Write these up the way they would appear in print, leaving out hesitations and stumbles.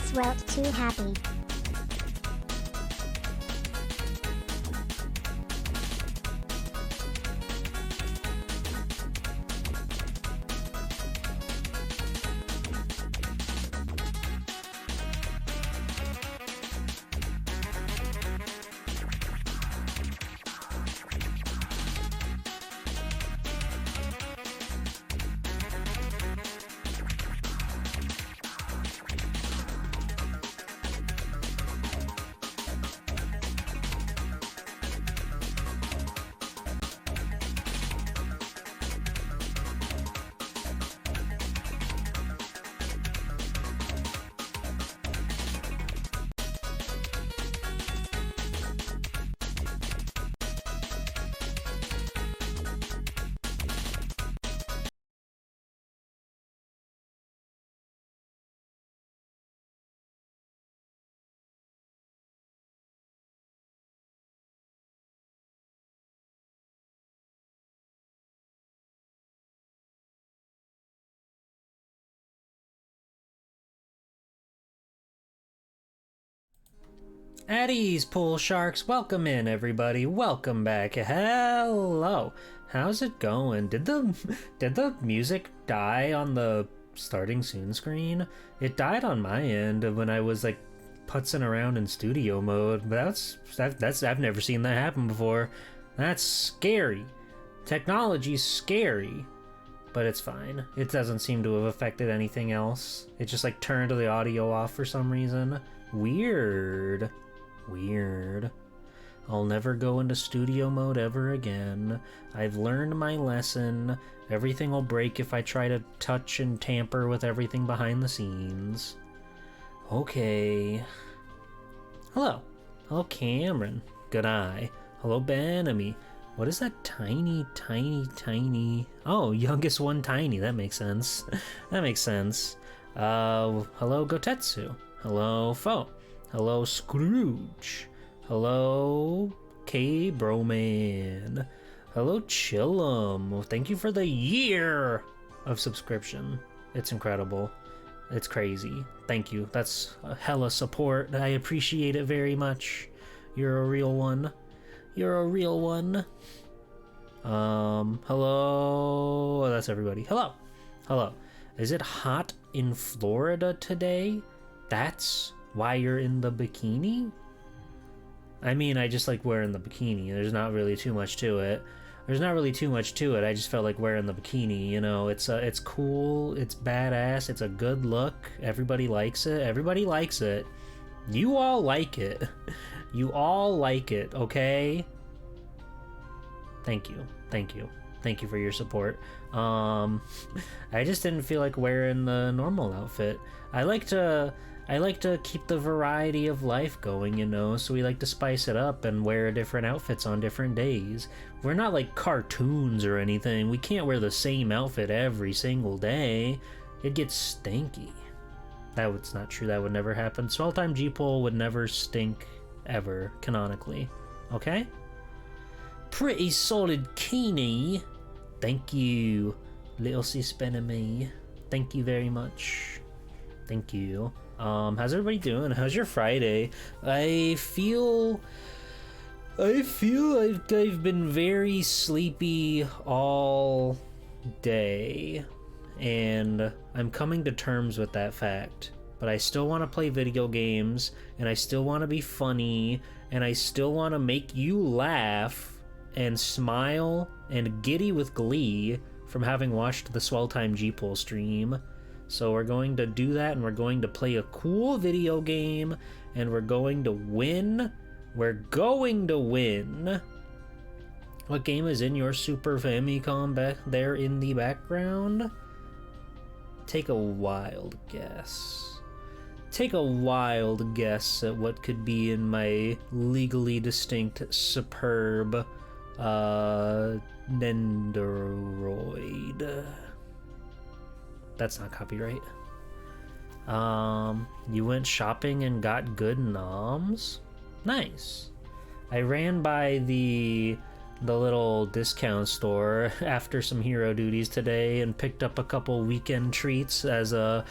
Swelt too happy. Addies, pool sharks, welcome in everybody, welcome back. Hello, how's it going? Did the music die on the starting soon screen? It died on my end when I was like putzing around in studio mode, but that's I've never seen that happen before. That's scary. Technology's scary, but it's fine. It doesn't seem to have affected anything else. It just like turned the audio off for some reason. Weird. I'll never go into studio mode ever again. I've learned my lesson. Everything will break if I try to touch and tamper with everything behind the scenes. Okay. Hello Cameron. Good eye. Hello Benamy. What is that tiny... Oh, youngest one tiny. That makes sense. Hello Gotetsu. Hello Foe. Hello Scrooge. Hello K Broman. Hello Chillum. Thank you for the year of subscription. It's incredible. It's crazy. Thank you. That's a hella support. I appreciate it very much. You're a real one. Hello. Oh, that's everybody. Hello. Is it hot in Florida today? That's why you're in the bikini? I mean, I just like wearing the bikini. There's not really too much to it. I just felt like wearing the bikini, you know. It's cool, it's badass, it's a good look. Everybody likes it. You all like it. Okay? Thank you for your support. I just didn't feel like wearing the normal outfit. I like to keep the variety of life going, you know, so we like to spice it up and wear different outfits on different days. We're not like cartoons or anything. We can't wear the same outfit every single day. It gets stinky. That's not true. That would never happen. Swell Time G-Pole would never stink ever, canonically. Okay? Pretty solid Keeney. Thank you, Little Sis Benamy. Thank you very much. Thank you. How's everybody doing? How's your Friday? I feel like I've been very sleepy all day, and I'm coming to terms with that fact. But I still want to play video games, and I still want to be funny, and I still want to make you laugh and smile and giddy with glee from having watched the Swell Time G-Pole stream. So we're going to do that, and we're going to play a cool video game, and we're going to win. What game is in your Super Famicom back there in the background? Take a wild guess. At what could be in my legally distinct, superb, Nendoroid. That's not copyright. You went shopping and got good noms? Nice. I ran by the the little discount store after some hero duties today and picked up a couple weekend treats as a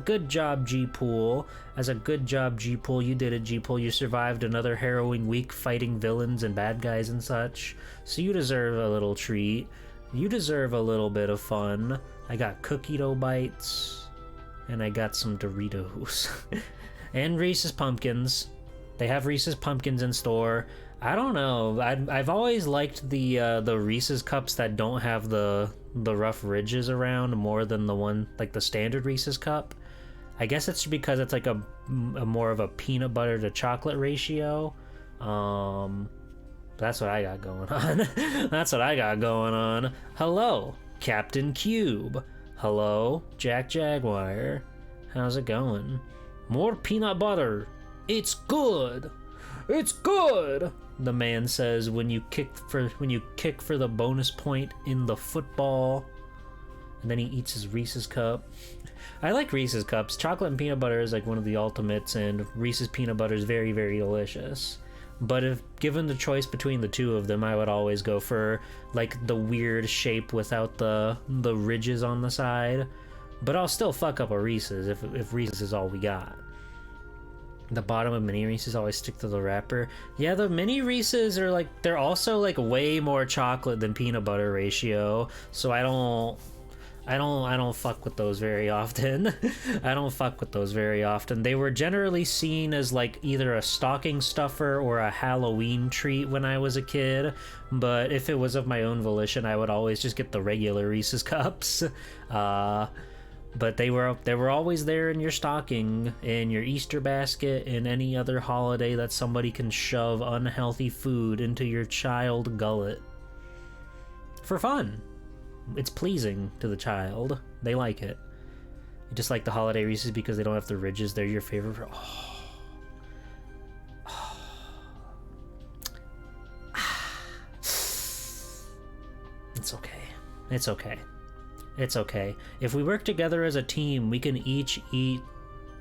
good job, G-Pool. As a good job, G-Pool. You did it, G-Pool. You survived another harrowing week fighting villains and bad guys and such. So you deserve a little treat. You deserve a little bit of fun. I got cookie dough bites and I got some Doritos and Reese's Pumpkins. They have Reese's Pumpkins in store. I don't know. I've always liked the Reese's cups that don't have the rough ridges around more than the one like the standard Reese's cup. I guess it's because it's like a more of a peanut butter to chocolate ratio. That's what I got going on. That's what I got going on. Hello, Captain Cube. Hello, Jack Jaguar. How's it going? More peanut butter. It's good. It's good. The man says when you kick for the bonus point in the football. And then he eats his Reese's cup. I like Reese's cups. Chocolate and peanut butter is like one of the ultimates, and Reese's peanut butter is very, very delicious. But if given the choice between the two of them, I would always go for like the weird shape without the ridges on the side. But I'll still fuck up a Reese's if Reese's is all we got. The bottom of mini Reese's always stick to the wrapper. Yeah, the mini Reese's are like, they're also like way more chocolate than peanut butter ratio. So I don't fuck with those very often. I don't fuck with those very often. They were generally seen as like either a stocking stuffer or a Halloween treat when I was a kid. But if it was of my own volition, I would always just get the regular Reese's cups. But they were always there in your stocking, in your Easter basket, and any other holiday that somebody can shove unhealthy food into your child gullet. For fun. It's pleasing to the child. They like it. You just like the holiday Reese's because they don't have the ridges. They're your favorite. It's okay. It's okay. It's okay. If we work together as a team, we can each eat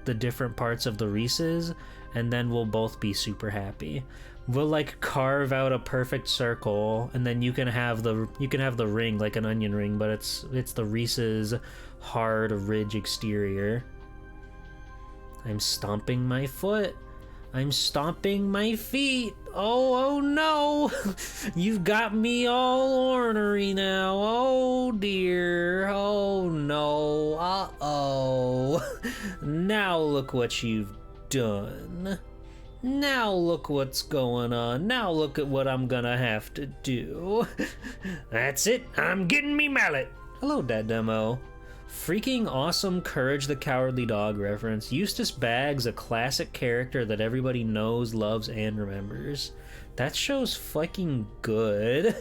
the different parts of the Reese's, and then we'll both be super happy. We'll like carve out a perfect circle, and then you can have the ring like an onion ring, but it's the Reese's hard ridge exterior. I'm stomping my foot. I'm stomping my feet. Oh no! You've got me all ornery now. Oh dear. Oh no. Uh-oh. Now look what you've done. Now look what's going on. Now look at what I'm gonna have to do. That's it. I'm getting me mallet. Hello, Dad Demo. Freaking awesome Courage the Cowardly Dog reference. Eustace Baggs, a classic character that everybody knows, loves, and remembers. That show's fucking good.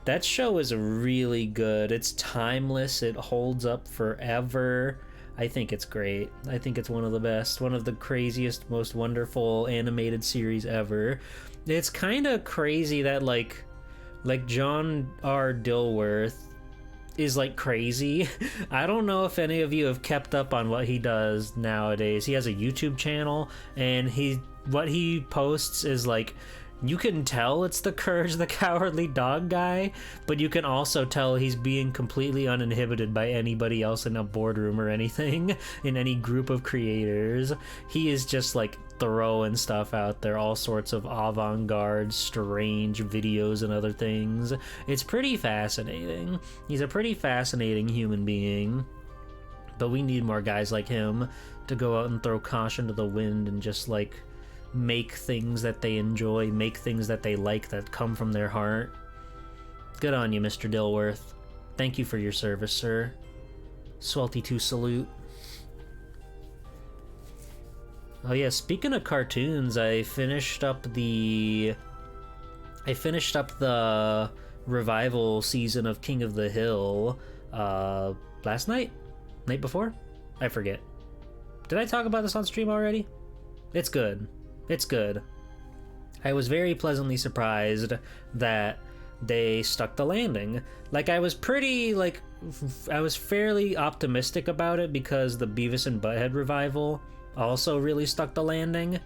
That show is really good. It's timeless. It holds up forever. I think it's great. I think it's one of the best, one of the craziest, most wonderful animated series ever. It's kind of crazy that like John R. Dilworth is like crazy. I don't know if any of you have kept up on what he does nowadays. He has a YouTube channel, and what he posts is like, you can tell it's the Courage the Cowardly Dog guy, but you can also tell he's being completely uninhibited by anybody else in a boardroom or anything, in any group of creators. He is just like throwing stuff out there, all sorts of avant-garde, strange videos and other things. It's pretty fascinating. He's a pretty fascinating human being, but we need more guys like him to go out and throw caution to the wind and just like make things that they enjoy, make things that they like that come from their heart. Good on you, Mr. Dilworth. Thank you for your service, sir. Swelty to salute. Oh yeah, speaking of cartoons, I finished up the revival season of King of the Hill last night before, I forget. Did I talk about this on stream already? It's good. It's good. I was very pleasantly surprised that they stuck the landing. Like, I was fairly optimistic about it because the Beavis and Butthead revival also really stuck the landing.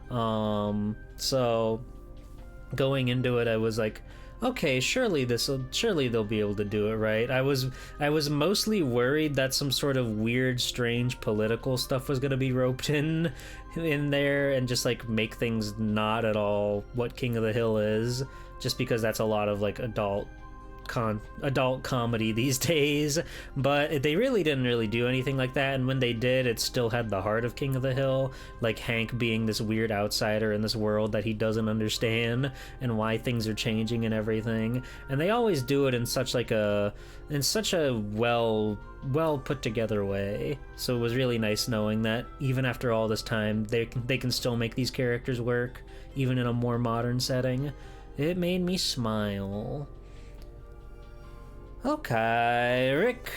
So going into it, I was like, okay, surely they'll be able to do it right. I was mostly worried that some sort of weird, strange political stuff was gonna be roped in there and just like make things not at all what King of the Hill is, just because that's a lot of like adult comedy these days. But they really didn't really do anything like that, and when they did, it still had the heart of King of the Hill, like Hank being this weird outsider in this world that he doesn't understand and why things are changing and everything. And they always do it in such a well put together way. So it was really nice knowing that even after all this time they can still make these characters work even in a more modern setting. It made me smile. Okay, Rick,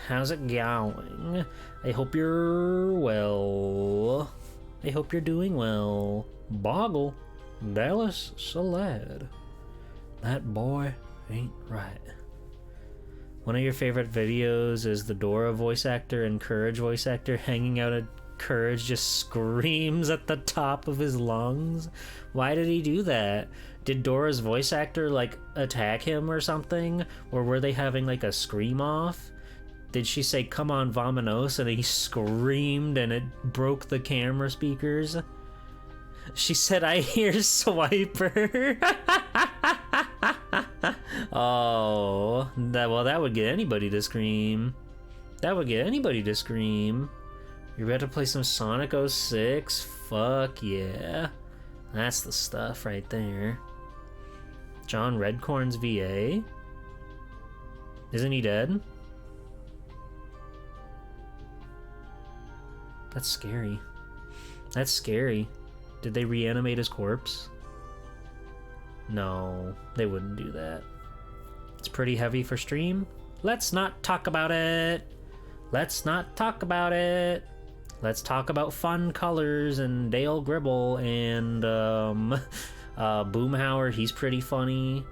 how's it going? I hope you're well. I hope you're doing well. Boggle, Dallas Salad. That boy ain't right. One of your favorite videos is the Dora voice actor and Courage voice actor hanging out at Courage just screams at the top of his lungs. Why did he do that? Did Dora's voice actor like attack him or something? Or were they having like a scream off? Did she say come on Vamanos and he screamed and it broke the camera speakers? She said I hear Swiper. Oh, that would get anybody to scream. That would get anybody to scream. You're about to play some Sonic 06? Fuck yeah. That's the stuff right there. John Redcorn's VA? Isn't he dead? That's scary. That's scary. Did they reanimate his corpse? No, they wouldn't do that. It's pretty heavy for stream. Let's not talk about it. Let's not talk about it. Let's talk about fun colors and Dale Gribble and Boomhauer. He's pretty funny.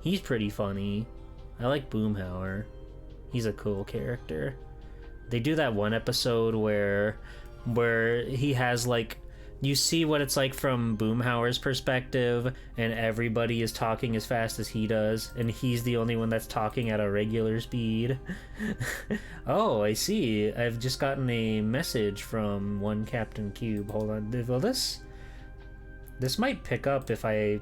He's pretty funny. I like Boomhauer. He's a cool character. They do that one episode where he has like, you see what it's like from Boomhauer's perspective, and everybody is talking as fast as he does, and he's the only one that's talking at a regular speed. Oh, I see. I've just gotten a message from one Captain Cube. Hold on. Well, this might pick up if I'm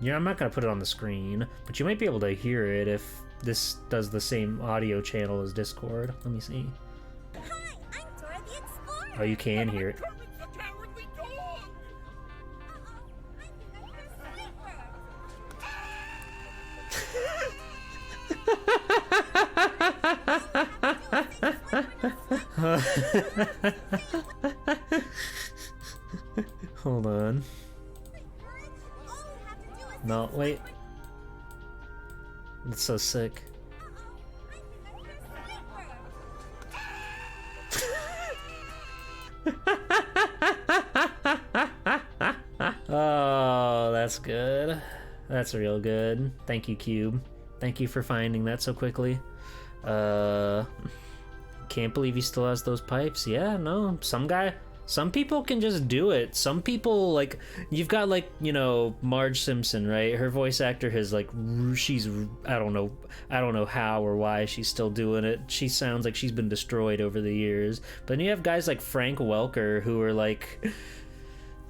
not going to put it on the screen, but you might be able to hear it if this does the same audio channel as Discord. Let me see. Hi, I'm Dora the Explorer. Oh, you can hear it. Hold on. No, wait. That's so sick. Oh, that's good. That's real good. Thank you, Cube. Thank you for finding that so quickly. Can't believe he still has those pipes. Yeah, no, some people can just do it. Some people, like, you've got, like, you know, Marge Simpson, right? Her voice actor has, like, I don't know how or why she's still doing it. She sounds like she's been destroyed over the years. But then you have guys like Frank Welker who are, like,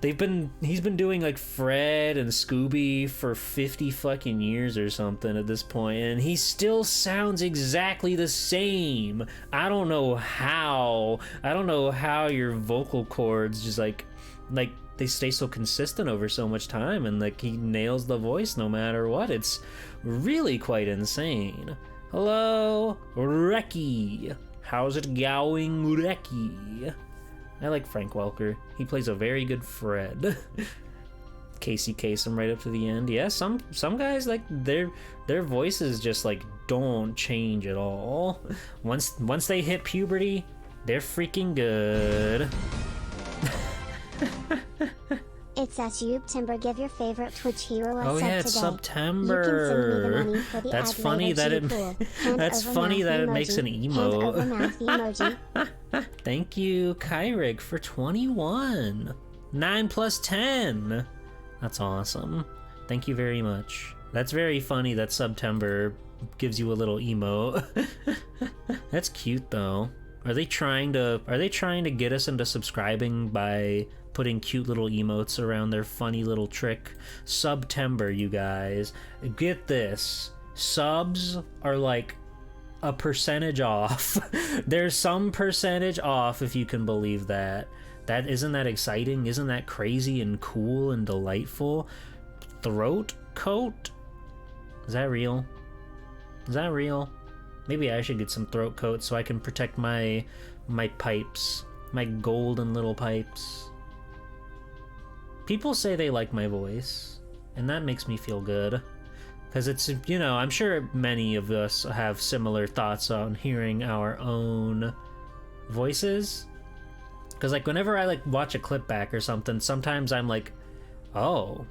he's been doing like Fred and Scooby for 50 fucking years or something at this point, and he still sounds exactly the same. I don't know how your vocal cords just like they stay so consistent over so much time, and like he nails the voice no matter what. It's really quite insane. Hello, Reki. How's it going, Reki? I like Frank Welker. He plays a very good Fred. Casey Kasem right up to the end. Yeah, some guys, like, their voices just like don't change at all. Once they hit puberty, they're freaking good. It's September. Give your favorite Twitch hero a Oh sub yeah, it's today. September. You can send me the money for the That's ad funny later, that it G-Pool. Hand that's over funny mouth that it emoji. makes an Hand over emote. mouth emoji. Thank you, Kyrick, for 21. 9 plus 10. That's awesome. Thank you very much. That's very funny that September gives you a little emo. That's cute though. Are they trying to get us into subscribing by putting cute little emotes around their funny little trick? September, you guys. Get this. Subs are like a percentage off. There's some percentage off, if you can believe that. Isn't that exciting? Isn't that crazy and cool and delightful? Throat coat? Is that real? Is that real? Maybe I should get some throat coat so I can protect my pipes. My golden little pipes. People say they like my voice, and that makes me feel good. Because it's, you know, I'm sure many of us have similar thoughts on hearing our own voices. Because, like, whenever I, like, watch a clip back or something, sometimes I'm like, oh,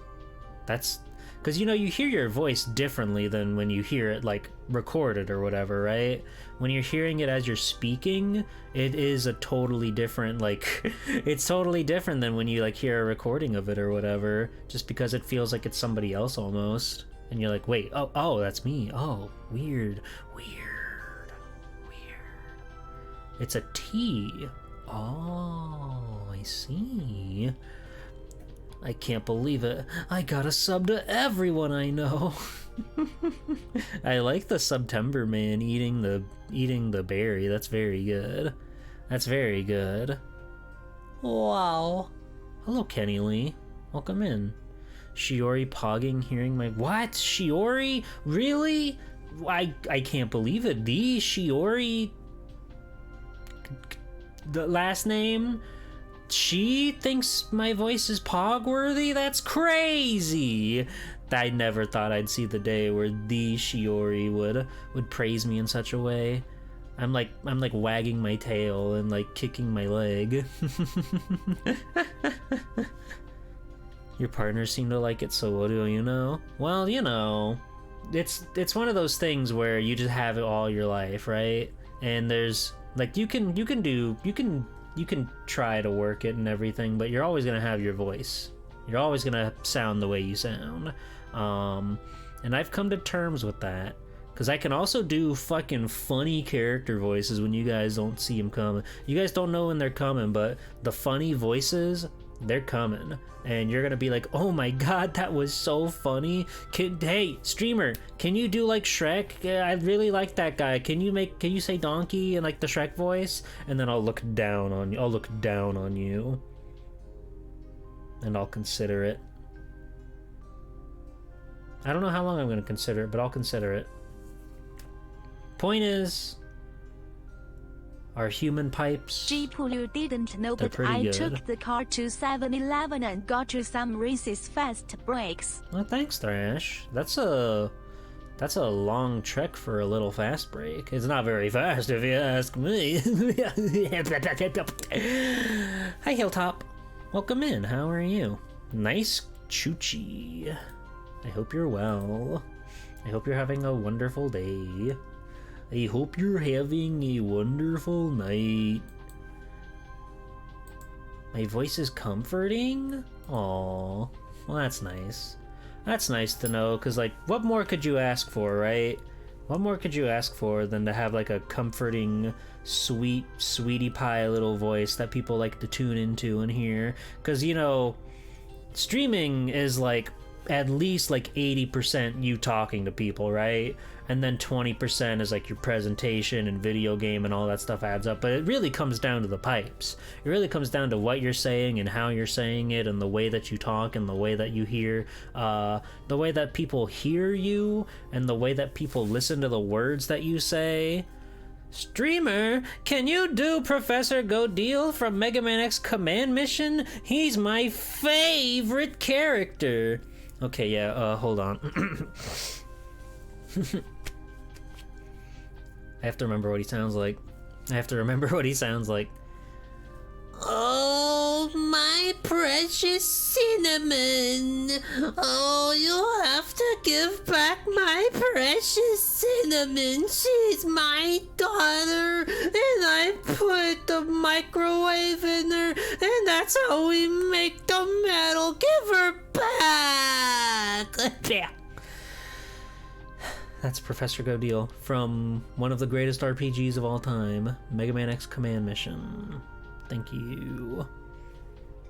that's... Because, you know, you hear your voice differently than when you hear it, like, recorded or whatever, right? When you're hearing it as you're speaking, it is a totally different, like... it's totally different than when you, like, hear a recording of it or whatever. Just because it feels like it's somebody else almost. And you're like, wait, oh, that's me. Oh, weird. It's a T. Oh, I see. I can't believe it. I got a sub to everyone I know. I like the September man eating the berry. That's very good. That's very good. Wow. Hello, Kenny Lee. Welcome in. Shiori pogging hearing my... What? Shiori? Really? I can't believe it. The Shiori... The last name? She thinks my voice is pog-worthy? That's crazy! I never thought I'd see the day where the Shiori would praise me in such a way. I'm like wagging my tail and like kicking my leg. Your partners seem to like it, so what do you know? Well, you know, it's one of those things where you just have it all your life, right? And there's like you can try to work it and everything, but you're always gonna have your voice. You're always gonna sound the way you sound. And I've come to terms with that. Because I can also do fucking funny character voices when you guys don't see them coming. You guys don't know when they're coming, but the funny voices, they're coming. And you're gonna be like, oh my god, that was so funny. Hey, streamer, can you do like Shrek? Yeah, I really like that guy. Can you say donkey in like the Shrek voice? And then I'll look down on you. I'll look down on you. And I'll consider it. I don't know how long I'm gonna consider it, but I'll consider it. Point is, our human pipes, Jeepu, you didn't know, but I good. took the car to 7-Eleven and got you some Reese's Fast Breaks. Well, thanks, Thrash. That's a long trek for a little fast break. It's not very fast, if you ask me. Hi, Hilltop. Welcome in. How are you? Nice choochie. I hope you're well. I hope you're having a wonderful day. I hope you're having a wonderful night. My voice is comforting? Aww. Well, that's nice. That's nice to know, because, like, what more could you ask for, right? What more could you ask for than to have, like, a comforting, sweet, sweetie pie little voice that people like to tune into and hear? Because, you know, streaming is, like, at least, like, 80% you talking to people, right? And then 20% is like your presentation and video game and all that stuff adds up. But it really comes down to the pipes. It really comes down to what you're saying and how you're saying it and the way that you talk and the way that you hear, the way that people hear you and the way that people listen to the words that you say. Streamer, can you do Professor Godeel from Mega Man X Command Mission? He's my favorite character. Okay, yeah, hold on. I have to remember what he sounds like. Oh, my precious cinnamon. Oh, you'll have to give back my precious cinnamon. She's my daughter, and I put the microwave in her, and that's how we make the metal. Give her back. That's Professor Godeel from one of the greatest RPGs of all time, Mega Man X Command Mission. Thank you.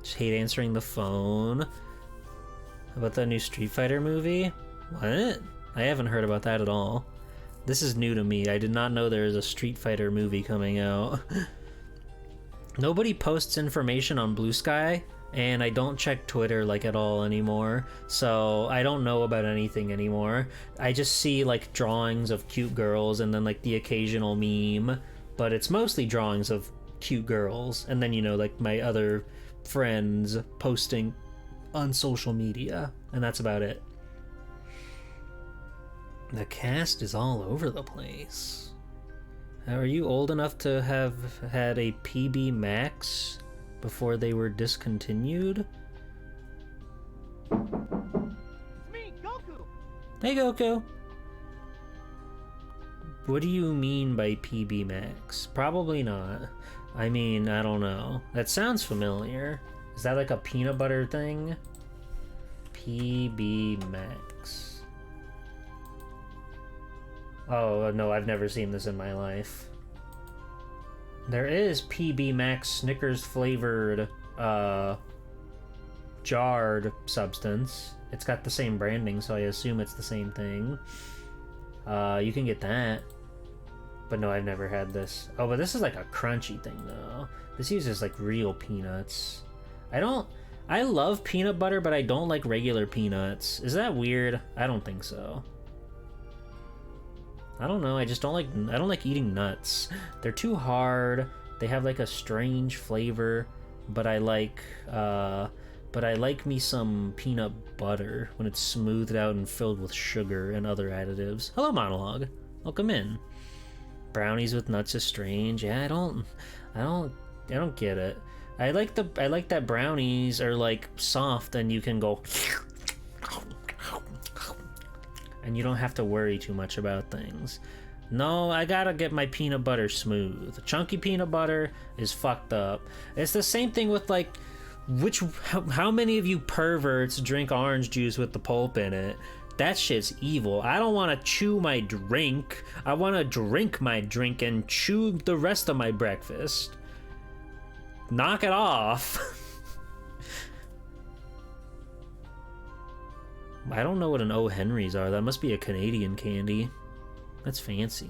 Just hate answering the phone. How about that new Street Fighter movie? What? I haven't heard about that at all. This is new to me. I did not know there is a Street Fighter movie coming out. Nobody posts information on Blue Sky, and I don't check Twitter like at all anymore, so I don't know about anything anymore. I just see like drawings of cute girls and then like the occasional meme, but it's mostly drawings of cute girls, and then, you know, like my other friends posting on social media, and that's about it. The cast is all over the place. Are you old enough to have had a PB Max before they were discontinued? It's me, Goku! Hey, Goku! What do you mean by PB Max? Probably not. I mean, I don't know. That sounds familiar. Is that like a peanut butter thing? PB Max. Oh, no, I've never seen this in my life. There is PB Max Snickers flavored, jarred substance. It's got the same branding, so I assume it's the same thing. You can get that. But no, I've never had this. Oh, but this is like a crunchy thing, though. This uses like real peanuts. I love peanut butter, but I don't like regular peanuts. Is that weird? I don't think so. I don't know, I don't like eating nuts. They're too hard. They have like a strange flavor, but I like me some peanut butter when it's smoothed out and filled with sugar and other additives. Hello, Monologue. Welcome in. Brownies with nuts is strange. Yeah, I don't get it. I like that brownies are like soft and you can go and you don't have to worry too much about things. No, I gotta get my peanut butter smooth. Chunky peanut butter is fucked up. It's the same thing with like, how many of you perverts drink orange juice with the pulp in it? That shit's evil. I don't want to chew my drink. I want to drink my drink and chew the rest of my breakfast. Knock it off. I don't know what an O. Henry's are. That must be a Canadian candy. That's fancy.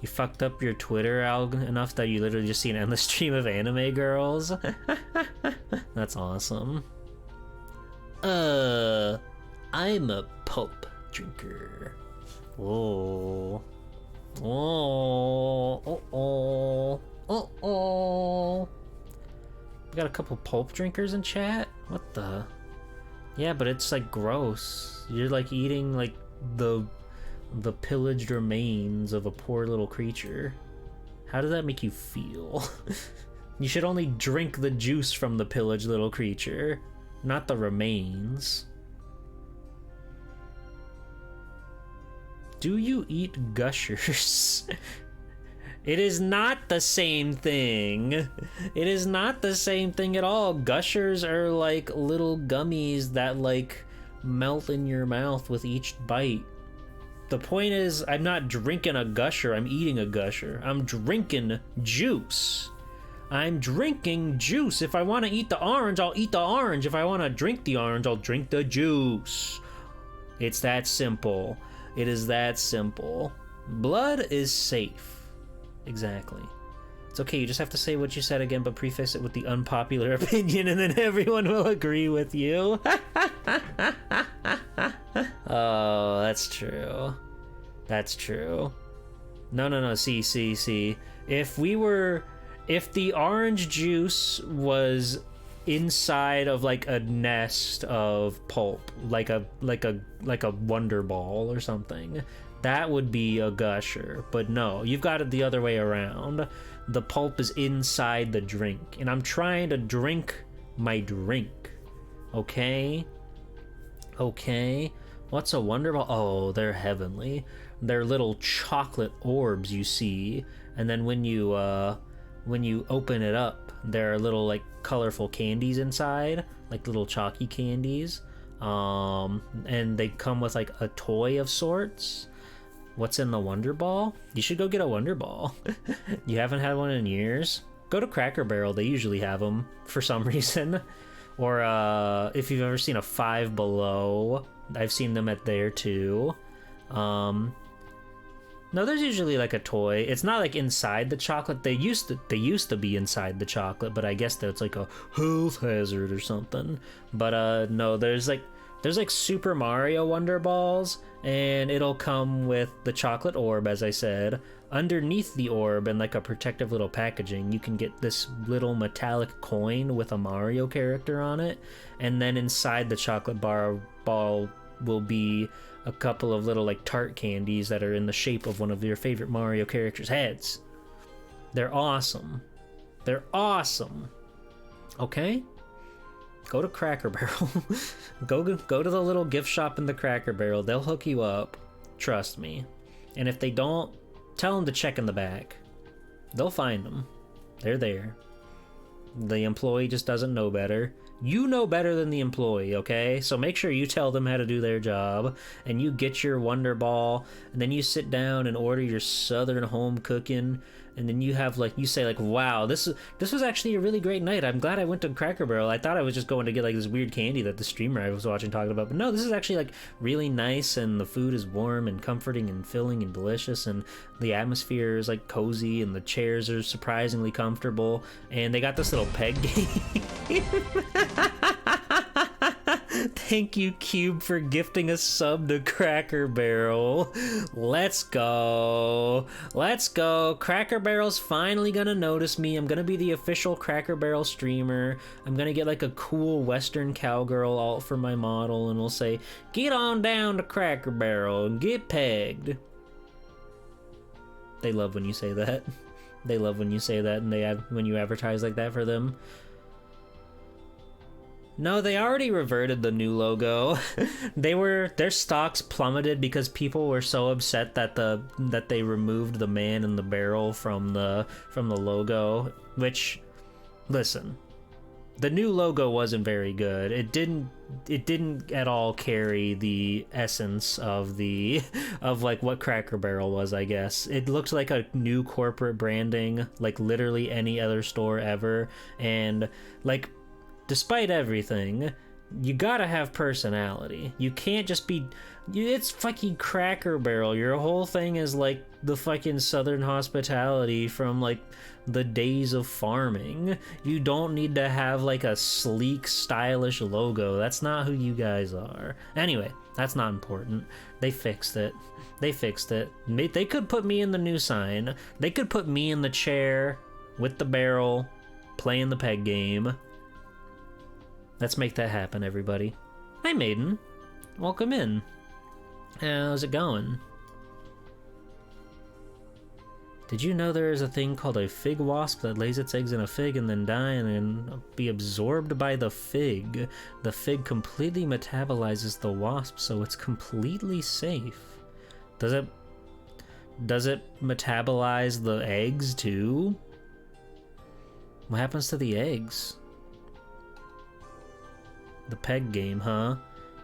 You fucked up your Twitter alg enough that you literally just see an endless stream of anime girls? That's awesome. I'm a pulp drinker. Oh. Oh. Oh. Oh. Oh. Oh. We got a couple pulp drinkers in chat? What the? Yeah, but it's like gross. You're like eating like the pillaged remains of a poor little creature. How does that make you feel? You should only drink the juice from the pillaged little creature, not the remains. Do you eat gushers? It is not the same thing. It is not the same thing at all. Gushers are like little gummies that like melt in your mouth with each bite. The point is, I'm not drinking a gusher, I'm eating a gusher. I'm drinking juice. I'm drinking juice. If I want to eat the orange, I'll eat the orange. If I want to drink the orange, I'll drink the juice. It's that simple. It is that simple. Blood is safe. Exactly. It's okay, you just have to say what you said again, but preface it with the unpopular opinion, and then everyone will agree with you. Oh, that's true. That's true. No, see. If the orange juice was inside of like a nest of pulp, like a Wonder Ball or something, that would be a gusher. But no, you've got it the other way around. The pulp is inside the drink, and I'm trying to drink my drink. Okay? What's a Wonder Ball? Oh, they're heavenly. They're little chocolate orbs you see, and then when you open it up, there are little like colorful candies inside, like little chalky candies. And they come with like a toy of sorts. What's in the Wonder Ball? You should go get a Wonder Ball. You haven't had one in years? Go to Cracker Barrel. They usually have them for some reason. Or if you've ever seen a Five Below, I've seen them at there too. No, there's usually like a toy. It's not like inside the chocolate. They used to be inside the chocolate, but I guess that's like a health hazard or something. But no, there's like Super Mario Wonder Balls, and it'll come with the chocolate orb, as I said. Underneath the orb, and like a protective little packaging, you can get this little metallic coin with a Mario character on it, and then inside the chocolate ball will be a couple of little like tart candies that are in the shape of one of your favorite Mario characters' heads. They're awesome. They're awesome. Okay? Go to Cracker Barrel. go to the little gift shop in the Cracker Barrel. They'll hook you up. Trust me. And if they don't, tell them to check in the back. They'll find them. They're there. The employee just doesn't know better. You know better than the employee, okay? So make sure you tell them how to do their job, and you get your Wonder Ball, and then you sit down and order your Southern home cooking, and then you have like, you say like, wow, this was actually a really great night. I'm glad I went to Cracker Barrel. I thought I was just going to get like this weird candy that the streamer I was watching talked about, but no, this is actually like really nice, and the food is warm and comforting and filling and delicious, and the atmosphere is like cozy, and the chairs are surprisingly comfortable, and they got this little peg game. Thank you, Cube, for gifting a sub to Cracker Barrel. Let's go. Let's go. Cracker Barrel's finally gonna notice me. I'm gonna be the official Cracker Barrel streamer. I'm gonna get like a cool Western cowgirl alt for my model, and we'll say, get on down to Cracker Barrel and get pegged. They love when you say that. They love when you say that, and when you advertise like that for them. No, they already reverted the new logo. Their stocks plummeted because people were so upset that they removed the man in the barrel from the logo, which, listen, the new logo wasn't very good. It didn't at all carry the essence of like what Cracker Barrel was, I guess. It looked like a new corporate branding, like literally any other store ever, and like, despite everything, you gotta have personality. You can't just be... It's fucking Cracker Barrel. Your whole thing is like the fucking Southern hospitality from like the days of farming. You don't need to have like a sleek, stylish logo. That's not who you guys are. Anyway, that's not important. They fixed it. They fixed it. They could put me in the new sign. They could put me in the chair with the barrel, playing the peg game. Let's make that happen, everybody. Hi, Maiden. Welcome in. How's it going? Did you know there is a thing called a fig wasp that lays its eggs in a fig and then die and then be absorbed by the fig? The fig completely metabolizes the wasp, so it's completely safe. Does it metabolize the eggs too? What happens to the eggs? The peg game, huh?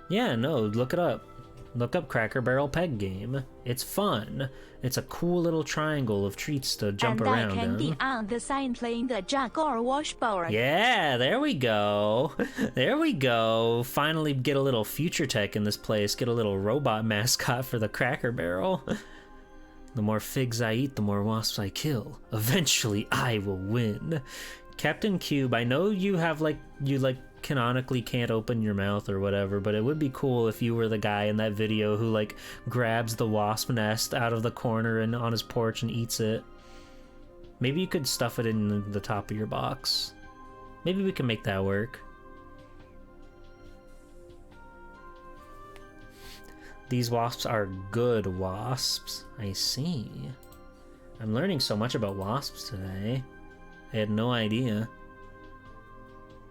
Yeah, no, look it up. Look up Cracker Barrel peg game. It's fun. It's a cool little triangle of treats to jump around in. And I can be on the sign playing the Jaguar washboard. Yeah, there we go. There we go. Finally get a little future tech in this place. Get a little robot mascot for the Cracker Barrel. The more figs I eat, the more wasps I kill. Eventually, I will win. Captain Cube, I know you have you canonically can't open your mouth or whatever, but it would be cool if you were the guy in that video who like grabs the wasp nest out of the corner and on his porch and eats it. Maybe you could stuff it in the top of your box. Maybe we can make that work. These wasps are good wasps. I see. I'm learning so much about wasps today. I had no idea.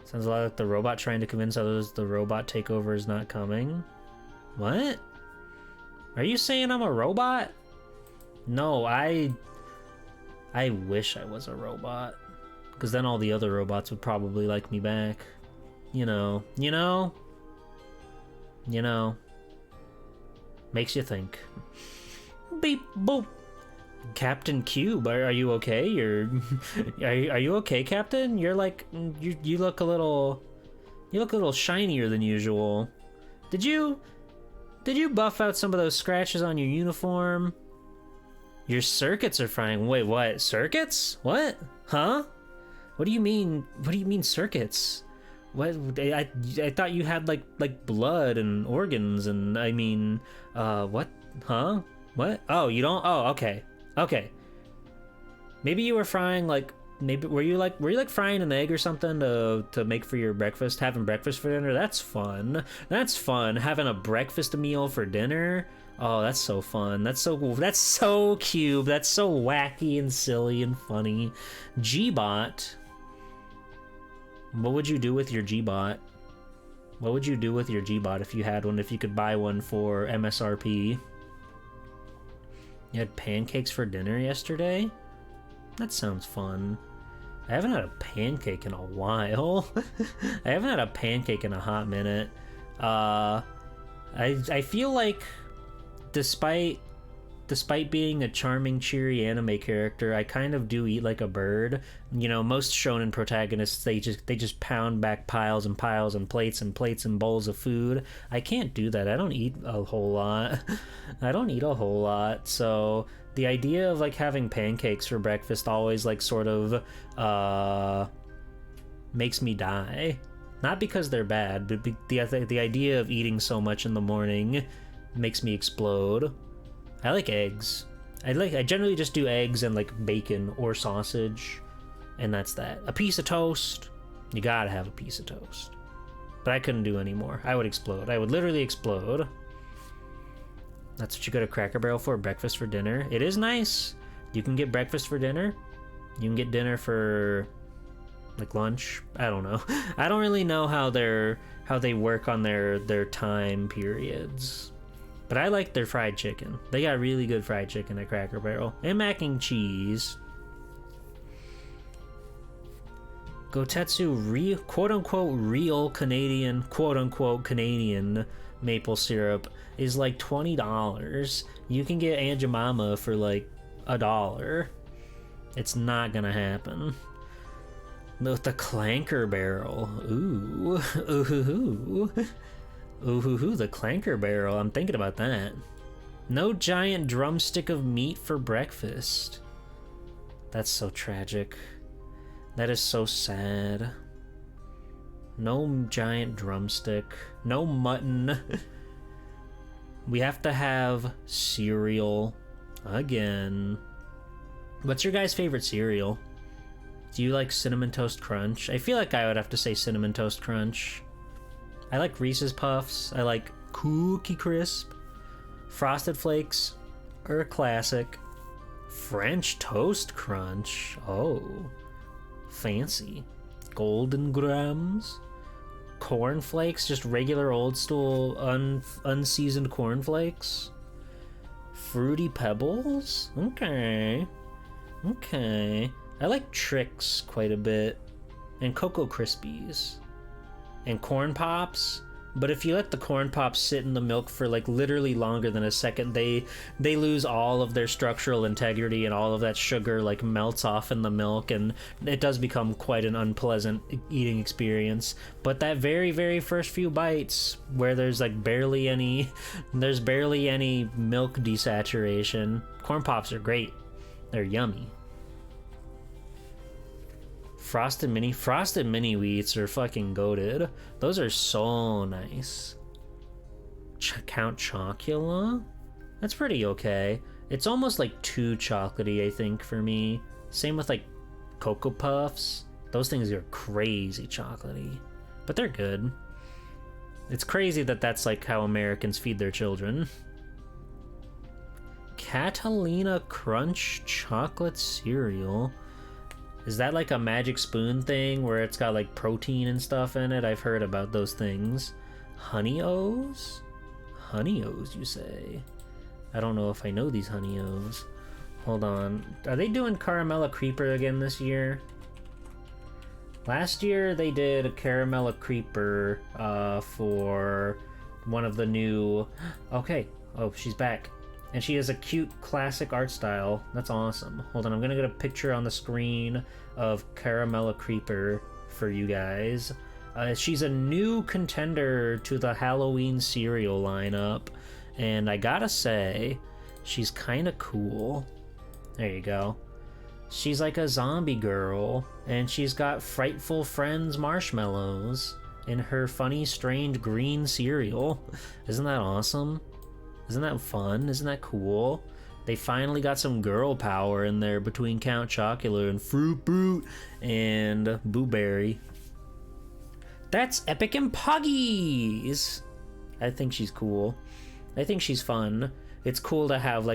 Sounds a lot like the robot trying to convince others the robot takeover is not coming. What? Are you saying I'm a robot? No, I wish I was a robot. Because then all the other robots would probably like me back. You know. Makes you think. Beep boop. Captain Cube, are you okay? Are you okay, Captain? You're like you look a little shinier than usual. Did you buff out some of those scratches on your uniform? Your circuits are frying. Wait, what? Circuits? What? Huh? What do you mean? What do you mean circuits? What? I thought you had like blood and organs and I mean, what? Huh? What? Oh, you don't? Oh, okay. Okay. Maybe you were frying like maybe were you like frying an egg or something to make for your breakfast, having breakfast for dinner? That's fun. That's fun. Having a breakfast meal for dinner. Oh, that's so fun. That's so cute. That's so wacky and silly and funny. G-Bot. What would you do with your G-Bot? What would you do with your G-Bot if you had one, if you could buy one for MSRP? You had pancakes for dinner yesterday? That sounds fun. I haven't had a pancake in a while. I haven't had a pancake in a hot minute. I feel like despite being a charming, cheery anime character, I kind of do eat like a bird. You know, most shonen protagonists, they just pound back piles and piles and plates and bowls of food. I can't do that. I don't eat a whole lot. I don't eat a whole lot. So the idea of like having pancakes for breakfast always like sort of makes me die. Not because they're bad, but the idea of eating so much in the morning makes me explode. I like eggs. I generally just do eggs and like bacon or sausage, and that's that. A piece of toast. You gotta have a piece of toast. But I couldn't do any more. I would explode. I would literally explode. That's what you go to Cracker Barrel for, breakfast for dinner. It is nice. You can get breakfast for dinner. You can get dinner for like lunch. I don't know. I don't really know how they work on their time periods. But I like their fried chicken. They got really good fried chicken at Cracker Barrel. And mac and cheese. Gotetsu quote-unquote real Canadian, quote-unquote Canadian maple syrup is like $20. You can get Aunt Jemima for like $1. It's not gonna happen. With the Clanker Barrel. Ooh. Ooh. Ooh, the Clanker Barrel. I'm thinking about that. No giant drumstick of meat for breakfast. That's so tragic. That is so sad. No giant drumstick. No mutton. We have to have cereal. Again. What's your guys' favorite cereal? Do you like Cinnamon Toast Crunch? I feel like I would have to say Cinnamon Toast Crunch. I like Reese's Puffs. I like Cookie Crisp. Frosted Flakes are a classic. French Toast Crunch. Oh, fancy. Golden Grams. Corn Flakes, just regular old school unseasoned corn flakes. Fruity Pebbles. Okay. I like Trix quite a bit. And Cocoa Krispies. And Corn Pops, but if you let the Corn Pops sit in the milk for like literally longer than a second, they lose all of their structural integrity and all of that sugar like melts off in the milk, and it does become quite an unpleasant eating experience. But that very, very first few bites where there's barely any milk desaturation, Corn Pops are great. They're yummy. Frosted mini wheats are fucking goated. Those are so nice. Count Chocula? That's pretty okay. It's almost like too chocolatey, I think, for me. Same with like Cocoa Puffs. Those things are crazy chocolatey, but they're good. It's crazy that that's like how Americans feed their children. Catalina Crunch chocolate cereal. Is that like a magic spoon thing where it's got like protein and stuff in it? I've heard about those things. Honey O's? Honey O's, you say? I don't know if I know these Honey O's. Hold on. Are they doing Caramella Creeper again this year? Last year they did a Caramella Creeper for one of the new... Okay. Oh, she's back. And she has a cute classic art style. That's awesome. Hold on, I'm gonna get a picture on the screen of Caramella Creeper for you guys. She's a new contender to the Halloween cereal lineup, and I gotta say, she's kind of cool. There you go. She's like a zombie girl, and she's got Frightful Friends marshmallows in her funny, strange green cereal. Isn't that awesome? Isn't that fun? Isn't that cool? They finally got some girl power in there between Count Chocula and Fruit Brute and Boo Berry. That's Epic and Puggies! I think she's cool. I think she's fun. It's cool to have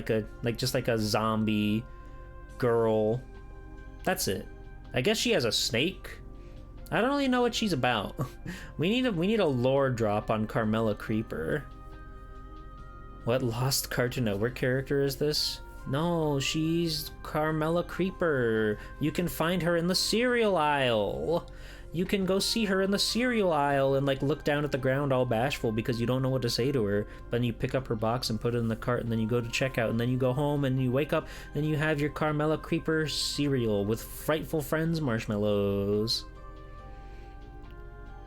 just like a zombie girl. That's it. I guess she has a snake. I don't really know what she's about. We need a lore drop on Carmella Creeper. What lost Cartoon Network character is this? No, she's Carmella Creeper. You can find her in the cereal aisle. You can go see her in the cereal aisle and like look down at the ground all bashful because you don't know what to say to her. But then you pick up her box and put it in the cart, and then you go to checkout, and then you go home and you wake up and you have your Carmella Creeper cereal with Frightful Friends marshmallows.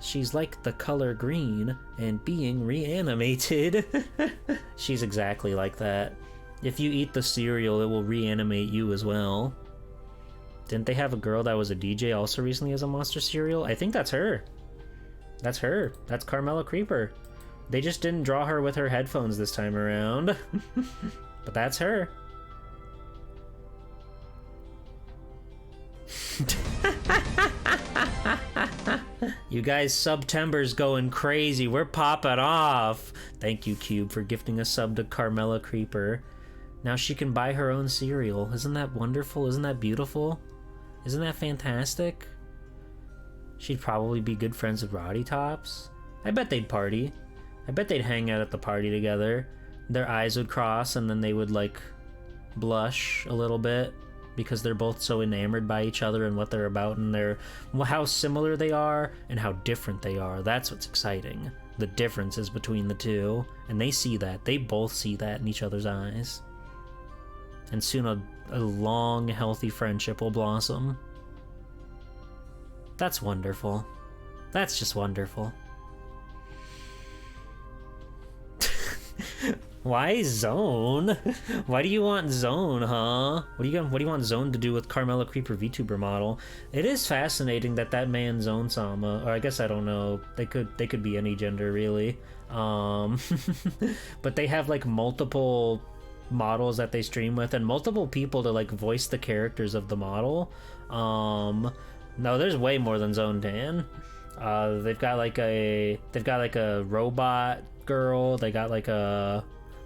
She's like the color green and being reanimated. She's exactly like that. If you eat the cereal, it will reanimate you as well. Didn't they have a girl that was a DJ also recently as a monster cereal? I think that's her. That's her. That's Carmella Creeper. They just didn't draw her with her headphones this time around. But that's her. You guys, September's going crazy. We're popping off. Thank you, Cube, for gifting a sub to Carmella Creeper. Now she can buy her own cereal. Isn't that wonderful? Isn't that beautiful? Isn't that fantastic? She'd probably be good friends with Roddy Tops. I bet they'd party. I bet they'd hang out at the party together. Their eyes would cross and then they would like blush a little bit because they're both so enamored by each other and what they're about and how similar they are and how different they are. That's what's exciting. The differences between the two. And they see that. They both see that in each other's eyes. And soon a long, healthy friendship will blossom. That's wonderful. That's just wonderful. Why Zone? Why do you want Zone, huh? What do you want Zone to do with Carmella Creeper VTuber model? It is fascinating that man Zone Sama, or I guess I don't know. They could be any gender really. But they have like multiple models that they stream with and multiple people to like voice the characters of the model. No, there's way more than Zone Tan. They've got like a robot girl. They got like a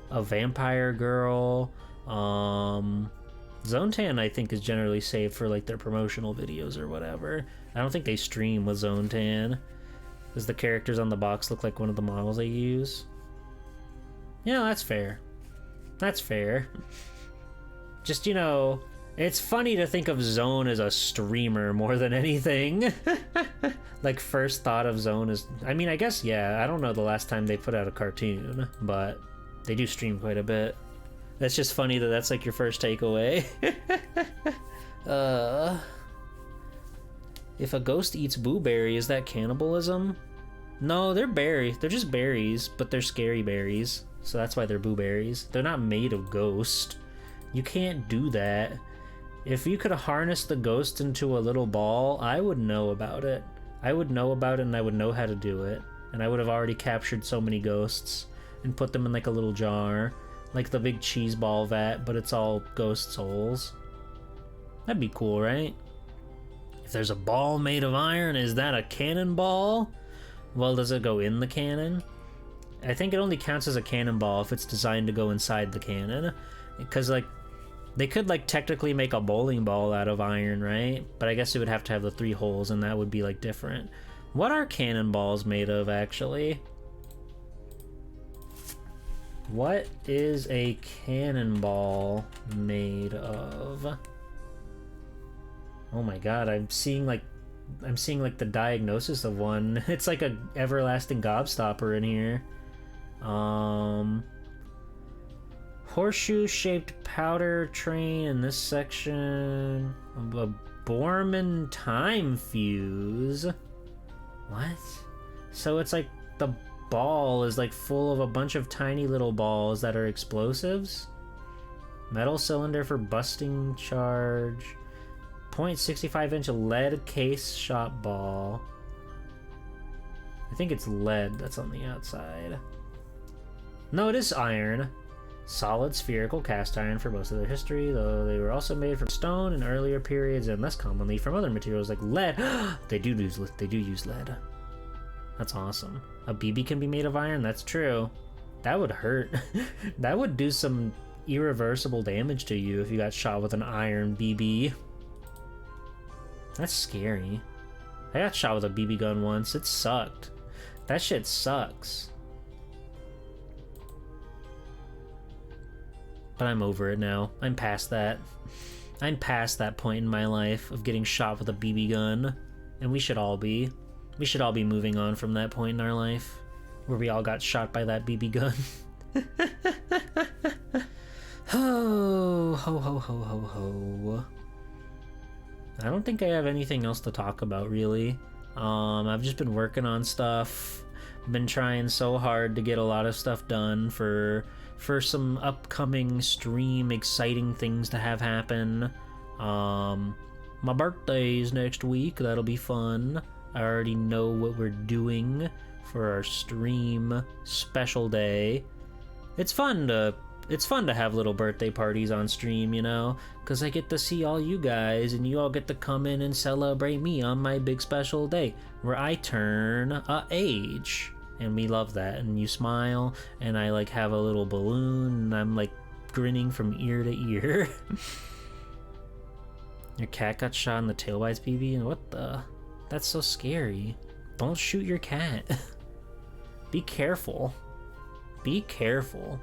vampire girl. Zone Tan I think is generally saved for like their promotional videos or whatever. I don't think they stream with Zone Tan because the characters on the box look like one of the models they use. Yeah, that's fair. That's fair. Just, you know, it's funny to think of Zone as a streamer more than anything. Like, first thought of Zone is... I mean, I guess, yeah, I don't know the last time they put out a cartoon, but they do stream quite a bit. That's just funny that that's, like, your first takeaway. If a ghost eats Boo Berry, is that cannibalism? No, they're berries. They're just berries, but they're scary berries. So that's why they're Boo Berries. They're not made of ghost. You can't do that. If you could harness the ghost into a little ball, I would know about it. I would know about it and I would know how to do it. And I would have already captured so many ghosts and put them in like a little jar. Like the big cheese ball vat, but it's all ghost souls. That'd be cool, right? If there's a ball made of iron, is that a cannonball? Well, does it go in the cannon? I think it only counts as a cannonball if it's designed to go inside the cannon. Because, like, they could, like, technically make a bowling ball out of iron, right? But I guess it would have to have the 3 holes, and that would be, like, different. What are cannonballs made of, actually? What is a cannonball made of? Oh my god, I'm seeing, like, the diagnosis of one. It's like a everlasting gobstopper in here. Horseshoe-shaped powder train in this section. A Borman time fuse. What? So it's like the ball is like full of a bunch of tiny little balls that are explosives? Metal cylinder for busting charge. 0.65-inch lead case shot ball. I think it's lead that's on the outside. No, it is iron. Solid spherical cast iron for most of their history, though they were also made from stone in earlier periods and less commonly from other materials like lead. They do use lead. That's awesome. A BB can be made of iron? That's true. That would hurt. That would do some irreversible damage to you if you got shot with an iron BB. That's scary. I got shot with a BB gun once. It sucked. That shit sucks. But I'm over it now. I'm past that. I'm past that point in my life of getting shot with a BB gun. And we should all be. We should all be moving on from that point in our life where we all got shot by that BB gun. Ho, ho, ho, ho, ho, ho. I don't think I have anything else to talk about, really. I've just been working on stuff. Been trying so hard to get a lot of stuff done for some upcoming stream exciting things to have happen. My birthday is next week. That'll be fun. I already know what we're doing for our stream special day. It's fun to have little birthday parties on stream, you know, because I get to see all you guys and you all get to come in and celebrate me on my big special day where I turn a age. And we love that. And you smile and I like have a little balloon and I'm like grinning from ear to ear. Your cat got shot in the tail by its BB? And what the? That's so scary. Don't shoot your cat. Be careful. Be careful.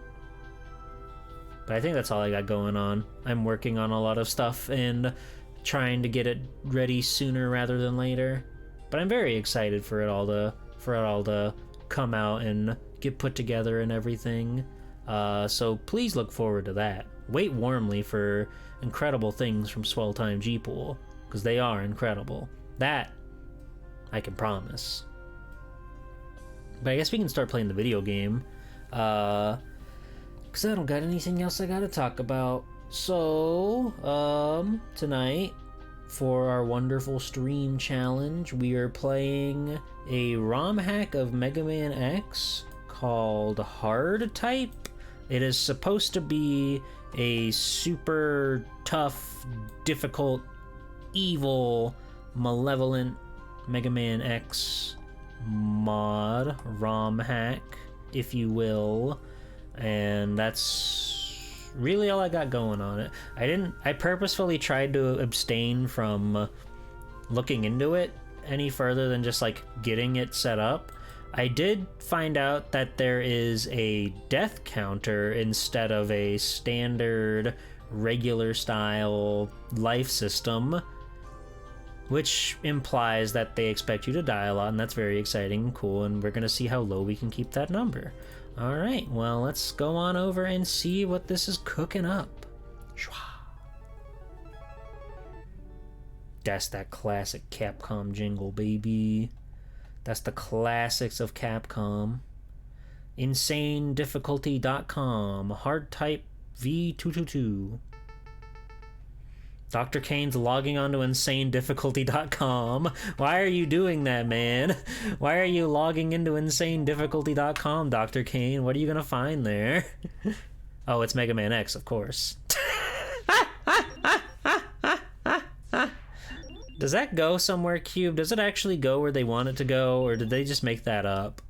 But I think that's all I got going on. I'm working on a lot of stuff and trying to get it ready sooner rather than later. But I'm very excited for it all to come out and get put together and everything. So please look forward to that. Wait warmly for incredible things from Swell Time G-Pool, because they are incredible. That I can promise. But I guess we can start playing the video game. Because I don't got anything else I gotta talk about. So, tonight, for our wonderful stream challenge, we are playing a ROM hack of Mega Man X called Hard Type. It is supposed to be a super tough, difficult, evil, malevolent Mega Man X mod, ROM hack, if you will. And that's really all I got going on it. I purposefully tried to abstain from looking into it any further than just like getting it set up. I did find out that there is a death counter instead of a standard regular style life system, which implies that they expect you to die a lot, and that's very exciting and cool, and we're gonna see how low we can keep that number. Alright, well, let's go on over and see what this is cooking up. That's that classic Capcom jingle, baby. That's the classics of Capcom. InsaneDifficulty.com. Hard type V222. Dr. Kane's logging onto InsaneDifficulty.com. Why are you doing that, man? Why are you logging into InsaneDifficulty.com, Dr. Kane? What are you gonna find there? Oh, it's Mega Man X, of course. Does that go somewhere, Cube? Does it actually go where they want it to go, or did they just make that up?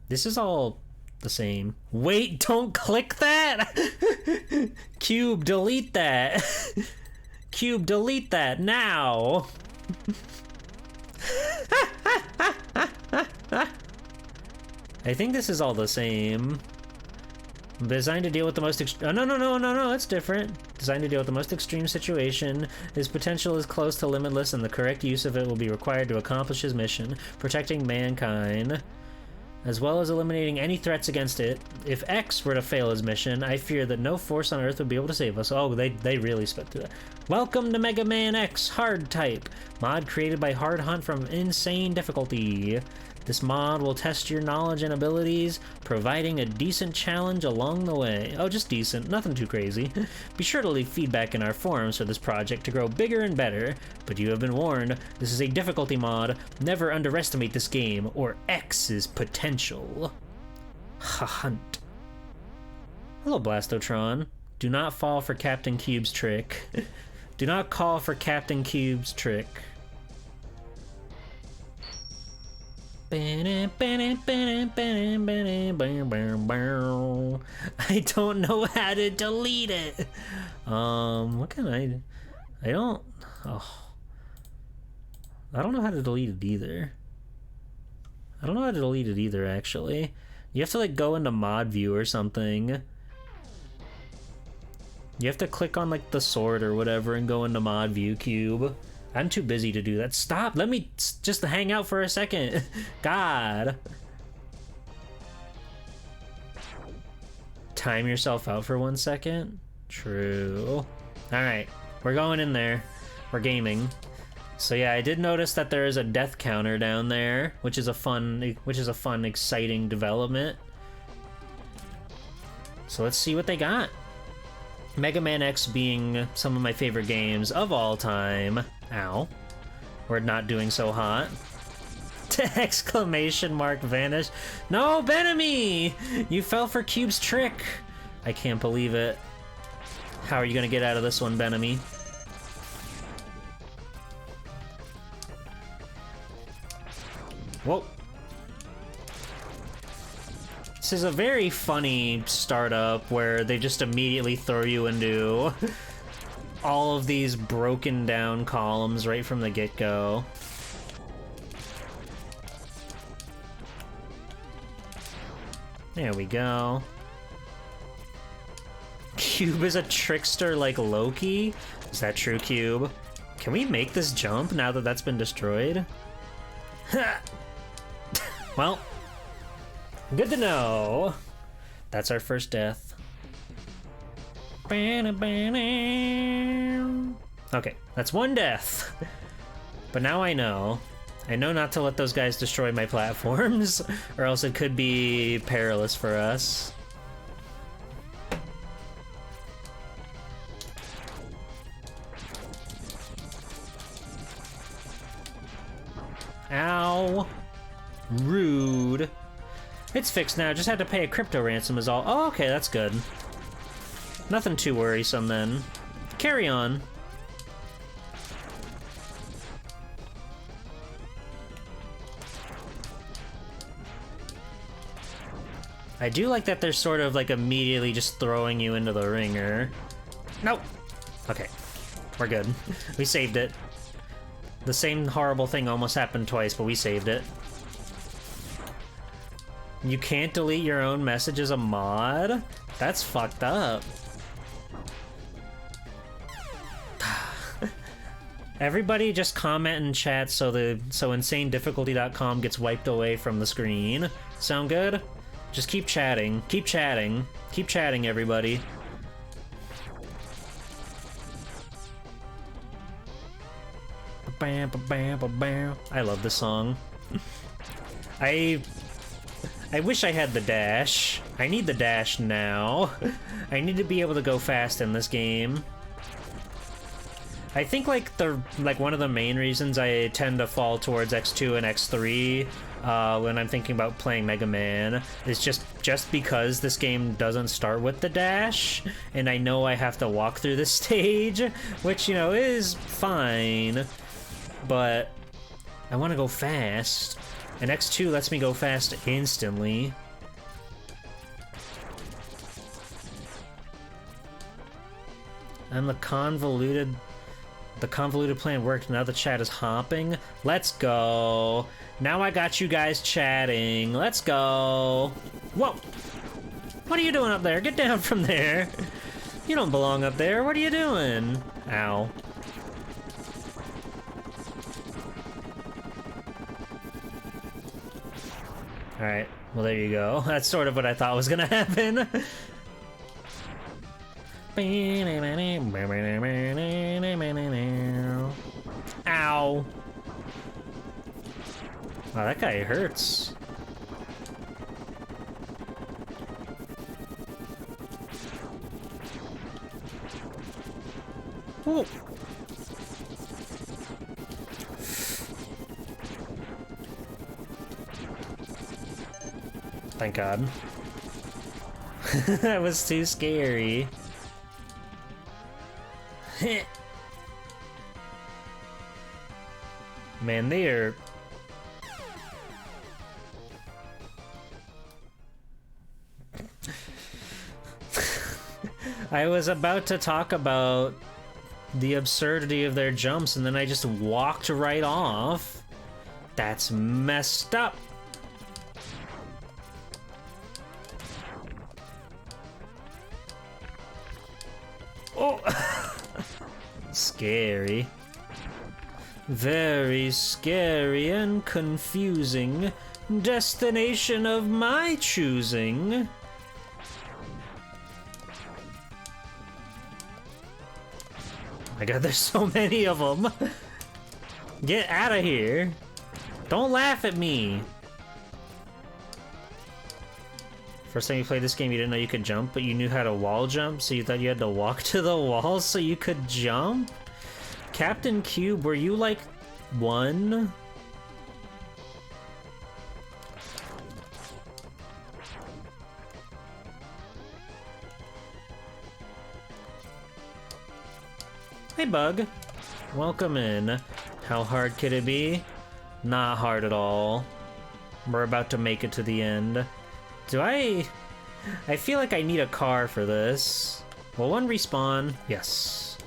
This is all the same. Wait, don't click that! Cube, delete that! Cube, delete that now! I think this is all the same. Designed to deal with the most no, it's different. Designed to deal with the most extreme situation. His potential is close to limitless, and the correct use of it will be required to accomplish his mission, protecting mankind. as well as eliminating any threats against it. If X were to fail his mission, I fear that no force on Earth would be able to save us. Oh, they really sped through that. Welcome to Mega Man X Hard Type, mod created by Hard Hunt from Insane Difficulty. This mod will test your knowledge and abilities, providing a decent challenge along the way. Oh, just decent, nothing too crazy. Be sure to leave feedback in our forums for this project to grow bigger and better, but you have been warned, this is a difficulty mod. Never underestimate this game, or X's potential. Hunt. Hello, Blastotron. Do not fall for Captain Cube's trick. Do not call for Captain Cube's trick. I don't know how to delete it. What can I don't know how to delete it either. I don't know how to delete it either, actually. You have to like go into mod view or something. You have to click on like the sword or whatever and go into mod view, Cube. I'm too busy to do that. Stop! Let me just hang out for a second. God. Time yourself out for 1 second. True. Alright, we're going in there. We're gaming. So yeah, I did notice that there is a death counter down there, which is a fun, exciting development. So let's see what they got. Mega Man X being some of my favorite games of all time. Ow. We're not doing so hot. Exclamation mark vanish. No, Benemy! You fell for Cube's trick. I can't believe it. How are you gonna get out of this one, Benemy? Whoa. This is a very funny startup where they just immediately throw you into all of these broken down columns right from the get-go. There we go. Cube is a trickster like Loki? Is that true, Cube? Can we make this jump now that that's been destroyed? Well, good to know. That's our first death. Okay, that's one death. But now I know. I know not to let those guys destroy my platforms, or else it could be perilous for us. Ow. Rude. It's fixed now, just had to pay a crypto ransom is all. Oh, okay, that's good. Nothing too worrisome then. Carry on. I do like that they're sort of like immediately just throwing you into the ringer. Nope. Okay, we're good. We saved it. The same horrible thing almost happened twice, but we saved it. You can't delete your own message as a mod? That's fucked up. Everybody just comment in chat so insanedifficulty.com gets wiped away from the screen. Sound good? Just keep chatting. Keep chatting. Keep chatting, everybody. I love this song. I wish I had the dash. I need the dash now. I need to be able to go fast in this game. I think like one of the main reasons I tend to fall towards X2 and X3 when I'm thinking about playing Mega Man is just because this game doesn't start with the dash, and I know I have to walk through this stage, which, you know, is fine, but I want to go fast, and X2 lets me go fast instantly. And the convoluted plan worked. Now the chat is hopping. Let's go. Now I got you guys chatting. Let's go. Whoa. What are you doing up there? Get down from there. You don't belong up there. What are you doing? Ow. Alright, well there you go. That's sort of what I thought was gonna happen. Ow. Wow, that guy hurts. Ooh. Thank God. That was too scary. Man, they are... I was about to talk about the absurdity of their jumps, and then I just walked right off. That's messed up. Oh! Scary. Very scary and confusing. Destination of my choosing. My God, there's so many of them. Get out of here. Don't laugh at me. First time you played this game, you didn't know you could jump, but you knew how to wall jump, so you thought you had to walk to the wall so you could jump? Captain Cube, were you like one? Hey, Bug. Welcome in. How hard could it be? Not hard at all. We're about to make it to the end. Do I feel like I need a car for this. Will one respawn? Yes.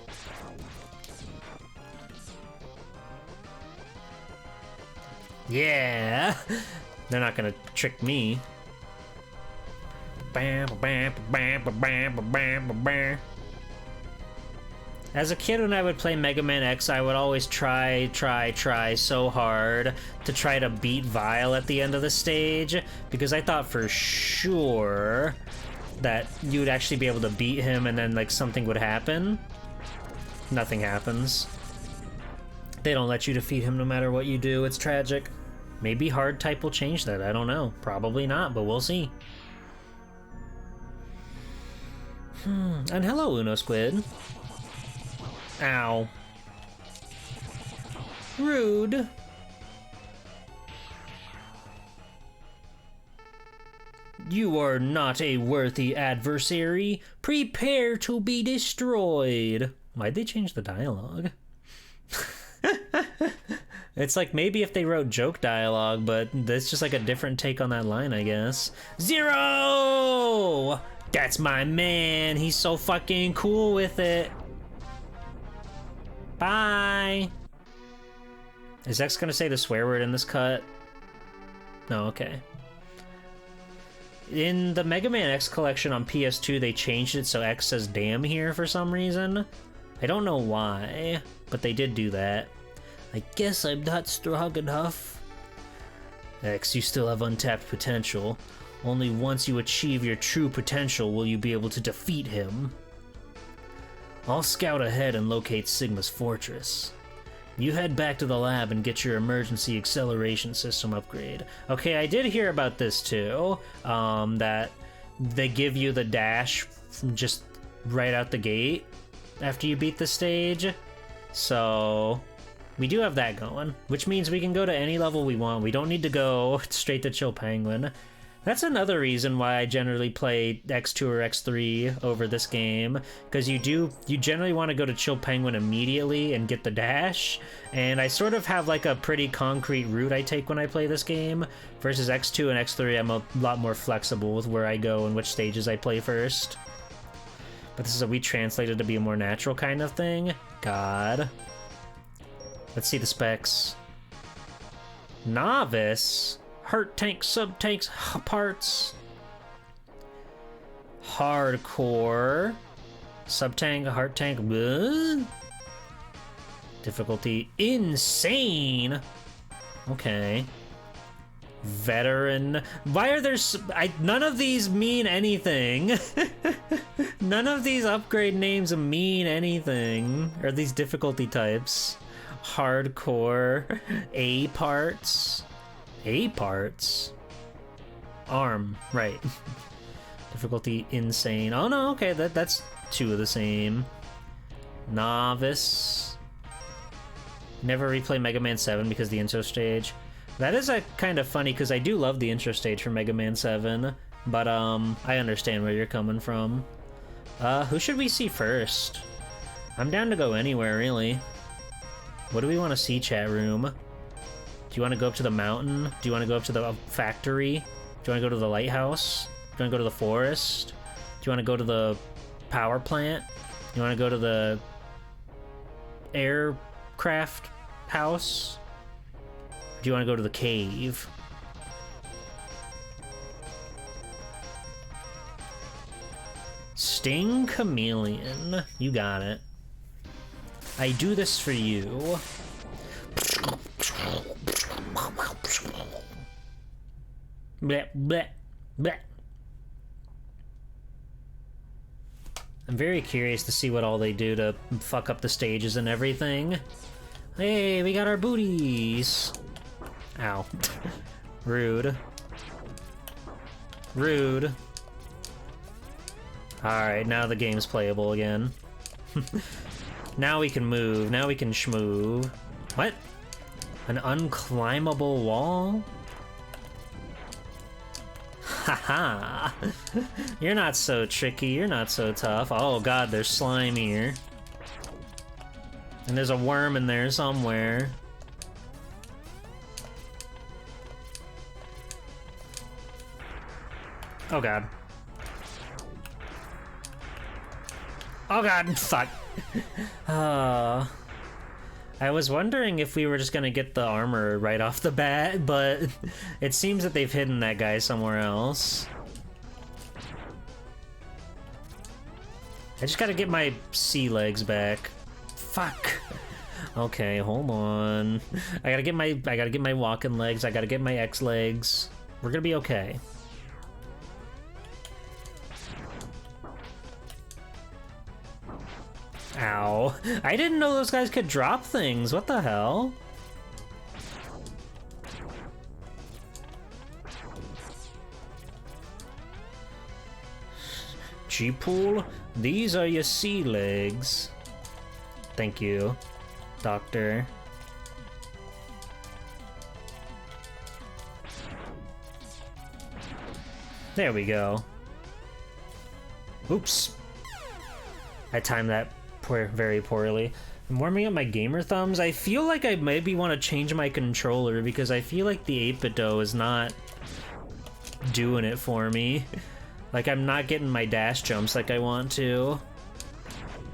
Yeah! They're not gonna trick me. As a kid, when I would play Mega Man X, I would always try so hard to try to beat Vile at the end of the stage, because I thought for sure that you would actually be able to beat him and then, like, something would happen. Nothing happens. They don't let you defeat him no matter what you do. It's tragic. Maybe hard type will change that. I don't know. Probably not, but we'll see. And hello, Uno Squid. Ow. Rude. You are not a worthy adversary. Prepare to be destroyed. Why'd they change the dialogue? It's like maybe if they wrote joke dialogue, but that's just like a different take on that line, I guess. Zero! That's my man. He's so fucking cool with it. Bye! Is X gonna say the swear word in this cut? No, okay. In the Mega Man X collection on PS2, they changed it so X says damn here for some reason. I don't know why, but they did do that. I guess I'm not strong enough. X, you still have untapped potential. Only once you achieve your true potential will you be able to defeat him. I'll scout ahead and locate Sigma's fortress. You head back to the lab and get your emergency acceleration system upgrade. Okay, I did hear about this too, that they give you the dash from just right out the gate after you beat the stage. So we do have that going, which means we can go to any level we want. We don't need to go straight to Chill Penguin. That's another reason why I generally play X2 or X3 over this game, because you generally want to go to Chill Penguin immediately and get the dash, and I sort of have like a pretty concrete route I take when I play this game, versus X2 and X3 I'm a lot more flexible with where I go and which stages I play first. But this is a we translated to be a more natural kind of thing. God. Let's see the specs. Novice? Hurt tank, sub-tanks, parts. Hardcore. Sub-tank, heart tank, bleh. Difficulty, insane. Okay. Veteran. Why are there none of these mean anything. None of these upgrade names mean anything. Or these difficulty types. Hardcore. A parts. A parts. Arm. Right. Difficulty insane. Oh no, okay, that's two of the same. Novice. Never replay Mega Man 7 because the intro stage. That is a kind of funny because I do love the intro stage for Mega Man 7, but I understand where you're coming from. Who should we see first? I'm down to go anywhere, really. What do we want to see, chat room? Do you want to go up to the mountain? Do you want to go up to the factory? Do you want to go to the lighthouse? Do you want to go to the forest? Do you want to go to the power plant? You want to go to the aircraft house? Do you want to go to the cave? Sting Chameleon. You got it. I do this for you. Bleh, bleh, bleh. I'm very curious to see what all they do to fuck up the stages and everything. Hey, we got our booties. Ow. Rude. Rude. Alright, now the game's playable again. Now we can move. Now we can schmove. What? An unclimbable wall? Haha. You're not so tricky. You're not so tough. Oh god, there's slime here. And there's a worm in there somewhere. Oh god. Oh god, fuck. I was wondering if we were just gonna get the armor right off the bat, but it seems that they've hidden that guy somewhere else. I just gotta get my sea legs back. Fuck. Okay, hold on. I gotta get my walking legs, I gotta get my X legs. We're gonna be okay. Ow. I didn't know those guys could drop things. What the hell? G-Pool, these are your sea legs. Thank you, Doctor. There we go. Oops. I timed that very poorly. I'm warming up my gamer thumbs. I feel like I maybe want to change my controller because I feel like the 8-bit-do is not doing it for me. Like, I'm not getting my dash jumps like I want to.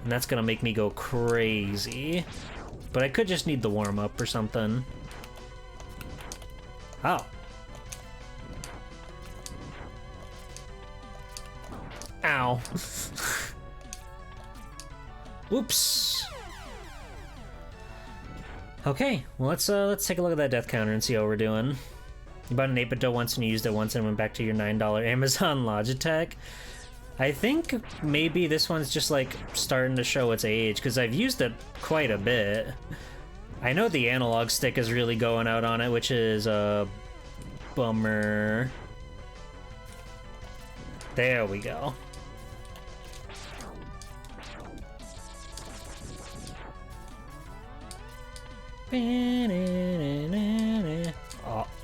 And that's gonna make me go crazy. But I could just need the warm-up or something. Oh. Ow. Oops. Okay, well let's take a look at that death counter and see how we're doing. You bought an 8-bit-do once and you used it once and went back to your $9 Amazon Logitech. I think maybe this one's just like starting to show its age because I've used it quite a bit. I know the analog stick is really going out on it, which is a bummer. There we go.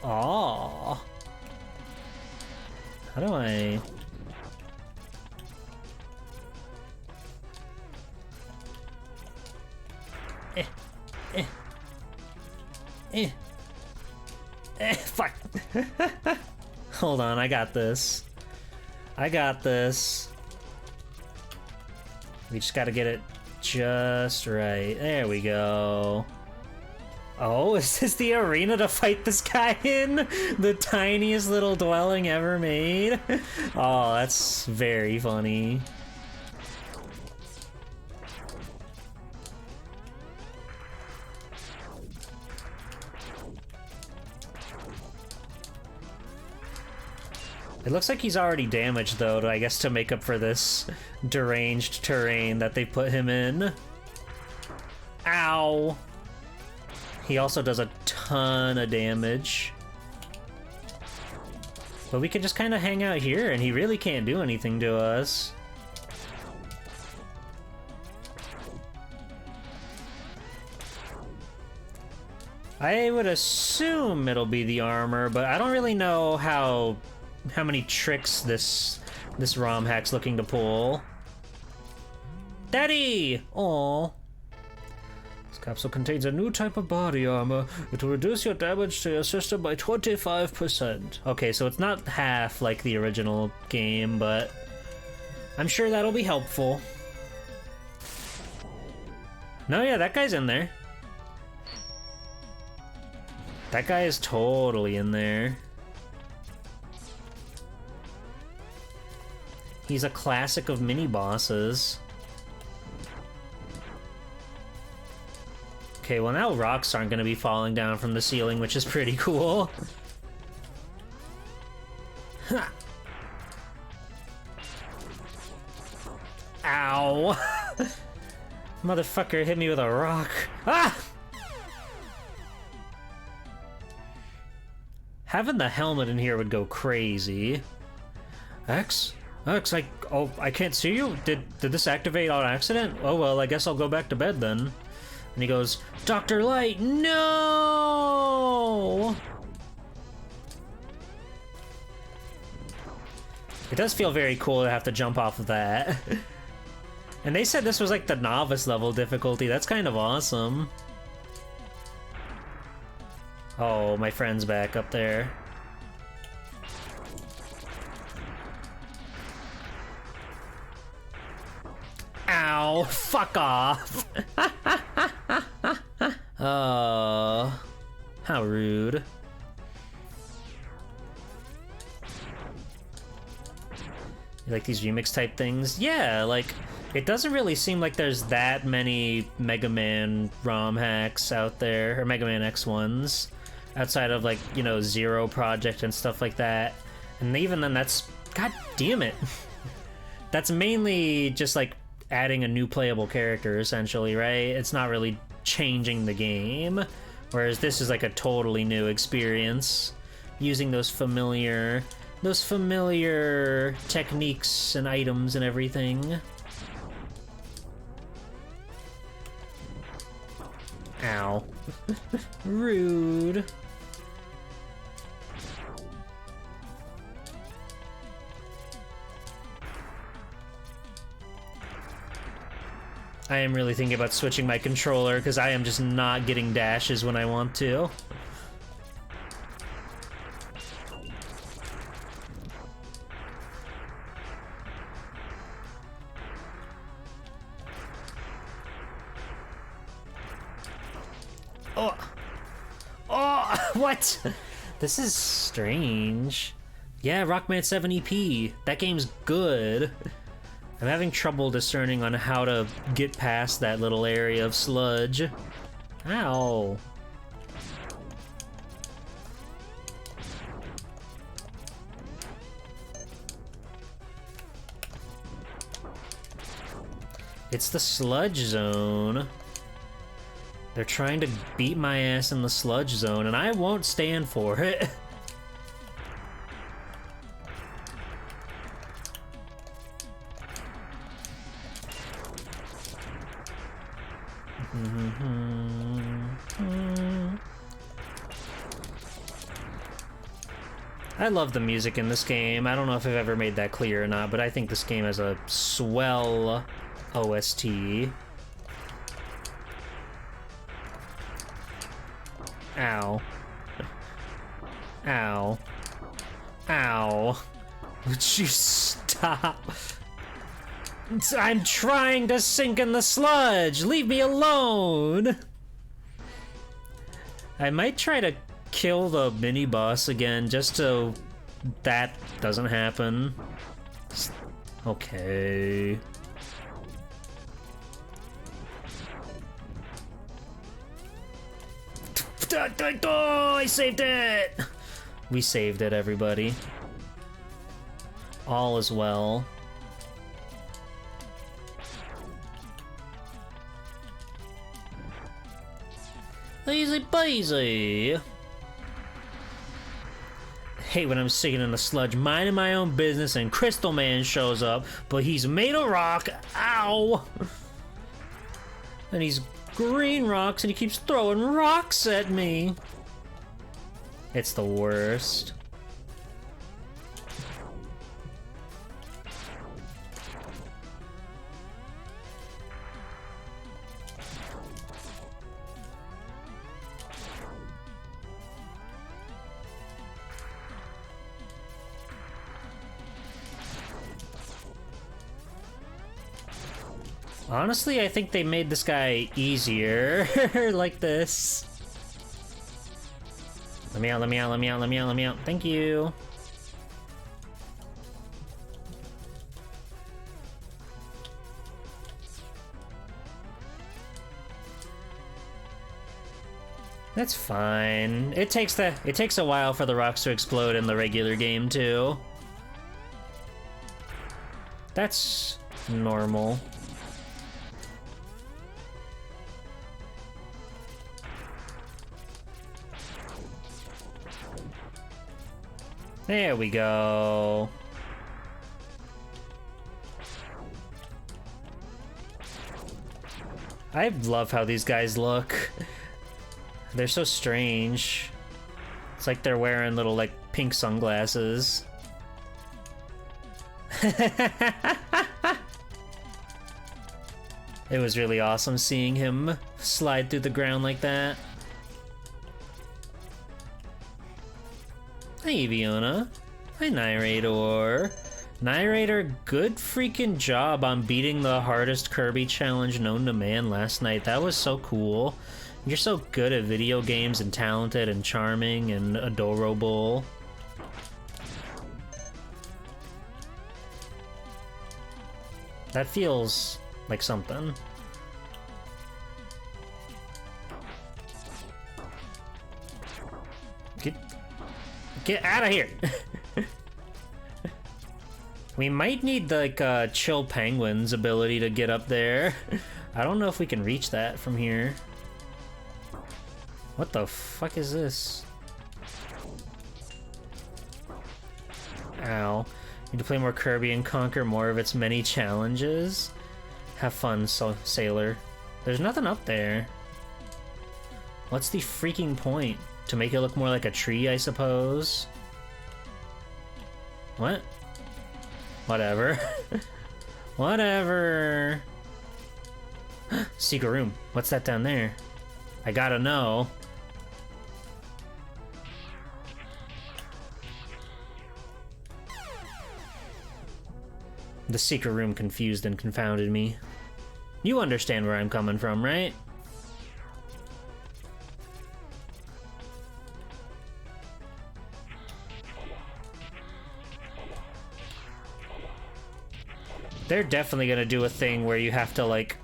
Oh. How do I... Fuck. Hold on, I got this. I got this. We just gotta get it just right. There we go. Oh, is this the arena to fight this guy in? The tiniest little dwelling ever made? Oh, that's very funny. It looks like he's already damaged, though, I guess to make up for this deranged terrain that they put him in. Ow! He also does a ton of damage. But we can just kind of hang out here, and he really can't do anything to us. I would assume it'll be the armor, but I don't really know how many tricks this RomHack's looking to pull. Daddy! Aww. This capsule contains a new type of body armor. It will reduce your damage to your system by 25%. Okay, so it's not half like the original game, but I'm sure that'll be helpful. No, yeah, that guy's in there. That guy is totally in there. He's a classic of mini-bosses. Okay, well now rocks aren't gonna be falling down from the ceiling, which is pretty cool. Ow! Motherfucker hit me with a rock. Ah! Having the helmet in here would go crazy. X, I can't see you. Did this activate on accident? Oh well, I guess I'll go back to bed then. And he goes, Dr. Light, no! It does feel very cool to have to jump off of that. And they said this was like the novice level difficulty. That's kind of awesome. Oh, my friend's back up there. Ow, fuck off. Oh, how rude. You like these remix type things? Yeah, like, it doesn't really seem like there's that many Mega Man ROM hacks out there, or Mega Man X ones, outside of, like, you know, Zero Project and stuff like that. And even then, that's, god damn it. That's mainly just, like, adding a new playable character, essentially, right? It's not really changing the game. Whereas this is, like, a totally new experience, using those familiar techniques and items and everything. Ow. Rude. I am really thinking about switching my controller because I am just not getting dashes when I want to. Oh! Oh! What? This is strange. Yeah, Rockman 7 EP. That game's good. I'm having trouble discerning on how to get past that little area of sludge. Ow. It's the sludge zone. They're trying to beat my ass in the sludge zone, and I won't stand for it. I love the music in this game. I don't know if I've ever made that clear or not, but I think this game has a swell OST. Ow. Ow. Ow. Would you stop? I'm trying to sink in the sludge! Leave me alone! I might try to kill the mini-boss again, just so that doesn't happen. Okay. I saved it! We saved it, everybody. all is well. Easy peasy. Hate when I'm sitting in the sludge, minding my own business, and Crystal Man shows up, but he's made of rock. Ow! And he's green rocks, and he keeps throwing rocks at me. It's the worst. Honestly, I think they made this guy easier, like this. Let me out, let me out, let me out, let me out, let me out. Thank you. That's fine. It takes a while for the rocks to explode in the regular game too. That's normal. There we go. I love how these guys look. They're so strange. It's like they're wearing little, like, pink sunglasses. It was really awesome seeing him slide through the ground like that. Hi, Eviona. Hi, Nyrator. Nyrator, good freaking job on beating the hardest Kirby challenge known to man last night. That was so cool. You're so good at video games and talented and charming and adorable. That feels like something. Get out of here! We might need, like, Chill Penguin's ability to get up there. I don't know if we can reach that from here. What the fuck is this? Ow. Need to play more Kirby and conquer more of its many challenges. Have fun, Sailor. There's nothing up there. What's the freaking point? To make it look more like a tree, I suppose? What? Whatever. Whatever. Secret room. What's that down there? I gotta know. The secret room confused and confounded me. You understand where I'm coming from, right? They're definitely gonna do a thing where you have to, like,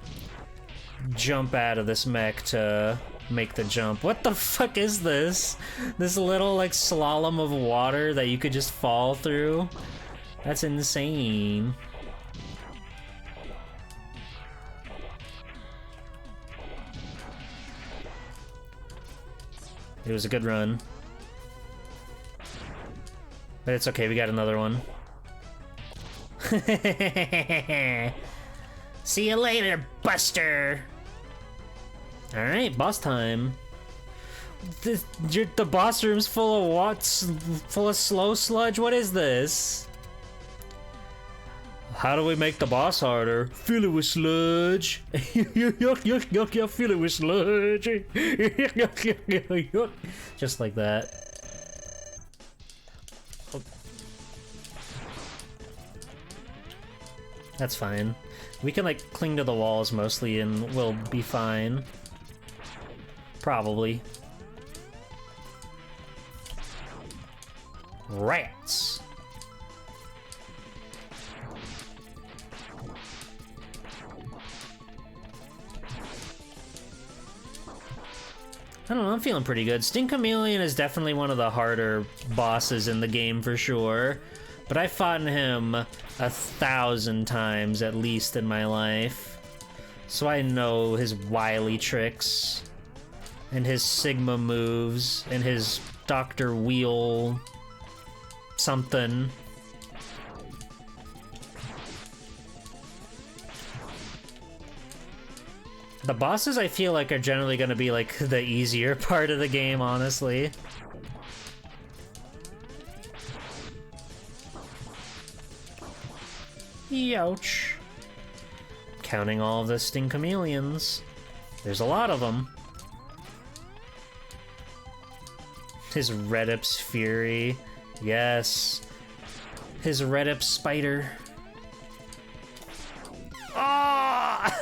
jump out of this mech to make the jump. What the fuck is this? This little, like, slalom of water that you could just fall through? That's insane. It was a good run. But it's okay, we got another one. See you later, Buster! Alright, boss time. The boss room's full of what's full of slow sludge? What is this? How do we make the boss harder? Fill it with sludge. Yuck, fill it with sludge. Just like that. That's fine. We can, like, cling to the walls mostly and we'll be fine. Probably. Rats! I don't know, I'm feeling pretty good. Sting Chameleon is definitely one of the harder bosses in the game for sure. But I fought him 1,000 times at least in my life. So I know his wily tricks, and his Sigma moves, and his Dr. Wheel something. The bosses, I feel like, are generally going to be like the easier part of the game, honestly. Youch. Counting all of the Sting Chameleons. There's a lot of them. His Redip's Fury. Yes. His Redip Spider. Ah!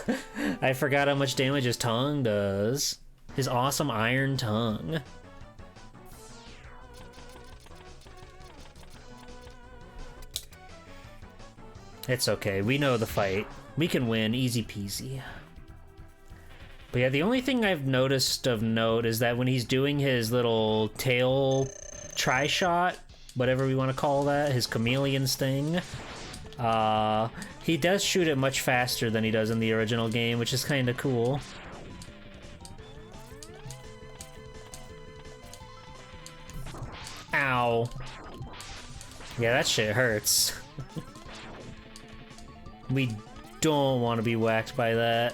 I forgot how much damage his tongue does. His awesome iron tongue. It's okay, we know the fight. We can win, easy peasy. But yeah, the only thing I've noticed of note is that when he's doing his little tail tri-shot, whatever we want to call that, his chameleon sting, he does shoot it much faster than he does in the original game, which is kind of cool. Ow. Yeah, that shit hurts. We don't want to be whacked by that.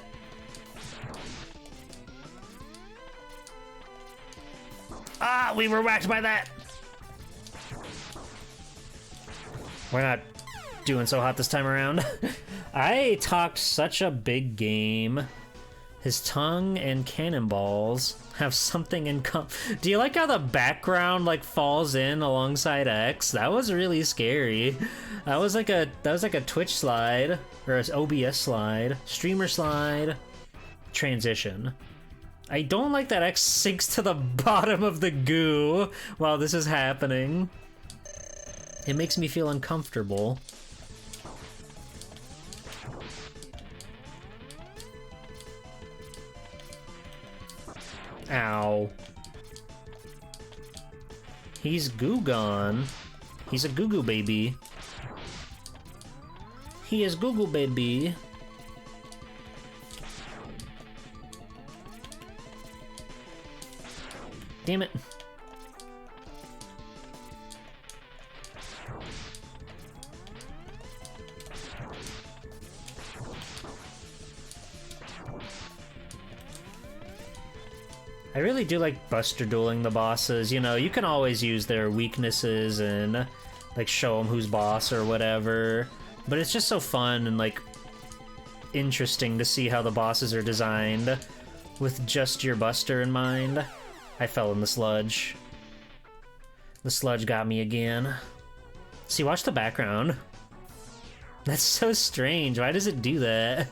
Ah, we were whacked by that! We're not doing so hot this time around. I talked such a big game. His tongue and cannonballs have something in common. Do you like how the background like falls in alongside X? That was really scary. That was like a Twitch slide or an OBS slide, streamer slide, transition. I don't like that X sinks to the bottom of the goo while this is happening. It makes me feel uncomfortable. Ow. He's goo gone. He's a goo goo baby. He is goo goo baby. Damn it. I really do like Buster dueling the bosses. You know, you can always use their weaknesses and like show them who's boss or whatever. But it's just so fun and like interesting to see how the bosses are designed with just your Buster in mind. I fell in the sludge. The sludge got me again. See, watch the background. That's so strange. Why does it do that?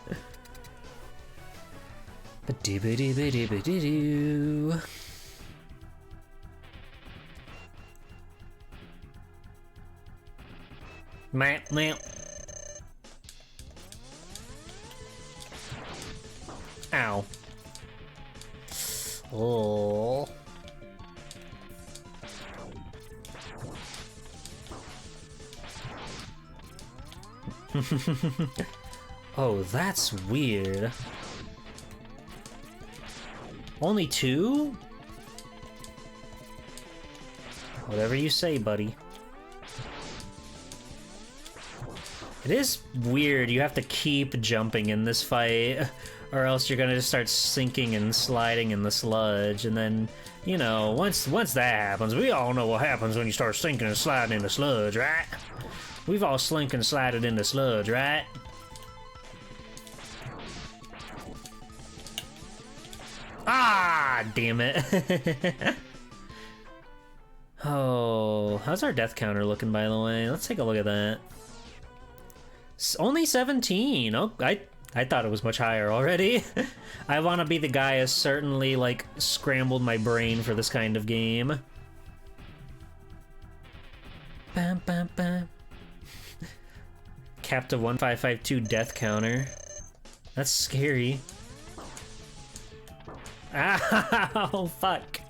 Ba-doo-ba-doo-ba-doo-ba-doo-doo. Meh, meh. Ow. Oh. Oh, that's weird. Only two? Whatever you say, buddy. It is weird. You have to keep jumping in this fight, or else you're gonna just start sinking and sliding in the sludge, and then, you know, once that happens, we all know what happens when you start sinking and sliding in the sludge, right? We've all slink and slided in the sludge, right? Ah, damn it. Oh, how's our death counter looking, by the way? Let's take a look at that. Only 17. Oh, I thought it was much higher already. I want to be the guy who certainly, like, scrambled my brain for this kind of game. Bam, bam, bam. Captive 1552 death counter. That's scary. Ow, fuck.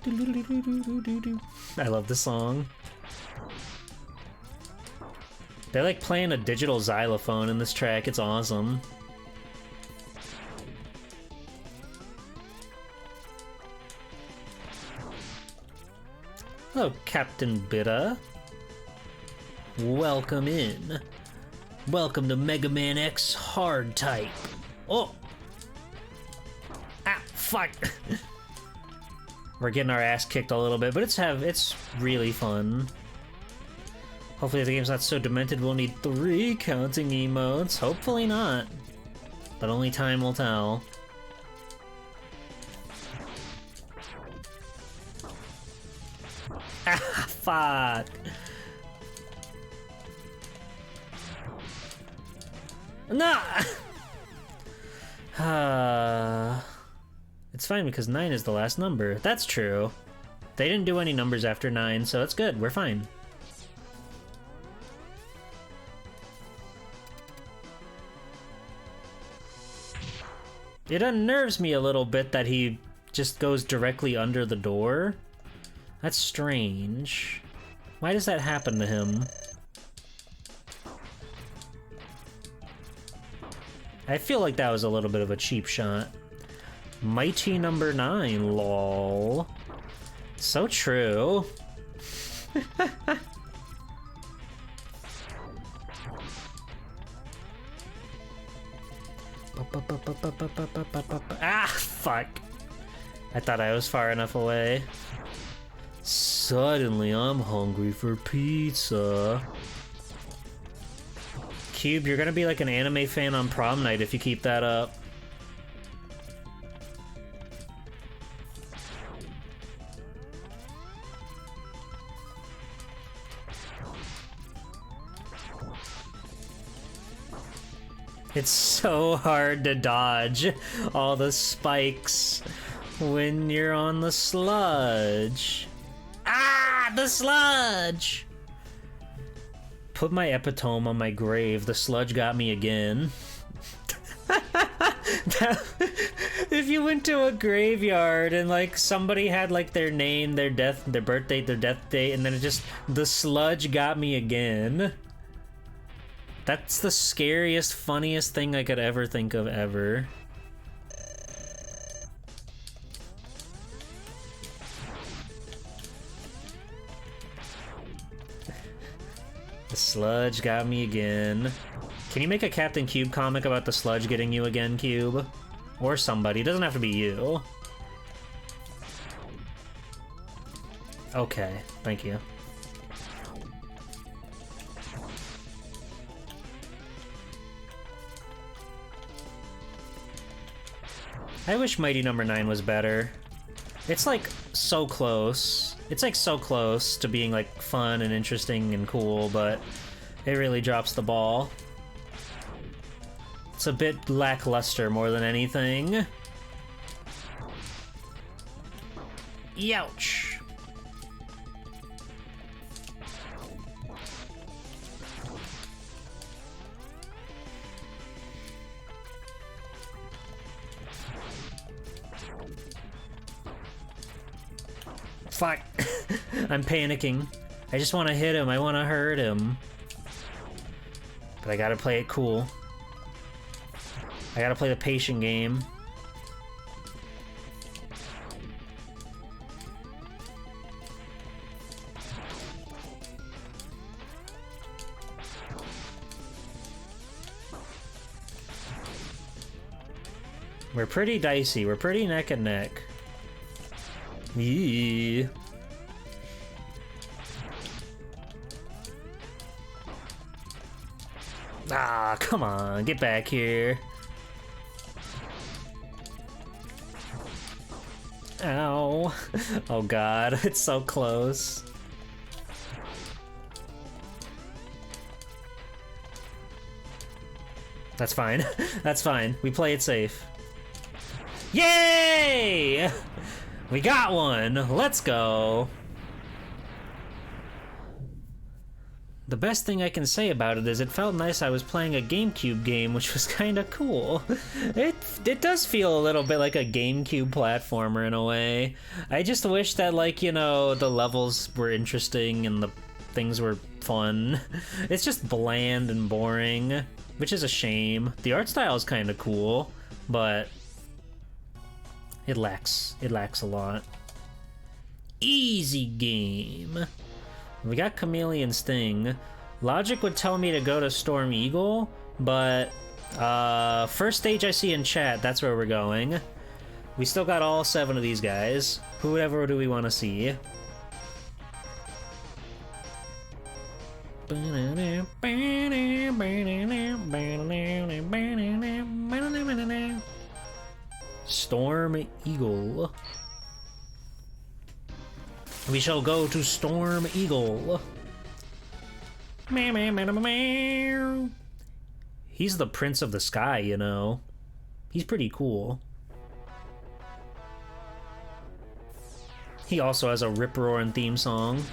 I love the song. They're like playing a digital xylophone in this track. It's awesome. Hello, Captain Bitta. Welcome in. Welcome to Mega Man X Hard Type. Oh! Ah, fuck! We're getting our ass kicked a little bit, but it's really fun. Hopefully if the game's not so demented we'll need 3 counting emotes. Hopefully not. But only time will tell. Ah, fuck! No! It's fine because 9 is the last number. That's true. They didn't do any numbers after 9, so it's good. We're fine. It unnerves me a little bit that he just goes directly under the door. That's strange. Why does that happen to him? I feel like that was a little bit of a cheap shot. Mighty number 9, lol. So true. Ah, fuck. I thought I was far enough away. Suddenly I'm hungry for pizza. Cube, you're gonna be like an anime fan on prom night if you keep that up. It's so hard to dodge all the spikes when you're on the sludge. Ah, the sludge! Put my epitome on my grave. The sludge got me again. If you went to a graveyard and like somebody had like their name, their death, their birthday, their death date, and then it just, the sludge got me again. That's the scariest, funniest thing I could ever think of ever. The sludge got me again. Can you make a Captain Cube comic about the sludge getting you again, Cube? Or somebody. It doesn't have to be you. Okay, thank you. I wish Mighty Number 9 was better. It's like so close. It's like so close to being like fun and interesting and cool, but it really drops the ball. It's a bit lackluster more than anything. Youch. Fuck. I'm panicking. I just want to hit him. I want to hurt him. But I gotta play it cool. I gotta play the patient game. We're pretty dicey. We're pretty neck and neck. Yeah. Ah, come on, get back here. Ow. Oh god, it's so close. That's fine. That's fine. We play it safe. Yay! We got one! Let's go! The best thing I can say about it is it felt nice I was playing a GameCube game, which was kind of cool. It does feel a little bit like a GameCube platformer in a way. I just wish that, like, you know, the levels were interesting and the things were fun. It's just bland and boring, which is a shame. The art style is kind of cool, but it lacks a lot. Easy game. We got Chameleon Sting. Logic would tell me to go to Storm Eagle, but first stage I see in chat, that's where we're going. We still got all 7 of these guys. Whoever do we want to see? Storm Eagle. We shall go to Storm Eagle. He's the Prince of the Sky, you know. He's pretty cool. He also has a rip-roaring theme song.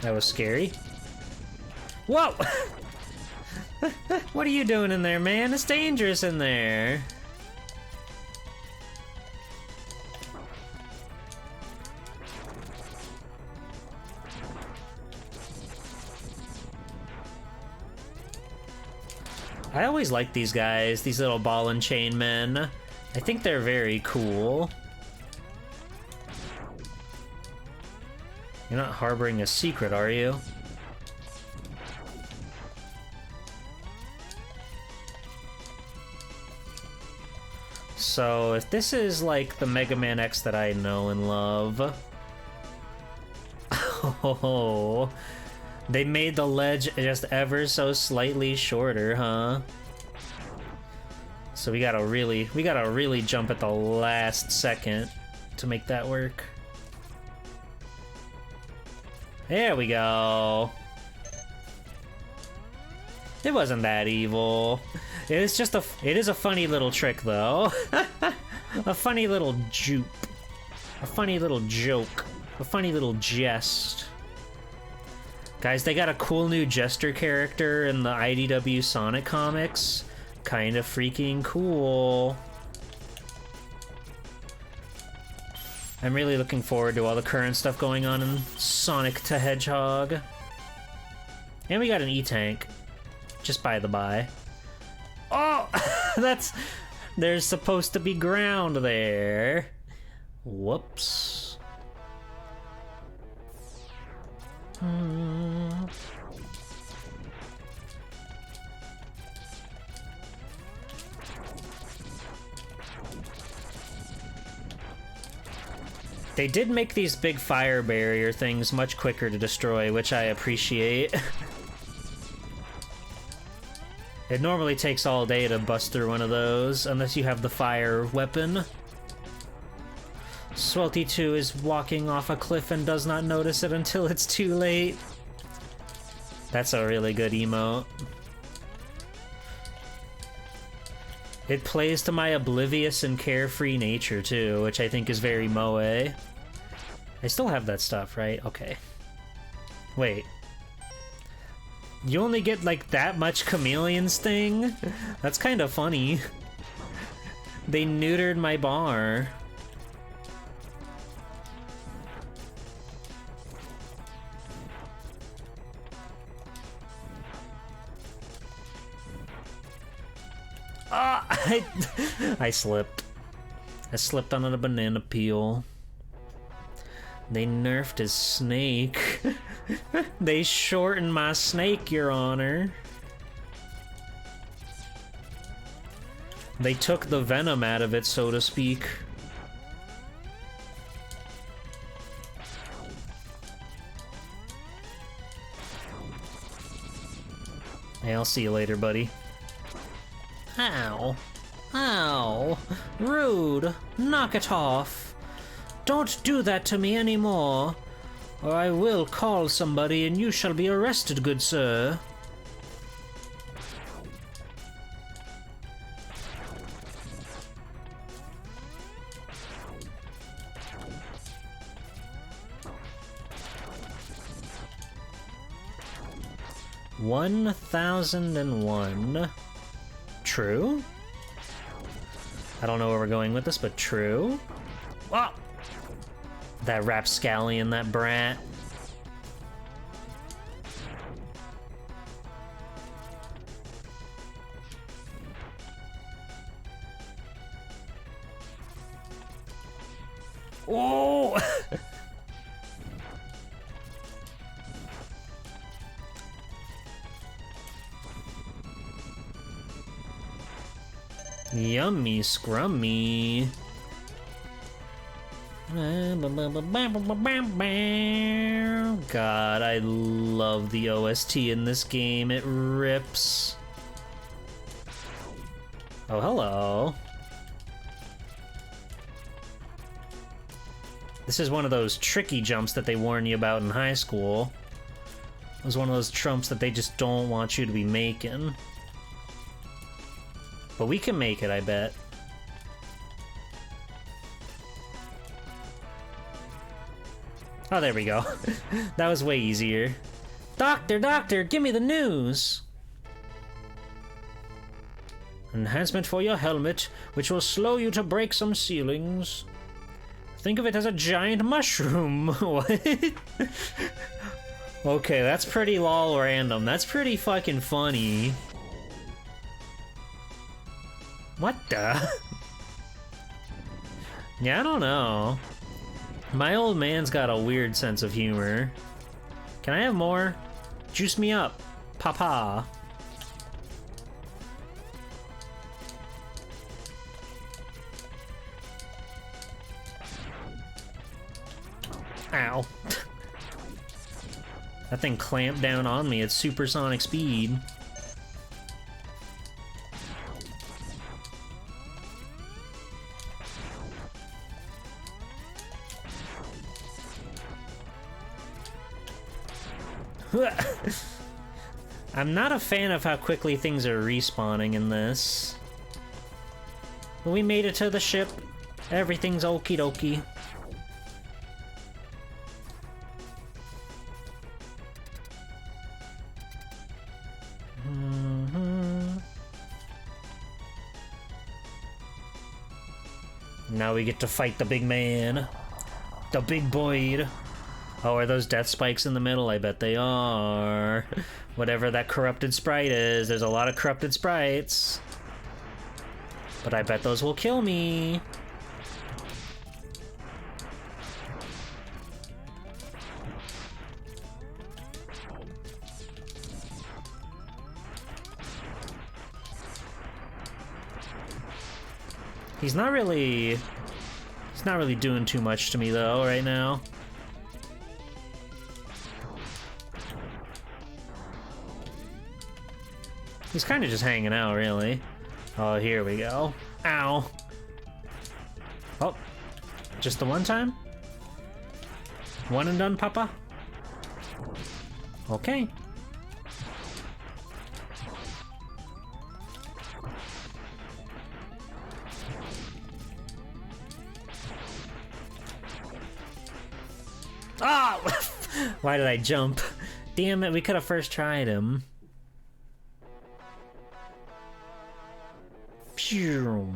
That was scary. Whoa! What are you doing in there, man? It's dangerous in there. I always like these guys, these little ball and chain men. I think they're very cool. You're not harboring a secret, are you? So, if this is like the Mega Man X that I know and love... Oh, they made the ledge just ever so slightly shorter, huh? So we gotta really jump at the last second to make that work. There we go. It wasn't that evil. It is a funny little trick, though. A funny little jupe. A funny little joke. A funny little jest. Guys, they got a cool new Jester character in the IDW Sonic comics. Kind of freaking cool. I'm really looking forward to all the current stuff going on in Sonic the Hedgehog. And we got an E-Tank. Just by the by. Oh! There's supposed to be ground there. Whoops. They did make these big fire barrier things much quicker to destroy, which I appreciate. It normally takes all day to bust through one of those, unless you have the fire weapon. Swelty 2 is walking off a cliff and does not notice it until it's too late. That's a really good emote. It plays to my oblivious and carefree nature, too, which I think is very moe. I still have that stuff, right? Okay. Wait. You only get, like, that much Chameleon Sting? That's kind of funny. They neutered my bar. Ah! I slipped. I slipped on a banana peel. They nerfed his snake. They shortened my snake, Your Honor. They took the venom out of it, so to speak. Hey, I'll see you later, buddy. Ow. Ow. Rude. Knock it off. Don't do that to me anymore, or I will call somebody and you shall be arrested, good sir. 1001. True? I don't know where we're going with this, but true. Oh! That rapscallion, that brat. Oh! Yummy scrummy. God, I love the OST in this game. It rips. Oh, hello. This is one of those tricky jumps that they warn you about in high school. It was one of those trumps that they just don't want you to be making. But we can make it, I bet. Oh, there we go. That was way easier. Doctor, doctor, give me the news! Enhancement for your helmet, which will slow you to break some ceilings. Think of it as a giant mushroom. What? Okay, that's pretty lol random. That's pretty fucking funny. What the? Yeah, I don't know. My old man's got a weird sense of humor. Can I have more? Juice me up, papa. Ow. That thing clamped down on me at supersonic speed. I'm not a fan of how quickly things are respawning in this. But we made it to the ship. Everything's okie dokie. Now we get to fight the big man. The big boy. Oh, are those death spikes in the middle? I bet they are. Whatever that corrupted sprite is. There's a lot of corrupted sprites. But I bet those will kill me. He's not really doing too much to me though right now. He's kind of just hanging out, really. Oh, here we go. Ow. Oh, just the one time? One and done, papa? Okay. Oh! Why did I jump? Damn it, we could have first tried him. Phew.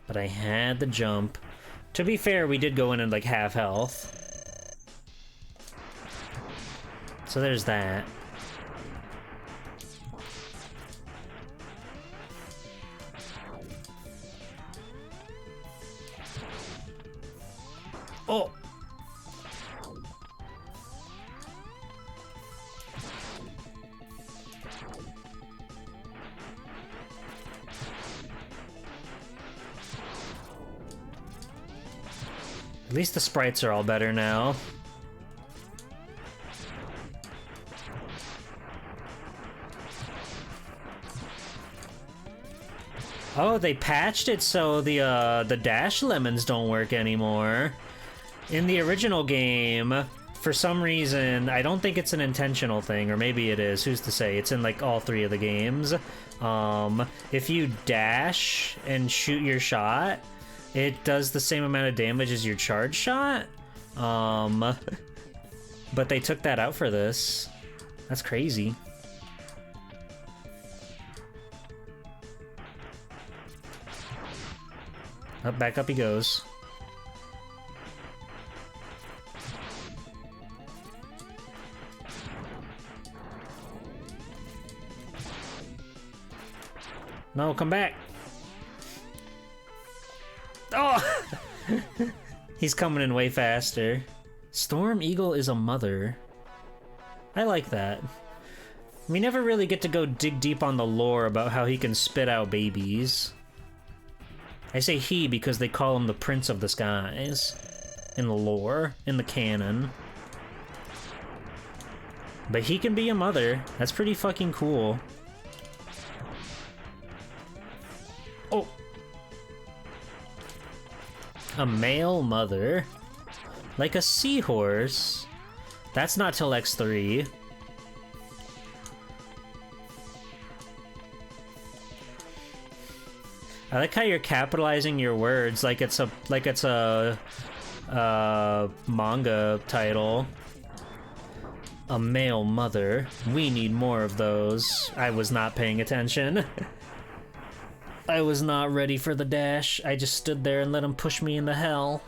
But I had the jump. To be fair, we did go in at like half health. So there's that. Oh! At least the sprites are all better now. Oh, they patched it so the dash lemons don't work anymore. In the original game, for some reason, I don't think it's an intentional thing, or maybe it is, who's to say? It's in like all three of the games. If you dash and shoot your shot, it does the same amount of damage as your charge shot. But they took that out for this. That's crazy. Up, back up he goes. No, come back. Oh! He's coming in way faster. Storm Eagle is a mother. I like that. We never really get to go dig deep on the lore about how he can spit out babies. I say he because they call him the Prince of the Skies. In the lore, in the canon. But he can be a mother. That's pretty fucking cool. Oh! A male mother? Like a seahorse? That's not till X3. I like how you're capitalizing your words like it's a manga title. A male mother. We need more of those. I was not paying attention. I was not ready for the dash. I just stood there and let him push me into hell.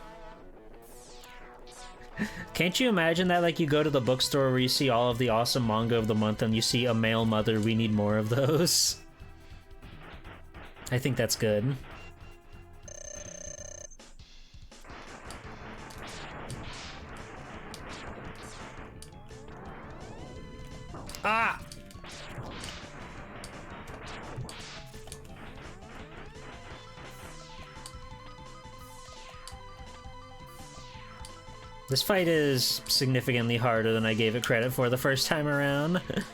Can't you imagine that? Like, you go to the bookstore where you see all of the awesome manga of the month and you see a male mother, we need more of those. I think that's good. Ah! This fight is significantly harder than I gave it credit for the first time around. But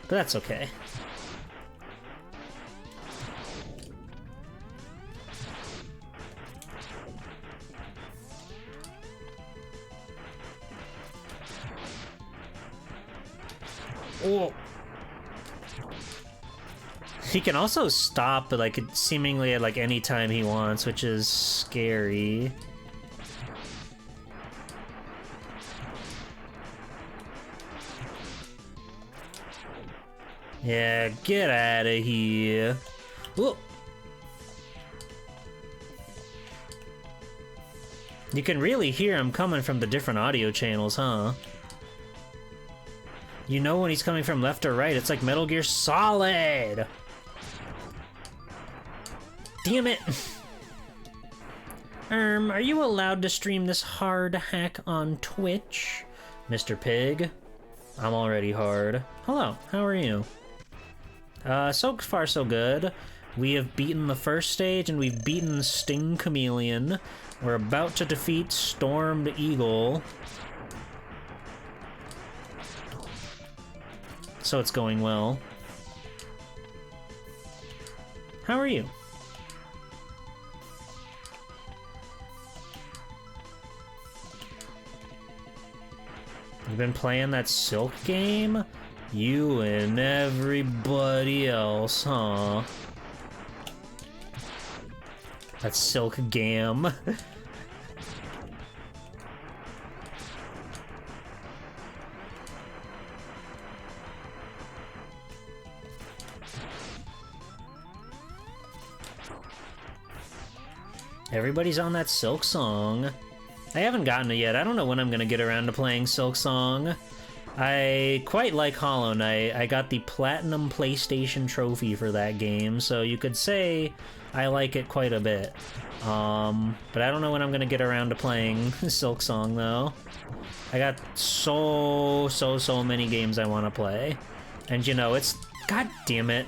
that's okay. Oh. He can also stop, like, seemingly at like any time he wants, which is scary. Yeah, get out of here. Whoa. You can really hear him coming from the different audio channels, huh? You know when he's coming from left or right. It's like Metal Gear Solid! Damn it! Are you allowed to stream this hard hack on Twitch? Mr. Pig? I'm already hard. Hello, how are you? So far so good. We have beaten the first stage and we've beaten Sting Chameleon. We're about to defeat Stormed Eagle. So it's going well. How are you? You've been playing that Silk game? You and everybody else, huh? That Silk game. Everybody's on that Silk song. I haven't gotten it yet. I don't know when I'm gonna get around to playing Silk Song. I quite like Hollow Knight. I got the Platinum PlayStation trophy for that game, so you could say I like it quite a bit. But I don't know when I'm gonna get around to playing Silk Song, though. I got so many games I want to play. And you know, it's... God damn it.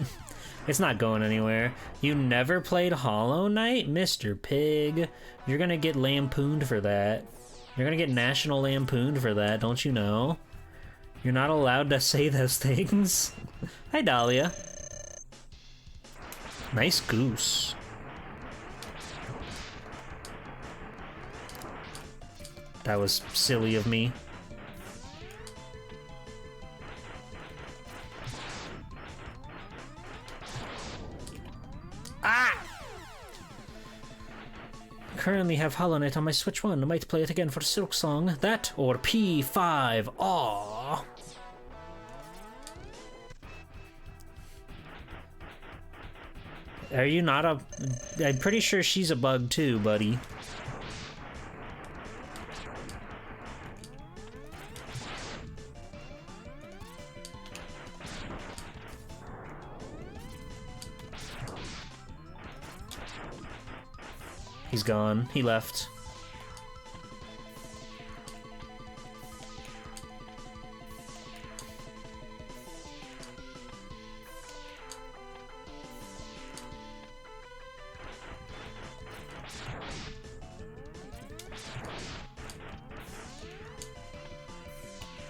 It's not going anywhere. You never played Hollow Knight? Mr. Pig. You're gonna get lampooned for that. You're gonna get national lampooned for that, don't you know? You're not allowed to say those things. Hi, Dahlia. Nice goose. That was silly of me. currently have Hollow Knight on my Switch 1. I might play it again for Silk Song. That or P5. Aww. Are you not a... I'm pretty sure she's a bug too, buddy. He's gone. He left.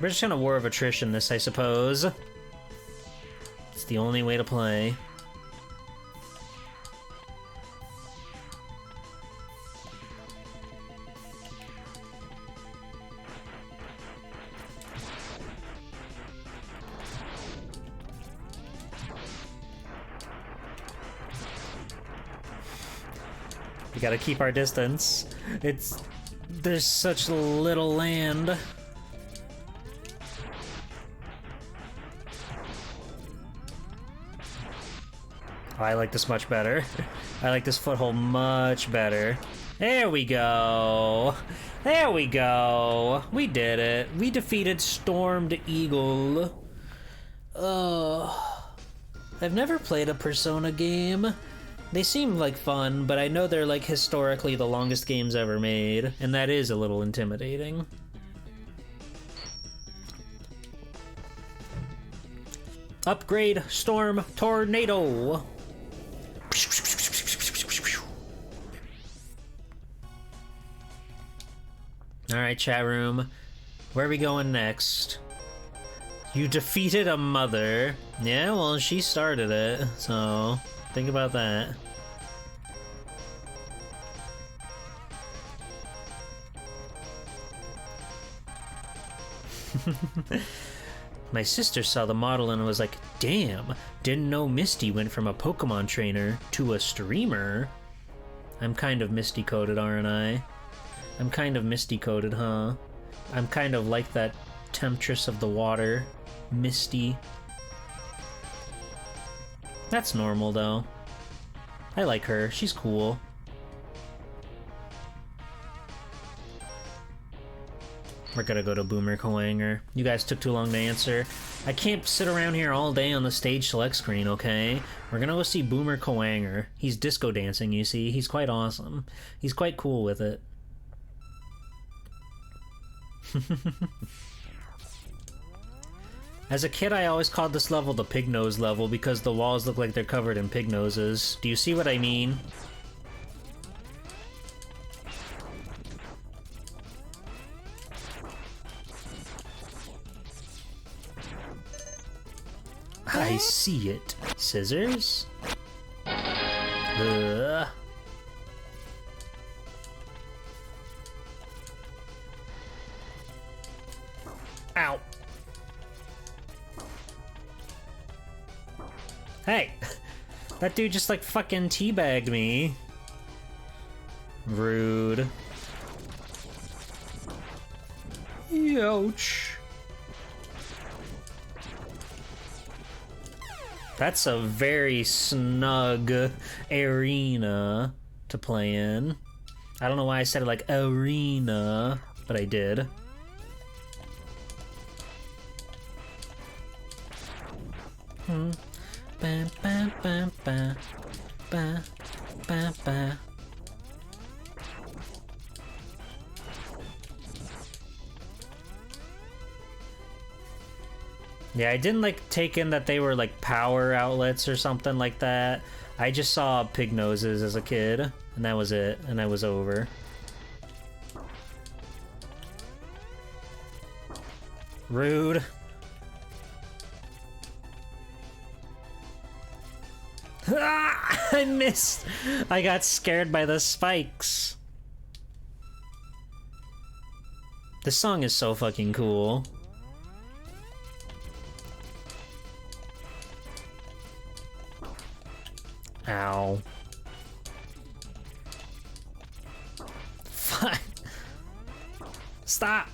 We're just gonna War of Attrition this, I suppose. It's the only way to play. We gotta keep our distance. There's such little land. Oh, I like this much better. I like this foothold much better. There we go. There we go. We did it. We defeated Stormed Eagle. I've never played a Persona game. They seem like fun, but I know they're like historically the longest games ever made, and that is a little intimidating. Upgrade Storm Tornado. Alright, chat room. Where are we going next? You defeated a mother. Yeah, well, she started it, so think about that. My sister saw the model and was like, damn, didn't know Misty went from a Pokemon trainer to a streamer. I'm kind of Misty-coded, aren't I? I'm kind of Misty-coded, huh? I'm kind of like that Temptress of the Water, Misty. That's normal, though. I like her. She's cool. We're gonna go to Boomer Kawanger. You guys took too long to answer. I can't sit around here all day on the stage select screen, okay? We're gonna go see Boomer Kawanger. He's disco dancing, you see. He's quite awesome. He's quite cool with it. As a kid, I always called this level the pig nose level because the walls look like they're covered in pig noses. Do you see what I mean? I see it. Scissors? Ugh. Ow. Hey! That dude just like fucking teabagged me. Rude. Ouch. That's a very snug arena to play in. I don't know why I said it like arena, but I did. Ba, ba, ba, ba, ba, ba, ba. Yeah, I didn't like take in that they were like power outlets or something like that. I just saw pig noses as a kid, and that was it, and I was over. Rude. Ah, I missed. I got scared by the spikes. This song is so fucking cool. Ow. Stop!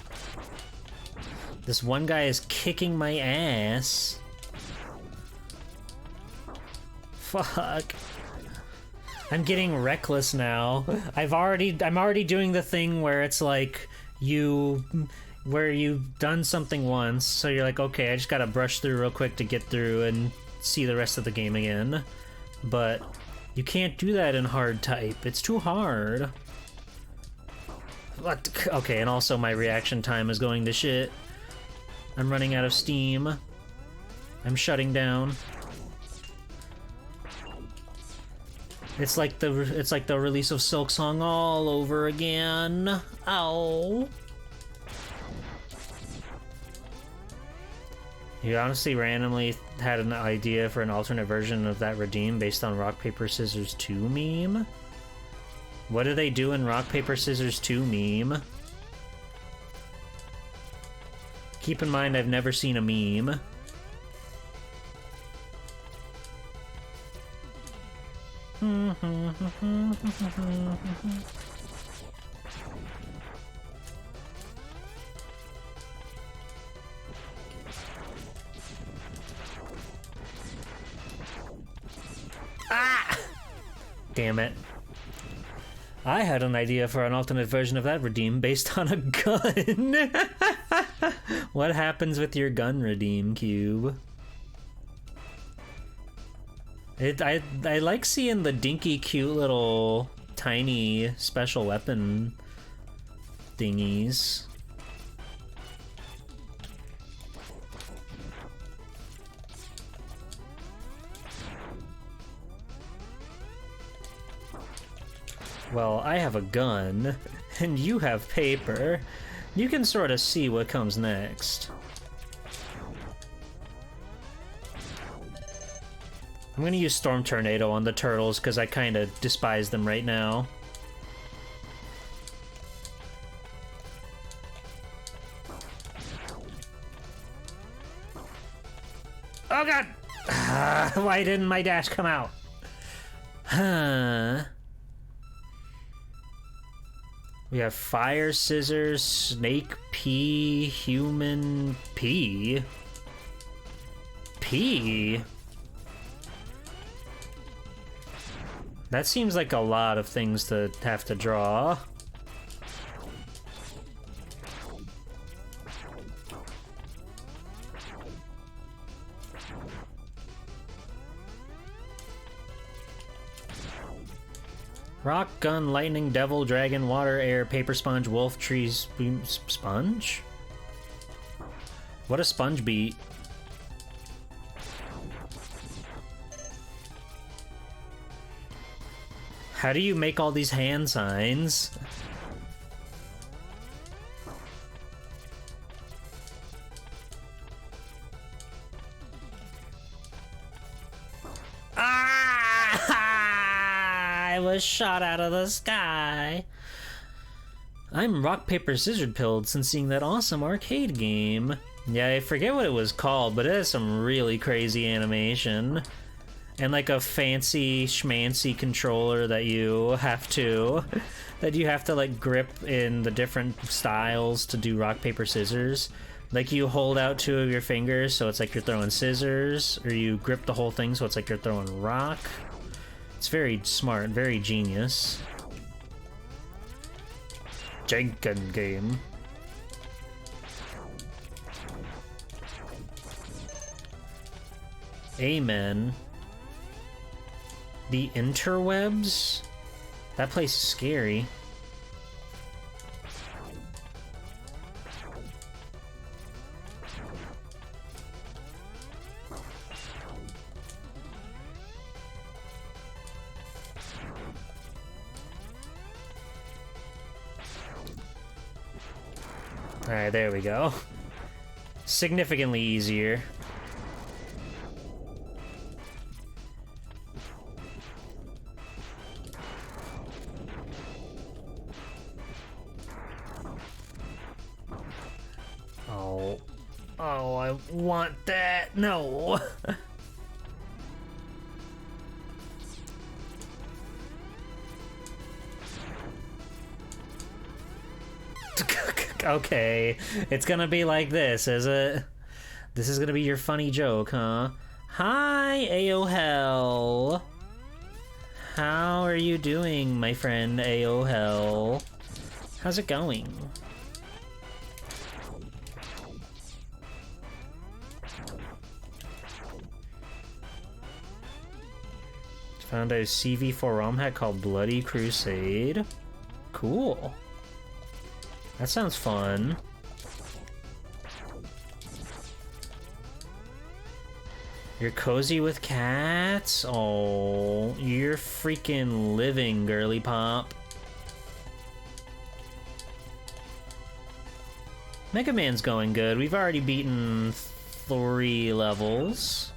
This one guy is kicking my ass. Fuck. I'm getting reckless now. I'm already doing the thing where it's like where you've done something once, so you're like, okay, I just gotta brush through real quick to get through and see the rest of the game again. But you can't do that in hard type. It's too hard. What? Okay, and also my reaction time is going to shit. I'm running out of steam. I'm shutting down. It's like the release of Silk Song all over again. Ow. You honestly randomly had an idea for an alternate version of that redeem based on Rock Paper Scissors 2 meme? What do they do in Rock Paper Scissors 2 meme? Keep in mind I've never seen a meme. Ah! Damn it. I had an idea for an alternate version of that redeem based on a gun. What happens with your gun redeem, Cube? I like seeing the dinky cute little tiny special weapon thingies. Well, I have a gun, and you have paper. You can sort of see what comes next. I'm gonna use Storm Tornado on the turtles because I kind of despise them right now. Oh god! Why didn't my dash come out? Huh. We have Fire Scissors, Snake Pea, Human Pea. Pea? That seems like a lot of things to have to draw. Rock, gun, lightning, devil, dragon, water, air, paper sponge, wolf, trees, sponge? What a sponge beat. How do you make all these hand signs? I was shot out of the sky. I'm rock, paper, scissors pilled since seeing that awesome arcade game. Yeah, I forget what it was called, but it has some really crazy animation. And like a fancy schmancy controller that you have to like grip in the different styles to do rock, paper, scissors. Like you hold out two of your fingers so it's like you're throwing scissors, or you grip the whole thing so it's like you're throwing rock. It's very smart, very genius. Jenkin game. Amen. The interwebs? That place is scary. Alright, there we go. Significantly easier. Oh. Oh, I want that. No. Okay, it's gonna be like this, is it? This is gonna be your funny joke, huh? Hi, AOL. How are you doing, my friend AOL? How's it going? Found a CV4 RomHack called Bloody Crusade. Cool. That sounds fun. You're cozy with cats? Oh, you're freaking living, girly pop. Mega Man's going good. We've already beaten 3 levels.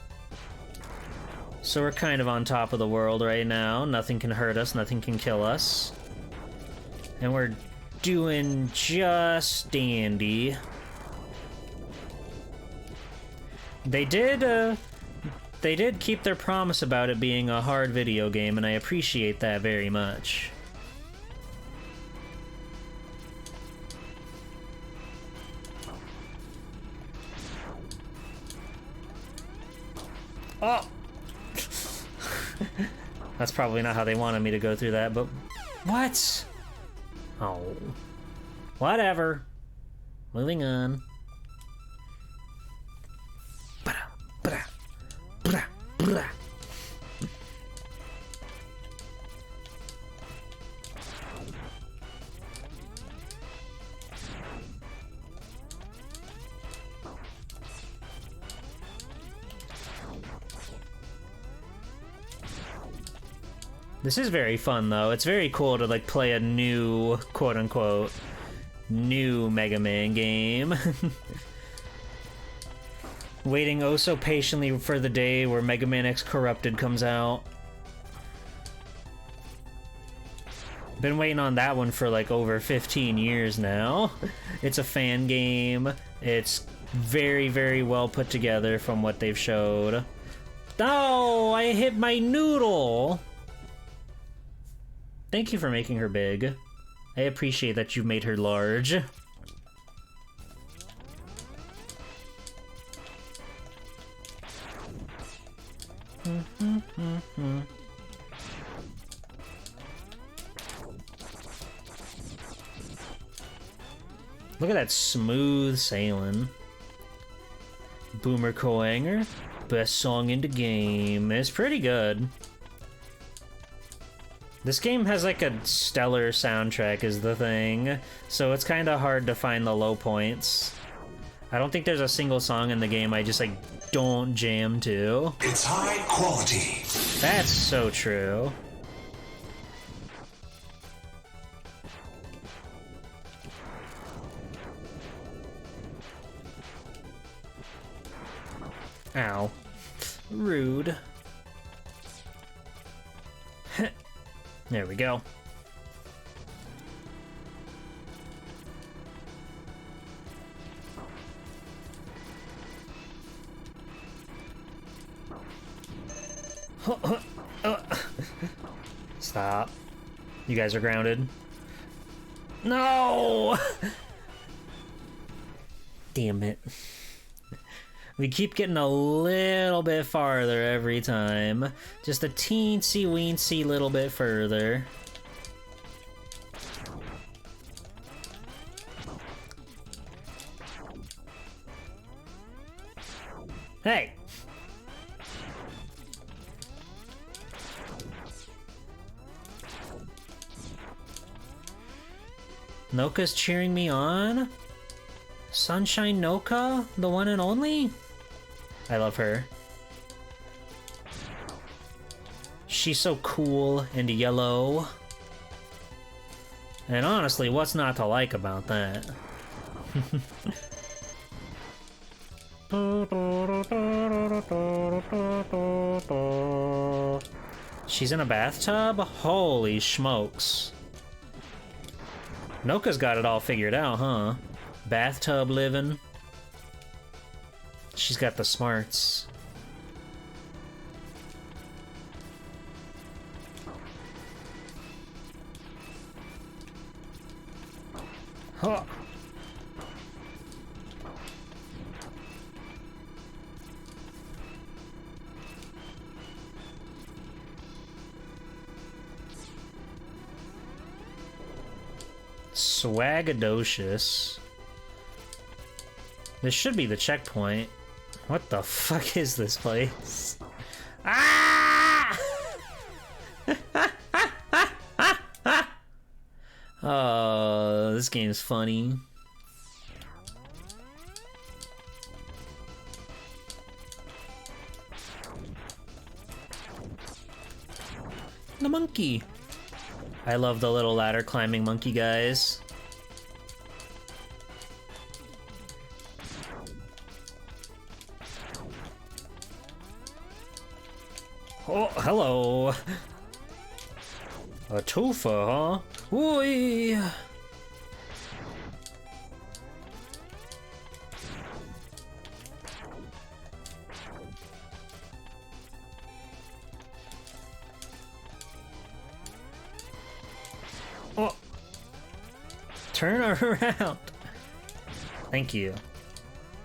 So we're kind of on top of the world right now. Nothing can hurt us, nothing can kill us. And we're doing just dandy. They did keep their promise about it being a hard video game, and I appreciate that very much. Oh! That's probably not how they wanted me to go through that, but... What? Oh. Whatever. Moving on. This is very fun, though. It's very cool to, like, play a new, quote-unquote, new Mega Man game. Waiting oh so patiently for the day where Mega Man X Corrupted comes out. Been waiting on that one for, like, over 15 years now. It's a fan game. It's very, very well put together from what they've showed. Oh, I hit my noodle! Thank you for making her big. I appreciate that you've made her large. Look at that smooth sailing. Boomer Koanger, best song in the game. It's pretty good. This game has like a stellar soundtrack is the thing, so it's kind of hard to find the low points. I don't think there's a single song in the game I just like don't jam to. It's high quality. That's so true. Ow. Rude. There we go. Stop. You guys are grounded. No! Damn it. We keep getting a little bit farther every time. Just a teensy weensy little bit further. Hey! Noka's cheering me on? Sunshine Noka? The one and only? I love her. She's so cool and yellow. And honestly, what's not to like about that? She's in a bathtub? Holy smokes. Noka's got it all figured out, huh? Bathtub living. She's got the smarts. Huh. Swagadocious. This should be the checkpoint. What the fuck is this place? Ah! Oh, this game's funny. The monkey. I love the little ladder climbing monkey guys. Oh, hello. A twofer, huh? Whee! Oh! Turn around! Thank you.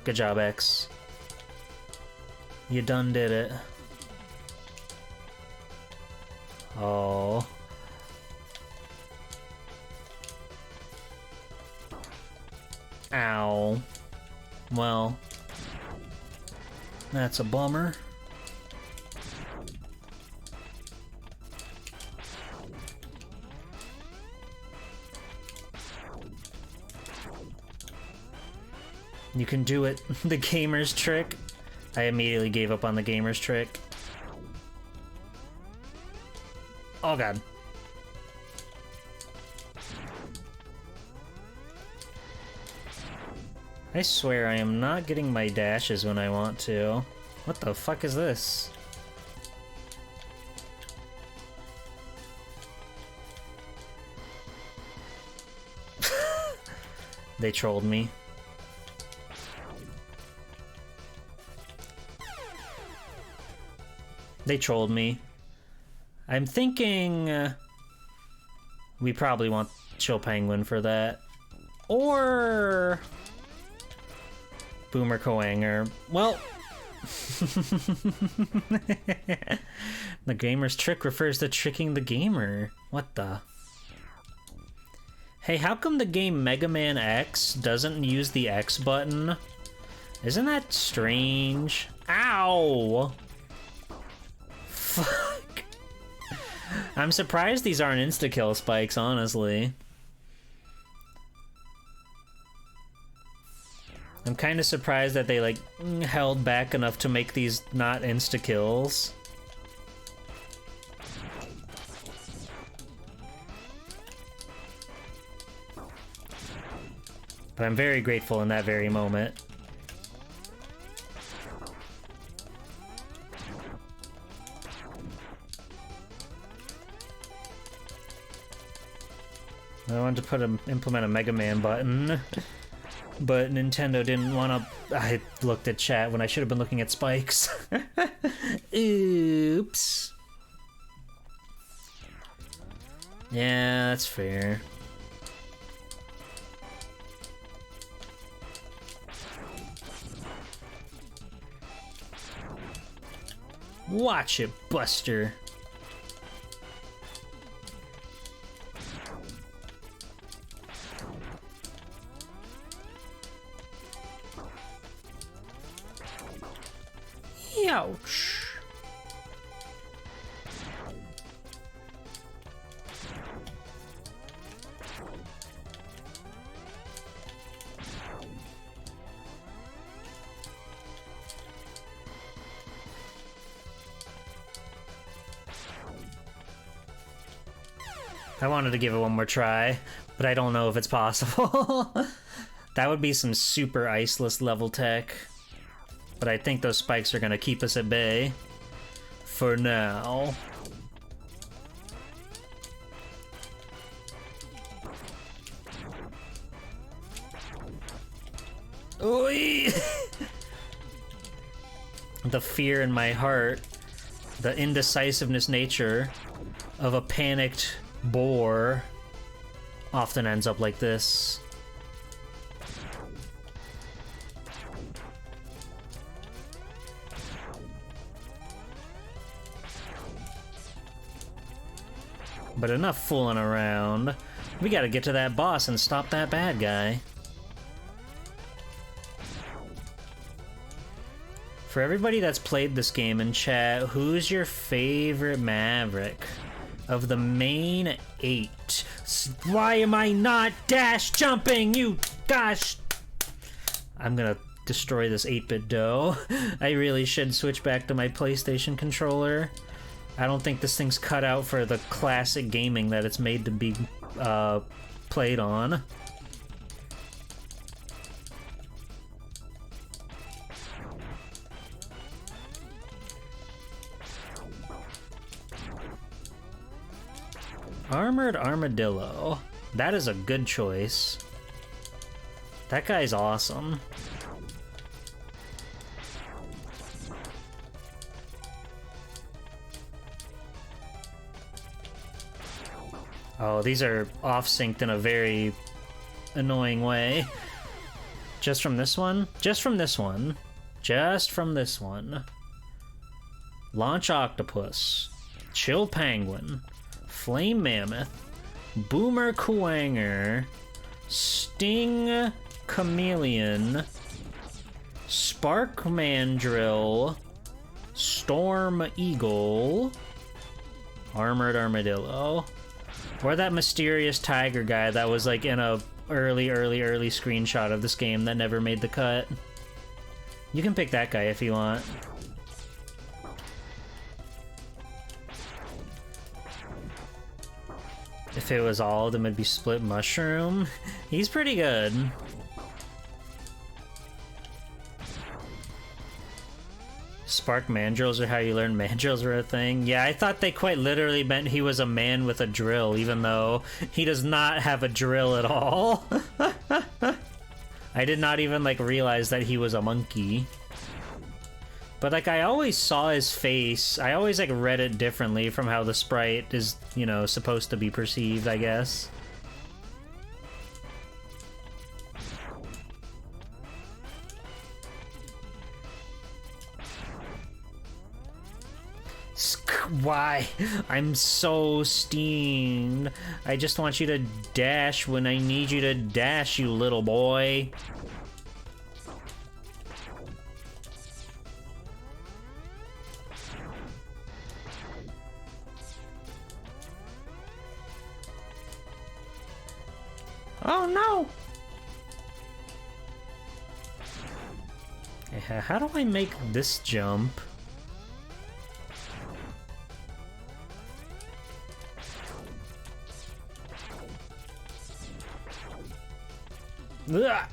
Good job, X. You done did it. Oh. Ow. Well, that's a bummer. You can do it. The gamer's trick. I immediately gave up on the gamer's trick. Oh god. I swear I am not getting my dashes when I want to. What the fuck is this? They trolled me. They trolled me. I'm thinking we probably want Chill Penguin for that. Or Boomer Coanger. Well, the gamer's trick refers to tricking the gamer. What the? Hey, how come the game Mega Man X doesn't use the X button? Isn't that strange? Ow! Fuck. I'm surprised these aren't insta-kill spikes, honestly. I'm kind of surprised that they, like, held back enough to make these not insta-kills. But I'm very grateful in that very moment. I wanted to implement a Mega Man button, but Nintendo didn't want to. I looked at chat when I should have been looking at spikes. Oops. Yeah, that's fair. Watch it, Buster. Ouch. I wanted to give it one more try, but I don't know if it's possible. That would be some super iceless level tech. But I think those spikes are gonna keep us at bay. For now. Oy! The fear in my heart, the indecisiveness nature of a panicked boar often ends up like this. But enough fooling around. We gotta get to that boss and stop that bad guy. For everybody that's played this game in chat, who's your favorite Maverick? Of the main 8. Why am I not dash jumping, you gosh? I'm gonna destroy this 8-bit dough. I really should switch back to my PlayStation controller. I don't think this thing's cut out for the classic gaming that it's made to be played on. Armored Armadillo. That is a good choice. That guy's awesome. Oh, these are off-synced in a very annoying way. Just from this one? Just from this one. Just from this one. Launch Octopus. Chill Penguin. Flame Mammoth. Boomer Kuwanger. Sting Chameleon. Spark Mandrill. Storm Eagle. Armored Armadillo. Or that mysterious tiger guy that was like in a early screenshot of this game that never made the cut. You can pick that guy if you want. If it was all of them, it'd be Split Mushroom. He's pretty good. Spark mandrills are how you learn mandrills were a thing. Yeah, I thought they quite literally meant he was a man with a drill, even though he does not have a drill at all. I did not even like realize that he was a monkey. But like I always saw his face. I always like read it differently from how the sprite is, you know, supposed to be perceived, I guess. Why? I'm so steamed. I just want you to dash when I need you to dash, you little boy. Oh no! Okay, how do I make this jump? Ugh.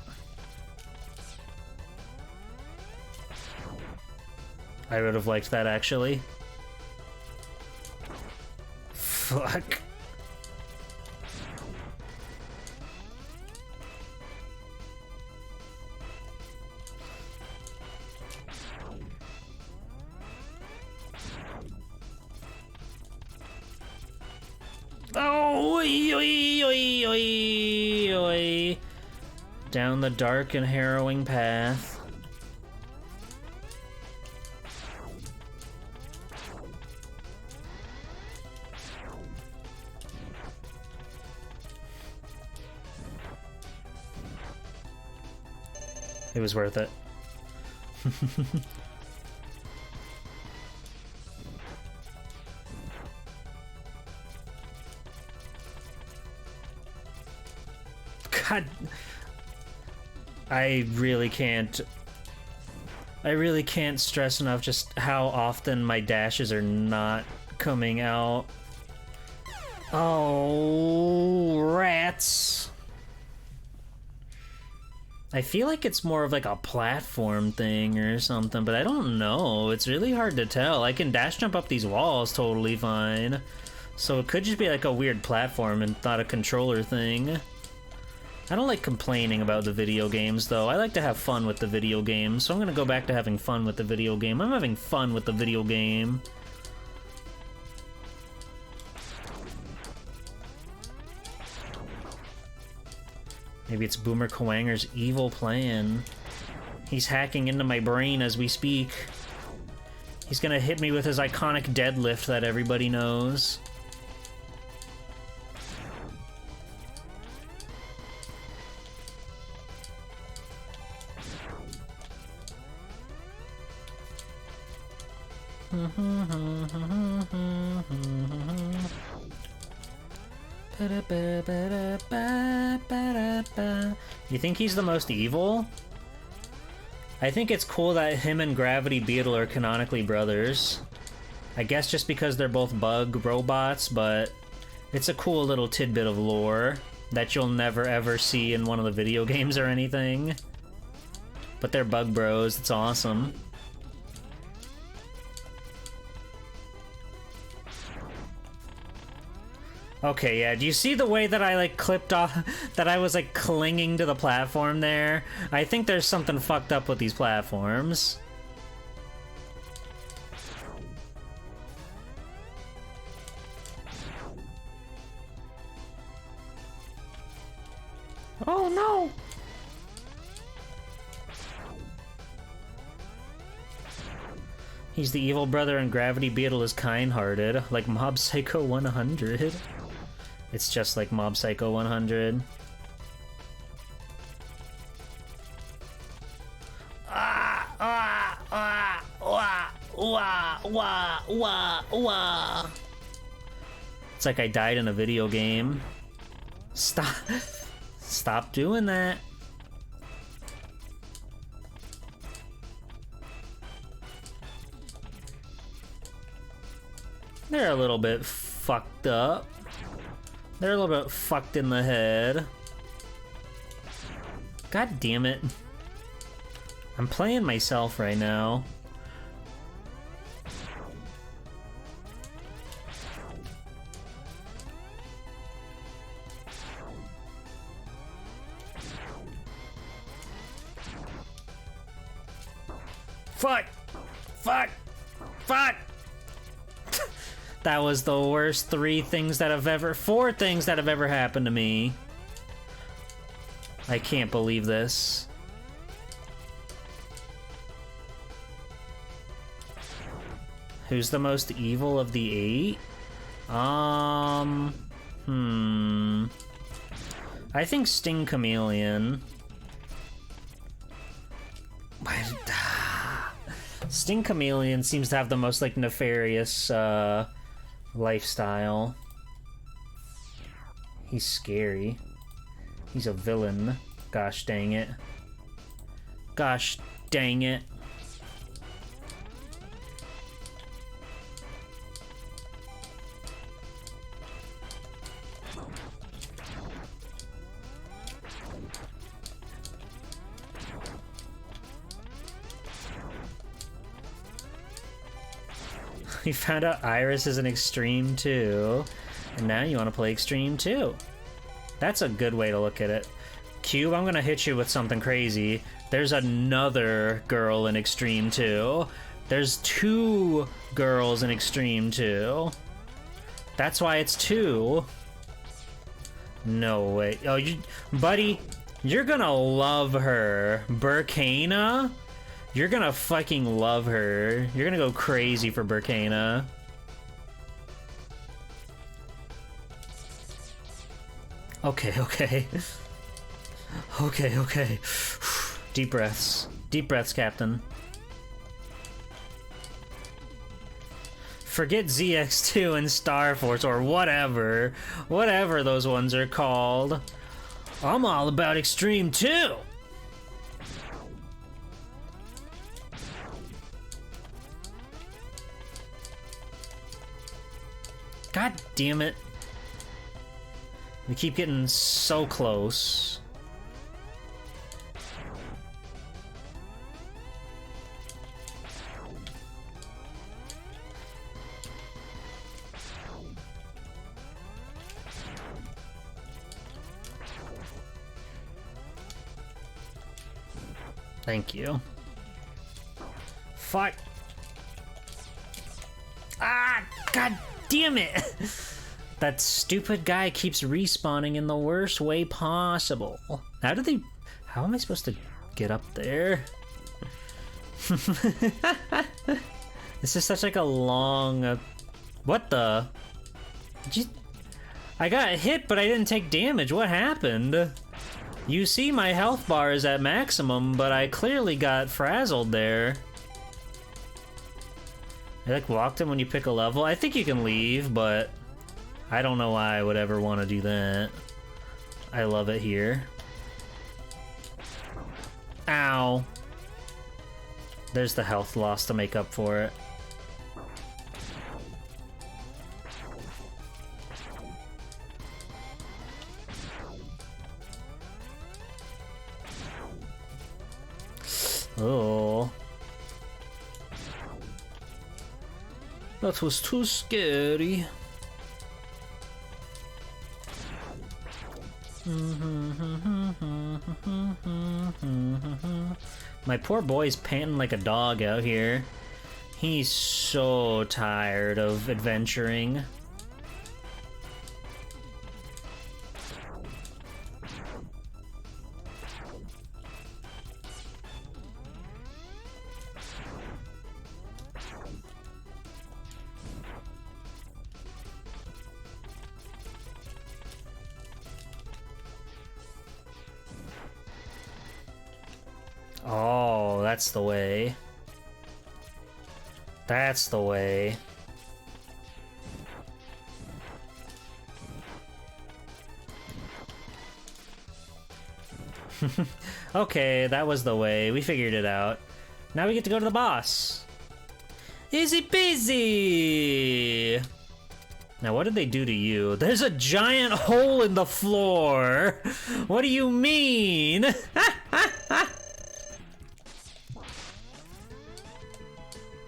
I would have liked that actually. Fuck. Oh, oi, oi, oi, oi, oi. Down the dark and harrowing path. It was worth it. God, I really can't stress enough just how often my dashes are not coming out. Oh, rats. I feel like it's more of like a platform thing or something, but I don't know. It's really hard to tell. I can dash jump up these walls totally fine. So it could just be like a weird platform and not a controller thing. I don't like complaining about the video games, though. I like to have fun with the video game, so I'm gonna go back to having fun with the video game. I'm having fun with the video game. Maybe it's Boomer Kuwanger's evil plan. He's hacking into my brain as we speak. He's gonna hit me with his iconic deadlift that everybody knows. You think he's the most evil? I think it's cool that him and Gravity Beetle are canonically brothers. I guess just because they're both bug robots, but it's a cool little tidbit of lore that you'll never ever see in one of the video games or anything. But they're bug bros, it's awesome. Okay, yeah, do you see the way that I, like, clipped off, that I was, like, clinging to the platform there? I think there's something fucked up with these platforms. Oh, no! He's the evil brother and Gravity Beetle is kind-hearted, like Mob Psycho 100. It's just like Mob Psycho 100. It's like I died in a video game. Stop. Stop doing that. They're a little bit fucked up. They're a little bit fucked in the head. God damn it. I'm playing myself right now. Fuck! Fuck! Fuck! That was the worst four things that have ever happened to me. I can't believe this. Who's the most evil of the 8? I think Sting Chameleon. Sting Chameleon seems to have the most, like, nefarious, lifestyle. He's scary. He's a villain. Gosh dang it. Gosh dang it. You found out Iris is an Extreme 2, and now you want to play Extreme 2. That's a good way to look at it. Cube, I'm gonna hit you with something crazy. There's another girl in Extreme 2. There's 2 girls in Extreme 2. That's why it's 2. No way. Oh, buddy, you're gonna love her. Burkana? You're gonna fucking love her. You're gonna go crazy for Burkana. Okay, okay. Okay, okay. Deep breaths. Deep breaths, Captain. Forget ZX2 and Star Force or whatever. Whatever those ones are called. I'm all about Extreme 2! God damn it. We keep getting so close. Thank you. Fuck. Ah, god damn it! That stupid guy keeps respawning in the worst way possible. How am I supposed to get up there? This is such like a long... what the? I got hit, but I didn't take damage. What happened? You see my health bar is at maximum, but I clearly got frazzled there. You like locked him when you pick a level? I think you can leave, but I don't know why I would ever want to do that. I love it here. Ow. There's the health loss to make up for it. Oh. That was too scary. My poor boy's panting like a dog out here. He's so tired of adventuring. Oh, that's the way. That's the way. Okay, that was the way. We figured it out. Now we get to go to the boss. Easy peasy! Now, what did they do to you? There's a giant hole in the floor! What do you mean?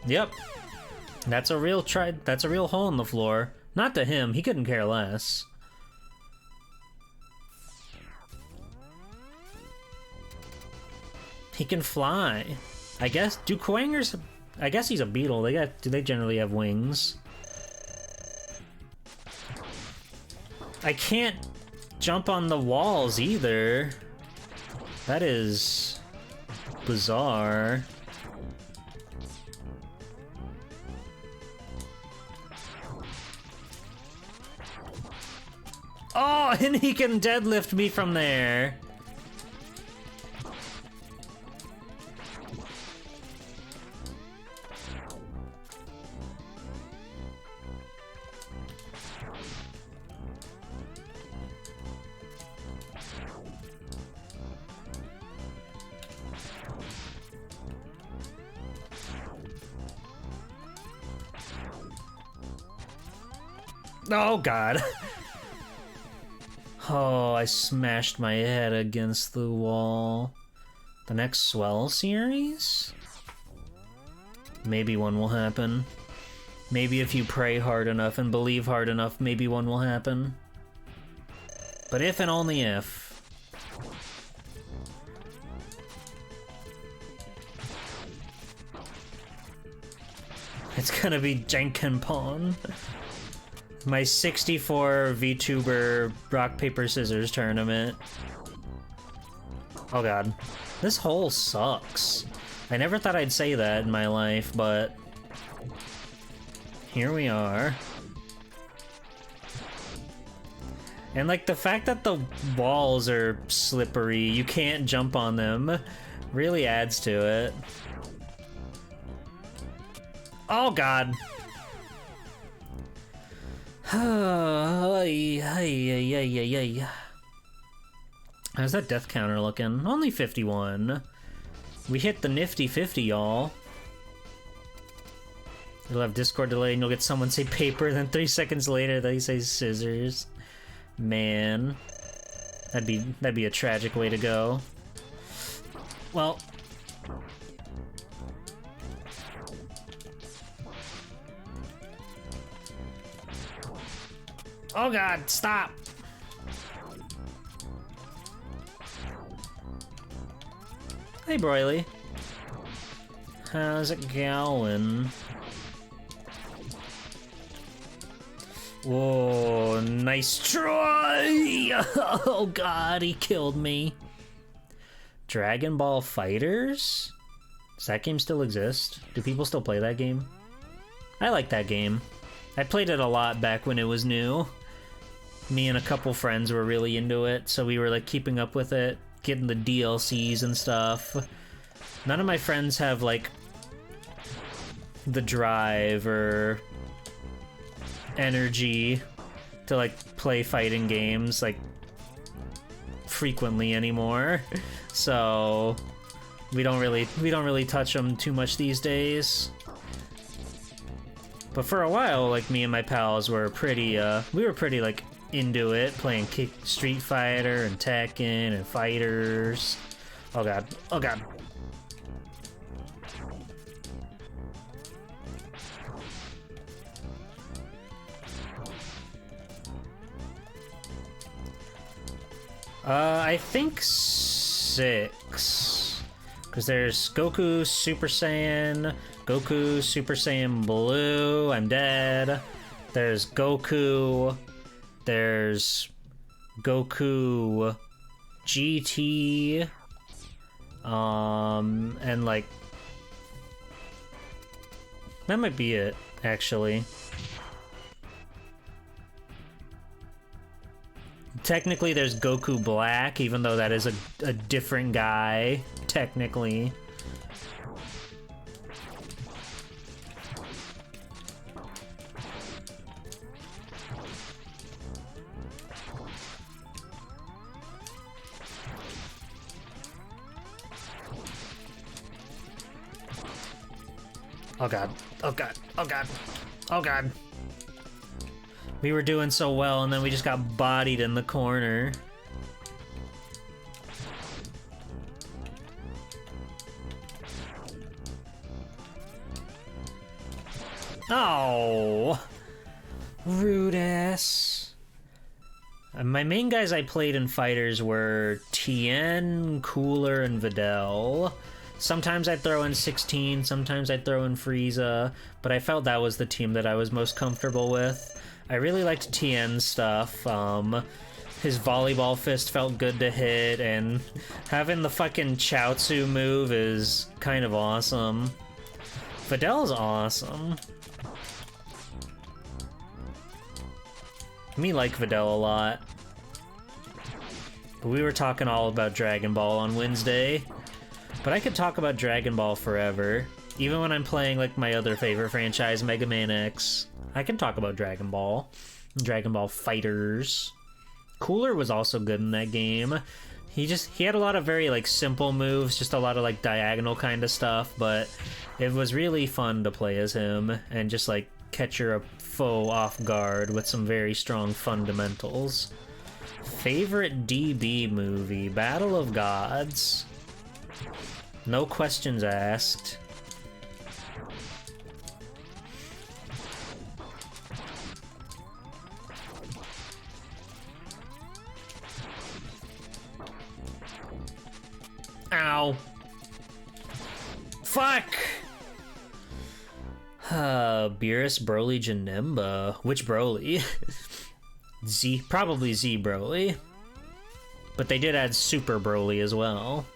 Yep. That's a real hole in the floor. Not to him, he couldn't care less. He can fly. I guess, do Quangers... I guess he's a beetle. Do they generally have wings? I can't jump on the walls either. That is bizarre. Oh, and he can deadlift me from there. Oh, God. Oh, I smashed my head against the wall. The next Swell series? Maybe one will happen. Maybe if you pray hard enough and believe hard enough, maybe one will happen. But if and only if. It's gonna be Jenkinpon. My 64 VTuber rock, paper, scissors tournament. Oh god. This hole sucks. I never thought I'd say that in my life, but... here we are. And like the fact that the walls are slippery, you can't jump on them, really adds to it. Oh god. How's that death counter looking? Only 51. We hit the nifty 50, y'all. You'll have Discord delay and you'll get someone say paper, then 3 seconds later they say scissors. Man. That'd be a tragic way to go. Well... oh god, stop! Hey, Broily. How's it going? Whoa, nice try! Oh god, he killed me. Dragon Ball Fighters? Does that game still exist? Do people still play that game? I like that game. I played it a lot back when it was new. Me and a couple friends were really into it, so we were like keeping up with it, getting the DLCs and stuff. None of my friends have like the drive or energy to like play fighting games like frequently anymore. So we don't really touch them too much these days. But for a while, like, me and my pals were pretty like into it, playing Street Fighter and Tekken and Fighters. Oh god. Oh god. I think 6. Because there's Goku Super Saiyan, Goku Super Saiyan Blue, I'm dead. There's Goku, there's Goku GT, and like, that might be it, actually. Technically, there's Goku Black, even though that is a different guy, technically. Oh god, oh god, oh god, oh god. We were doing so well, and then we just got bodied in the corner. Oh, rude ass. My main guys I played in fighters were Tien, Cooler, and Videl. Sometimes I'd throw in 16, sometimes I'd throw in Frieza, but I felt that was the team that I was most comfortable with. I really liked Tien's stuff. His volleyball fist felt good to hit, and having the fucking Chaozu move is kind of awesome. Videl's awesome. Me like Videl a lot. But we were talking all about Dragon Ball on Wednesday. But I could talk about Dragon Ball forever. Even when I'm playing like my other favorite franchise, Mega Man X. I can talk about Dragon Ball. Dragon Ball Fighters. Cooler was also good in that game. He had a lot of very like simple moves, just a lot of like diagonal kind of stuff, but it was really fun to play as him and just like catch your foe off guard with some very strong fundamentals. Favorite DB movie? Battle of Gods. No questions asked. Ow. Fuck! Beerus, Broly, Janemba. Which Broly? Probably Z Broly. But they did add Super Broly as well.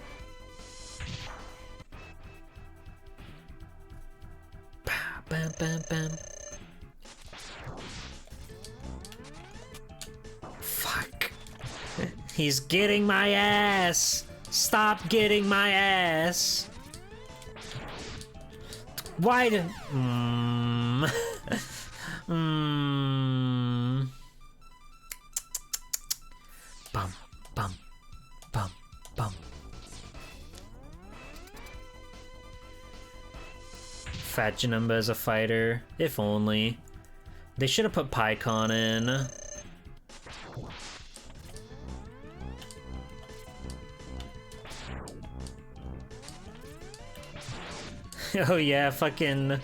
Bam, bam, bam. Fuck. He's getting my ass! Stop getting my ass! Why did... Bum, bum, bum, bum. Fat Janemba as a fighter, if only. They should have put Pycon in. Oh yeah, fucking...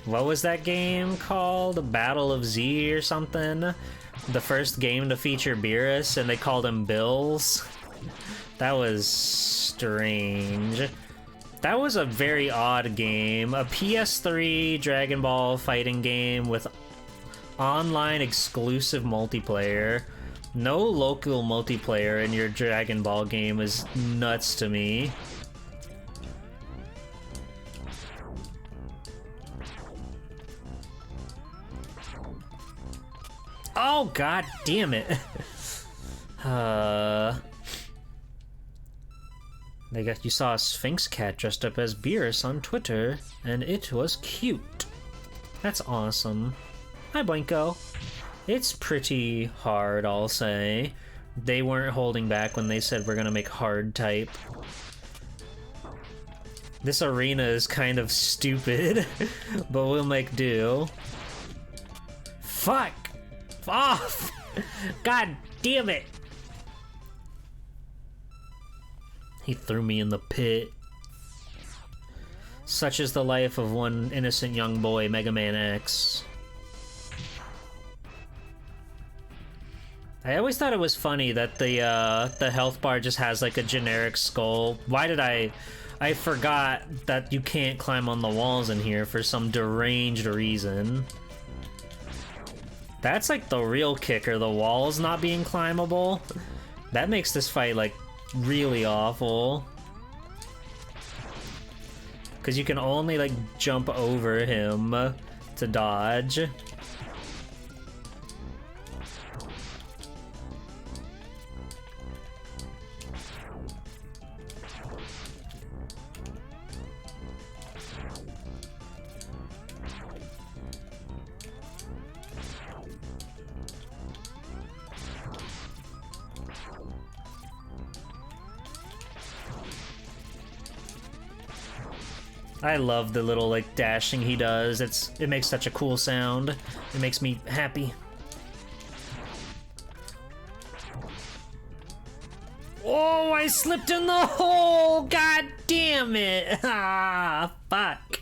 What was that game called? Battle of Z or something? The first game to feature Beerus, and they called him Bills. That was strange. That was a very odd game. A PS3 Dragon Ball fighting game with online exclusive multiplayer. No local multiplayer in your Dragon Ball game is nuts to me. Oh, god damn it. You saw a Sphinx cat dressed up as Beerus on Twitter, and it was cute. That's awesome. Hi, Boinko. It's pretty hard, I'll say. They weren't holding back when they said we're gonna make hard type. This arena is kind of stupid, but we'll make do. Fuck! Off! God damn it! He threw me in the pit. Such is the life of one innocent young boy, Mega Man X. I always thought it was funny that the health bar just has like a generic skull. Why did I forgot that you can't climb on the walls in here for some deranged reason. That's like the real kicker, the walls not being climbable. That makes this fight like really awful. Because you can only like jump over him to dodge. I love the little like dashing he does. It makes such a cool sound. It makes me happy. Oh, I slipped in the hole! God damn it! Ah, fuck.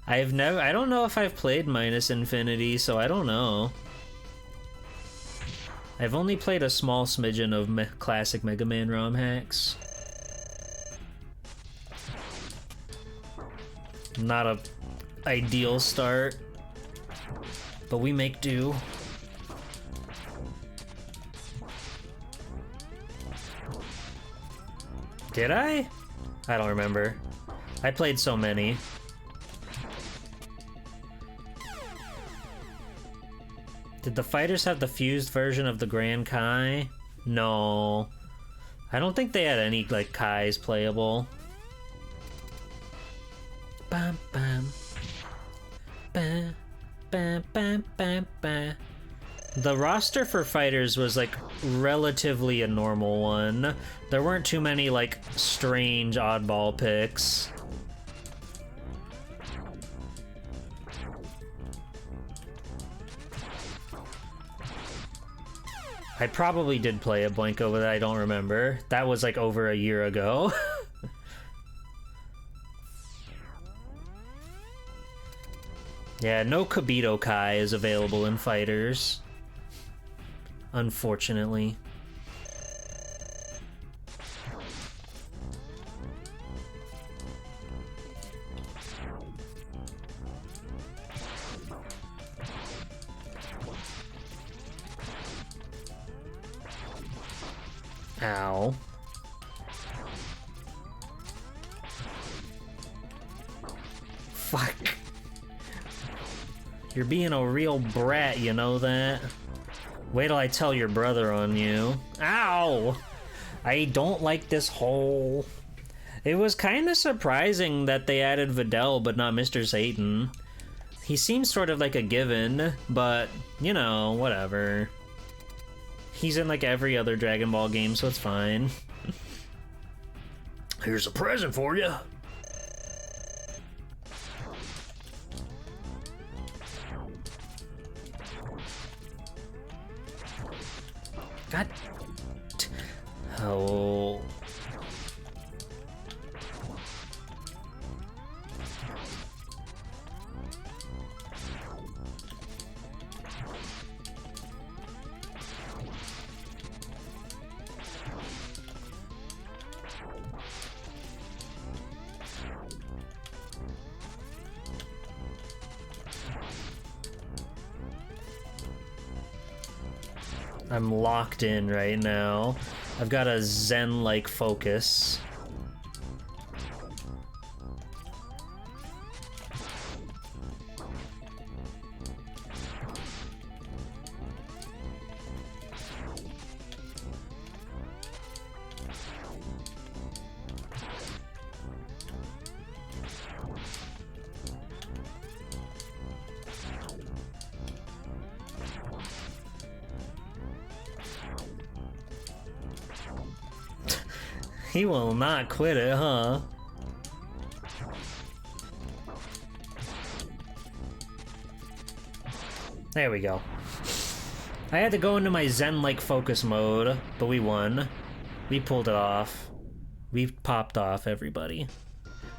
I don't know if I've played Minus Infinity, so I don't know. I've only played a small smidgen of classic Mega Man ROM hacks. Not a ideal start, but we make do. Did I? I don't remember. I played so many. Did the fighters have the fused version of the Grand Kai? No. I don't think they had any like Kais playable. Bam bam. Bam bam bam bam bam. The roster for fighters was like relatively a normal one. There weren't too many like strange oddball picks. I probably did play a Boinko, but I don't remember. That was like over a year ago. Yeah, no Kibito Kai is available in fighters. Unfortunately. Ow. Fuck. You're being a real brat, you know that? Wait till I tell your brother on you. Ow! I don't like this hole. It was kind of surprising that they added Videl but not Mr. Satan. He seems sort of like a given, but, you know, whatever. He's in like every other Dragon Ball game, so it's fine. Here's a present for you. God. Oh. I'm locked in right now. I've got a zen-like focus. He will not quit it, huh? There we go. I had to go into my Zen-like focus mode, but we won. We pulled it off. We popped off, everybody.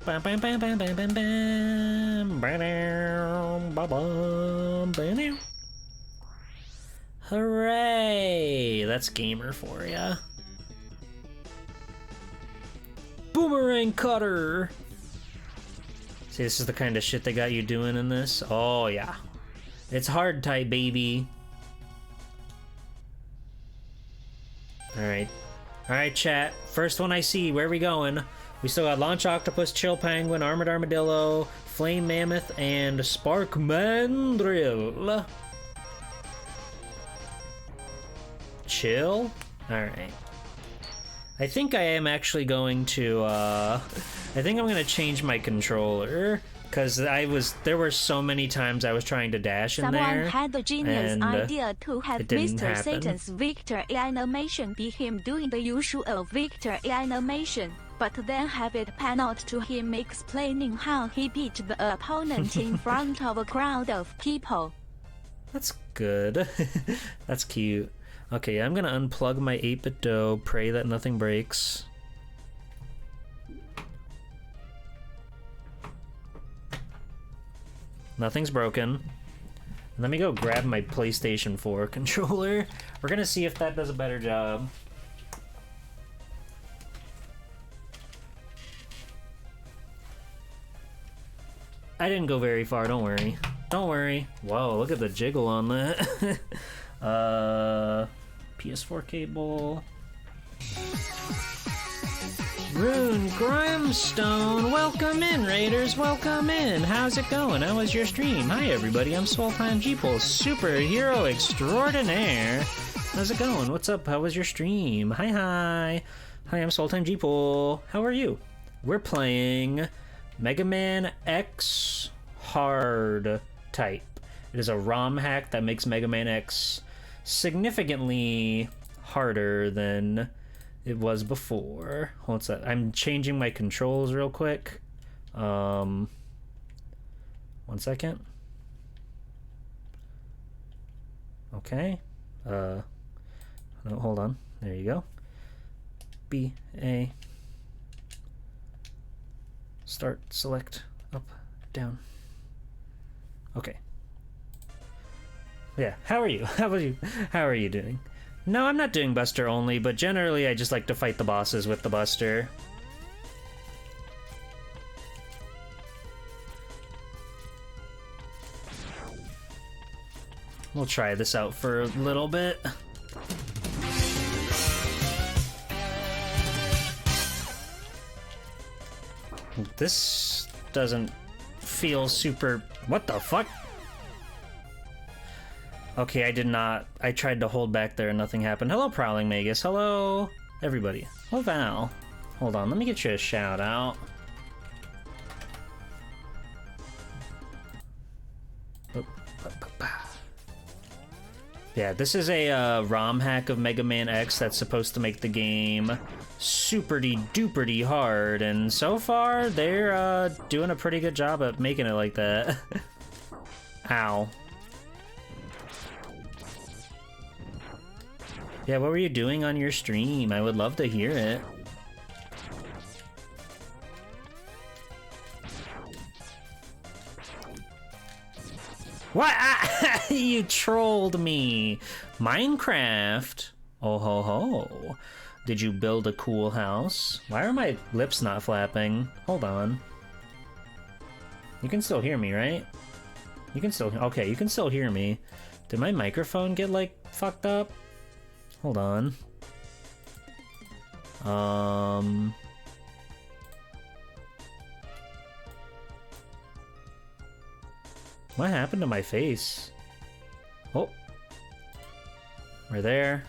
Bam, bam, bam, bam, bam, bam, bam. Bam, bam, bam, bam. Hooray! That's gamer for ya. Boomerang cutter! See, this is the kind of shit they got you doing in this? Oh, yeah. It's hard type, baby. Alright. Alright, chat. First one I see. Where are we going? We still got Launch Octopus, Chill Penguin, Armored Armadillo, Flame Mammoth, and Spark Mandrill. Chill? Alright. I think I am actually going to, I think I'm gonna change my controller, because there were so many times I was trying to dash in there. Someone had the genius and, idea to have it didn't Mr. happen. Satan's Victor animation be him doing the usual Victor animation, but then have it pan out to him explaining how he beat the opponent in front of a crowd of people. That's good. That's cute. Okay, I'm gonna unplug my 8-bit dough, pray that nothing breaks. Nothing's broken. Let me go grab my PlayStation 4 controller. We're gonna see if that does a better job. I didn't go very far, don't worry. Don't worry. Whoa, look at the jiggle on that. PS4 cable. Rune Grimstone, welcome in, Raiders, welcome in. How's it going? How was your stream? Hi, everybody. I'm Swoltime Jeeple, superhero extraordinaire. How's it going? What's up? How was your stream? Hi, hi. Hi, I'm Swoltime Jeeple. How are you? We're playing Mega Man X Hard Type. It is a ROM hack that makes Mega Man X significantly harder than it was before. What's that? I'm changing my controls real quick. 1 second. Okay. No, hold on. There you go. B, A. Start, select, up, down. Okay. Yeah, how are you? How are you doing? No, I'm not doing Buster only, but generally I just like to fight the bosses with the Buster. We'll try this out for a little bit. This doesn't feel super... What the fuck? Okay, I did not. I tried to hold back there and nothing happened. Hello, Prowling Magus. Hello, everybody. Hello, Val. Hold on, let me get you a shout out. Yeah, this is a ROM hack of Mega Man X that's supposed to make the game super-duper hard, and so far they're doing a pretty good job at making it like that. Ow. Yeah, what were you doing on your stream? I would love to hear it. What? You trolled me. Minecraft. Oh ho ho. Did you build a cool house? Why are my lips not flapping? Hold on. You can still hear me, right? You can still... Okay, you can still hear me. Did my microphone get, like, fucked up? Hold on. What happened to my face? Oh. We're there.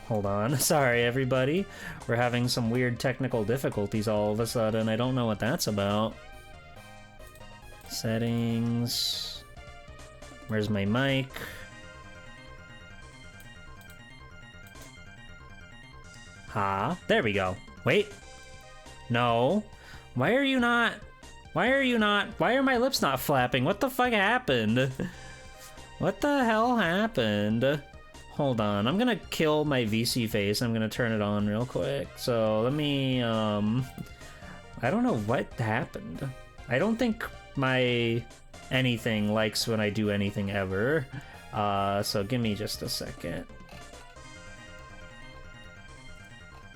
Hold on. Sorry, everybody. We're having some weird technical difficulties all of a sudden. I don't know what that's about. Settings. Where's my mic? Ha. There we go. Wait. No. Why are you not... Why are you not... Why are my lips not flapping? What the fuck happened? What the hell happened? Hold on. I'm gonna kill my VC face. I'm gonna turn it on real quick. So let me... I don't know what happened. I don't think my anything likes when I do anything ever. So give me just a second.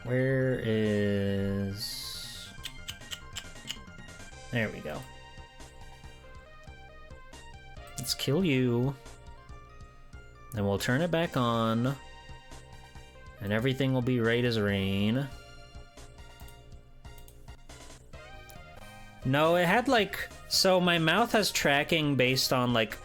Where is... There we go. Let's kill you. Then we'll turn it back on. And everything will be right as rain. No, it had like... So my mouth has tracking based on like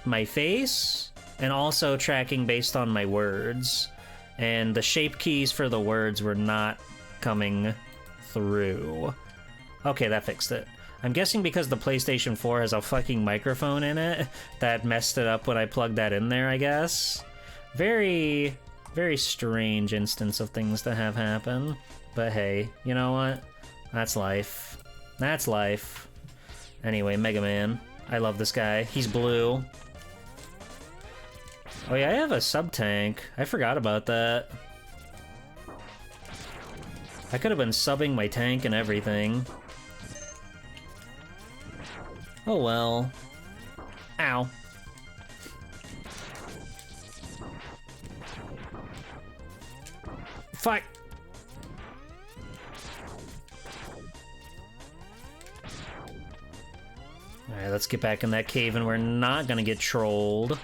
my face, and also tracking based on my words. And the shape keys for the words were not coming through. Okay, that fixed it. I'm guessing because the PlayStation 4 has a fucking microphone in it, that messed it up when I plugged that in there, I guess. Very, very strange instance of things to have happen. But hey, you know what? That's life. That's life. Anyway, Mega Man. I love this guy. He's blue. Oh yeah, I have a sub-tank. I forgot about that. I could have been subbing my tank and everything. Oh well. Ow. Fuck! Alright, let's get back in that cave and we're not gonna get trolled.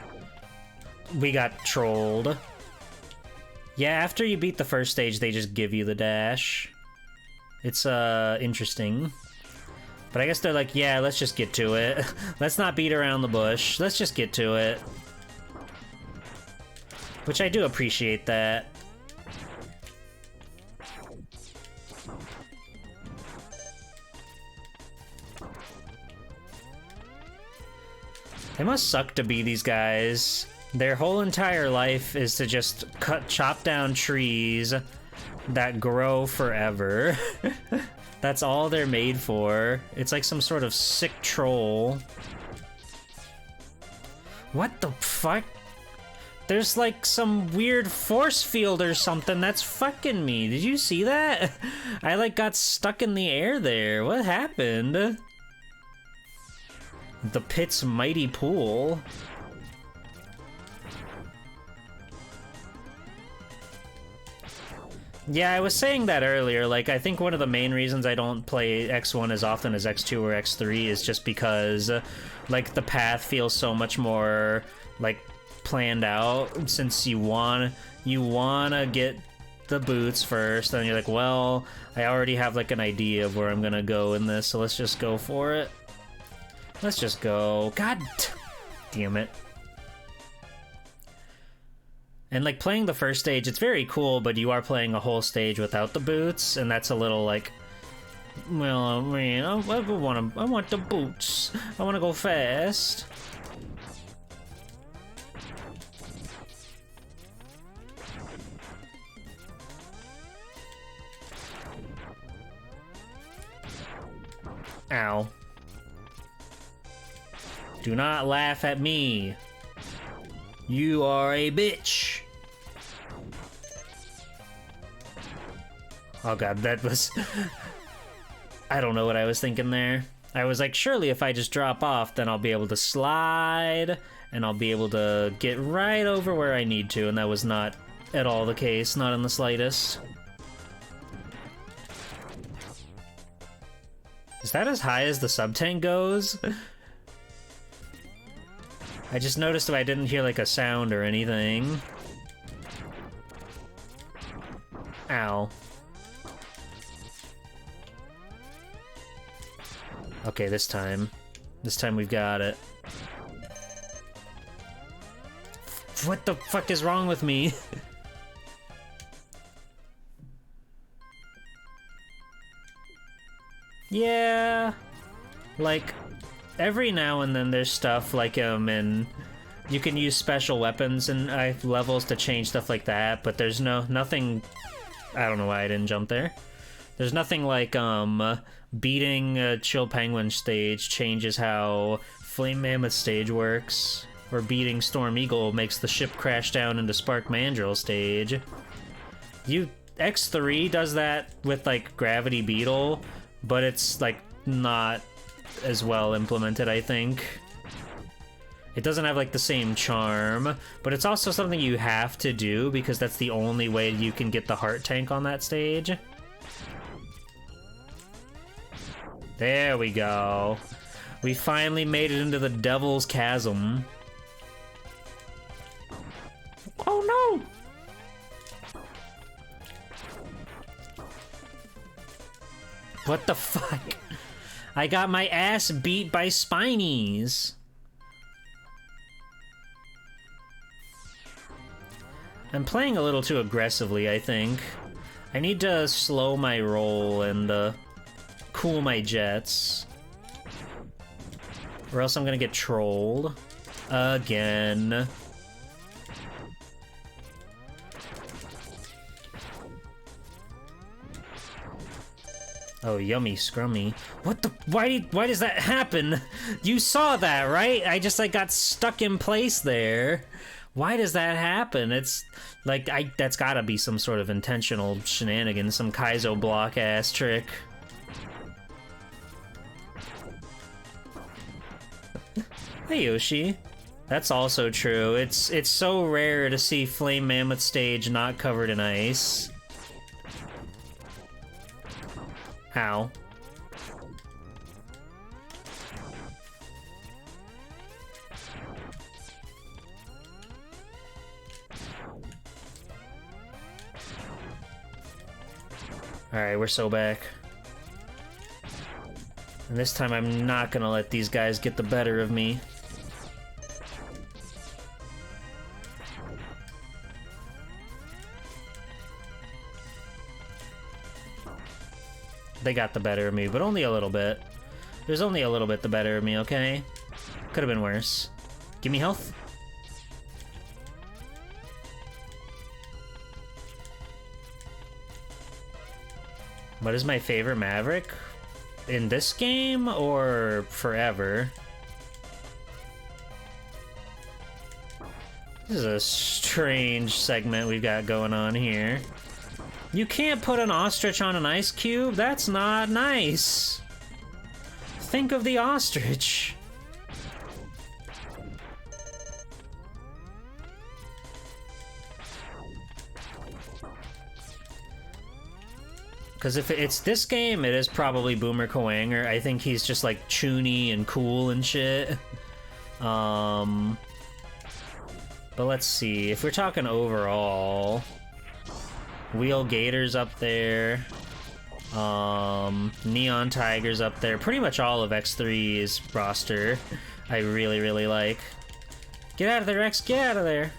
We got trolled. Yeah, after you beat the first stage, they just give you the dash. It's, interesting. But I guess they're like, yeah, let's just get to it. Let's not beat around the bush. Let's just get to it. Which I do appreciate that. It must suck to be these guys. Their whole entire life is to just chop down trees that grow forever. That's all they're made for. It's like some sort of sick troll. What the fuck? There's like some weird force field or something that's fucking me. Did you see that? I like got stuck in the air there. What happened? The pit's mighty pool. Yeah, I was saying that earlier, like, I think one of the main reasons I don't play X1 as often as X2 or X3 is just because, like, the path feels so much more, like, planned out, since you wanna get the boots first, and you're like, well, I already have, like, an idea of where I'm gonna go in this, so let's just go for it. Let's just go. God damn it. And, like, playing the first stage, it's very cool, but you are playing a whole stage without the boots, and that's a little, like, well, man, I want the boots. I want to go fast. Ow. Do not laugh at me. You are a bitch. Oh god, that was... I don't know what I was thinking there. I was like, surely if I just drop off, then I'll be able to slide, and I'll be able to get right over where I need to, and that was not at all the case, not in the slightest. Is that as high as the sub-tank goes? I just noticed if I didn't hear like a sound or anything. Ow. Okay, this time. This time we've got it. What the fuck is wrong with me? Yeah. Like, every now and then there's stuff like, and you can use special weapons and levels to change stuff like that, but there's nothing I don't know why I didn't jump there. There's nothing like, beating a Chill Penguin stage changes how Flame Mammoth stage works, or beating Storm Eagle makes the ship crash down into Spark Mandrill stage. X3 does that with, like, Gravity Beetle, but it's, like, not as well implemented, I think. It doesn't have, like, the same charm, but it's also something you have to do because that's the only way you can get the heart tank on that stage. There we go. We finally made it into the Devil's Chasm. Oh no! What the fuck? I got my ass beat by Spinies. I'm playing a little too aggressively, I think. I need to slow my roll and cool my jets. Or else I'm gonna get trolled. Again. Oh, yummy scrummy. What the? Why does that happen? You saw that, right? I just, like, got stuck in place there. Why does that happen? It's, like, that's gotta be some sort of intentional shenanigans, some Kaizo block-ass trick. Hey, Yoshi. That's also true. It's so rare to see Flame Mammoth stage not covered in ice. How? Alright, we're so back. And this time I'm not gonna let these guys get the better of me. They got the better of me, but only a little bit. There's only a little bit the better of me, okay? Could have been worse. Give me health. What is my favorite Maverick? In this game or forever? This is a strange segment we've got going on here. You can't put an ostrich on an ice cube? That's not nice. Think of the ostrich. Because if it's this game, it is probably Boomer Koanger. I think he's just, like, choony and cool and shit. But let's see. If we're talking overall... Wheel Gator's up there. Neon Tiger's up there. Pretty much all of X3's roster I really, really like. Get out of there, X! Get out of there!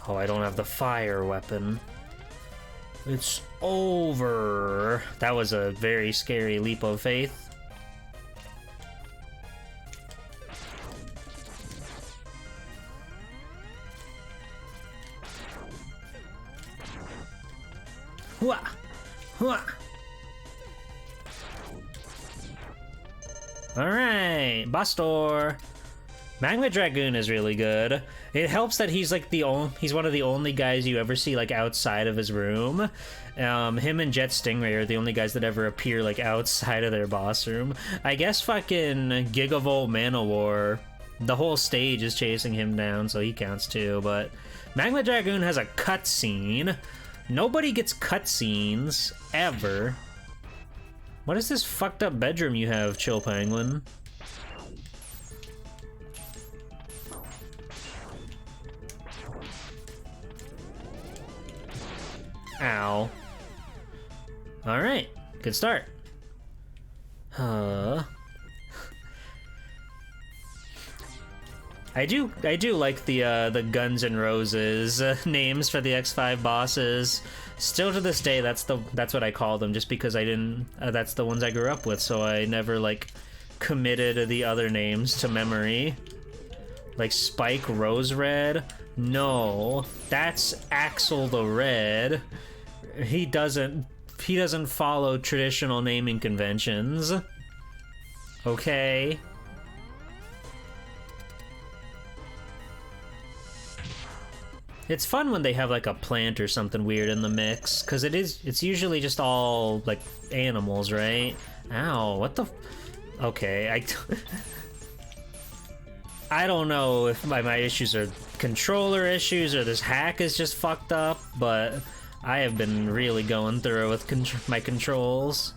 Oh, I don't have the fire weapon. It's over. That was a very scary leap of faith. Hua! Hua! Alright, Bastor! Magma Dragoon is really good. It helps that he's like he's one of the only guys you ever see like outside of his room. Him and Jet Stingray are the only guys that ever appear like outside of their boss room. I guess fucking Gigavolt Manowar, the whole stage is chasing him down, so he counts too, but Magma Dragoon has a cutscene. Nobody gets cutscenes, ever. What is this fucked up bedroom you have, Chill Penguin? Ow. Alright, good start. I do like the Guns N' Roses names for the X5 bosses. Still to this day, that's what I call them, just because I didn't. That's the ones I grew up with, so I never like committed the other names to memory. Like Spike Rose Red? No, that's Axel the Red. He doesn't follow traditional naming conventions. Okay. It's fun when they have like a plant or something weird in the mix, because it's usually just all like animals, right? Ow, what the okay, I don't know if my issues are controller issues or this hack is just fucked up, but I have been really going through it with my controls.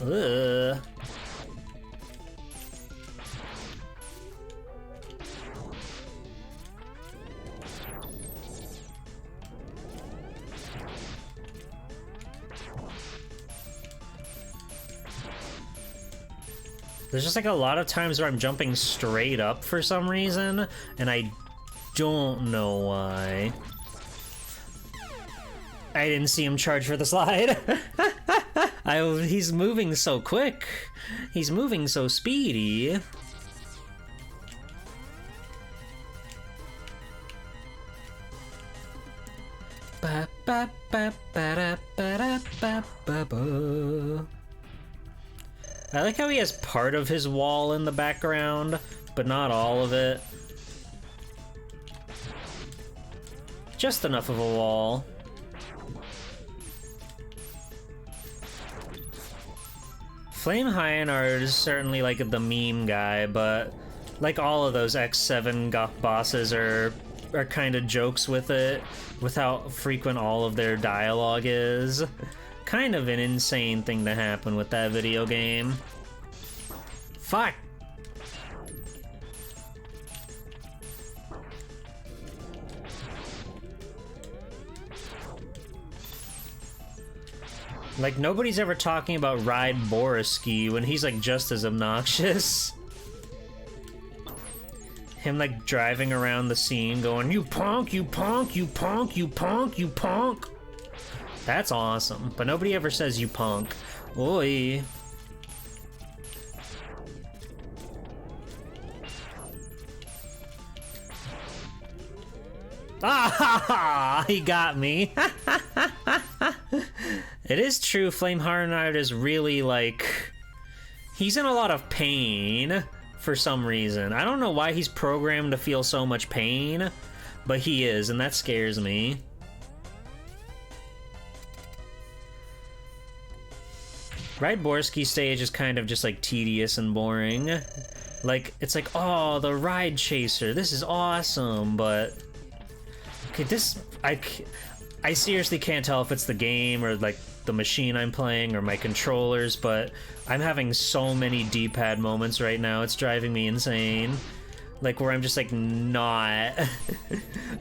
Ugh. There's just like a lot of times where I'm jumping straight up for some reason, and I don't know why. I didn't see him charge for the slide. He's moving so quick. He's moving so speedy. Ba ba ba ba da ba da ba ba ba. I like how he has part of his wall in the background, but not all of it. Just enough of a wall. Flame Hyenard is certainly like the meme guy, but like all of those X7 bosses are kind of jokes with it, with how frequent all of their dialogue is. Kind of an insane thing to happen with that video game. Fuck! Like, nobody's ever talking about Ride Boriski when he's like just as obnoxious. Him like driving around the scene going, "You punk, you punk, you punk, you punk, you punk." That's awesome, but nobody ever says you punk. Oi. Ah ha ha! He got me. It is true, Flame Hyenard is really like... He's in a lot of pain for some reason. I don't know why he's programmed to feel so much pain, but he is, and that scares me. Ride Borsky stage is kind of just like tedious and boring. Like, it's like, oh, the ride chaser, this is awesome, but... Okay, this... I seriously can't tell if it's the game or like the machine I'm playing or my controllers, but I'm having so many D-pad moments right now, it's driving me insane. Like, where I'm just like not...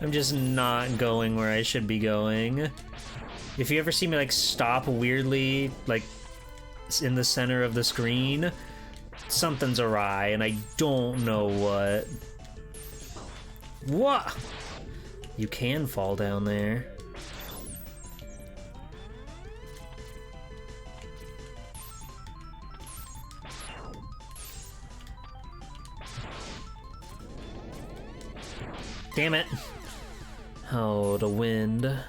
I'm just not going where I should be going. If you ever see me like stop weirdly, like, in the center of the screen, something's awry, and I don't know what. What? You can fall down there. Damn it. Oh, the wind.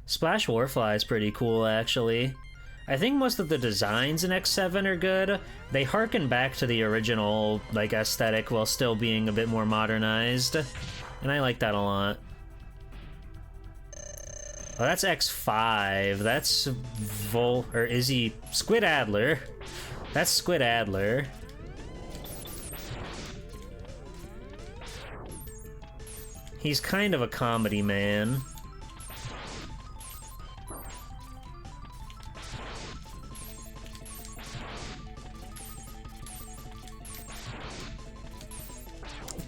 Splash Warfly is pretty cool, actually. I think most of the designs in X7 are good. They harken back to the original, like, aesthetic while still being a bit more modernized. And I like that a lot. Oh, that's X5. That's Squid Adler. That's Squid Adler. He's kind of a comedy man.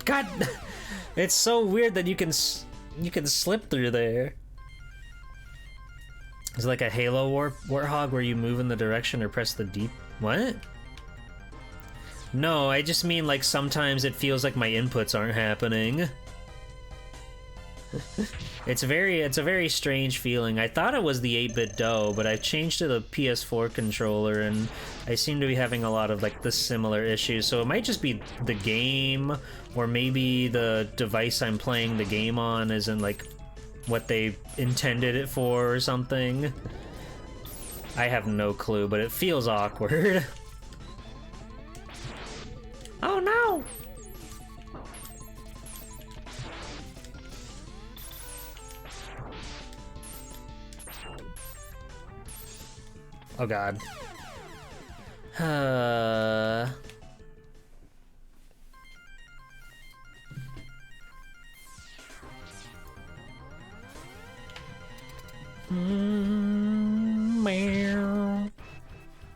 God, it's so weird that you can slip through there. It's like a Halo Warthog where you move in the direction or press the deep... What? No, I just mean like sometimes it feels like my inputs aren't happening. It's a very strange feeling. I thought it was the 8-bit dough, but I changed to the PS4 controller, and I seem to be having a lot of like the similar issues. So it might just be the game, or maybe the device I'm playing the game on isn't like what they intended it for or something. I have no clue, but it feels awkward. Oh no! Oh god.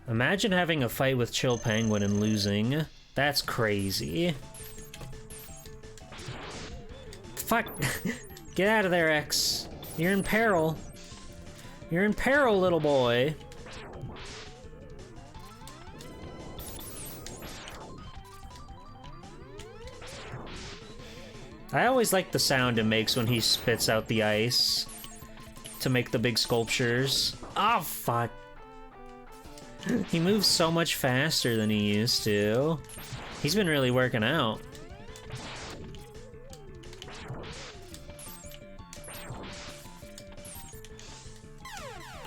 Imagine having a fight with Chill Penguin and losing. That's crazy. Fuck. Get out of there, X. You're in peril. You're in peril, little boy. I always like the sound it makes when he spits out the ice to make the big sculptures. Oh, fuck. He moves so much faster than he used to. He's been really working out.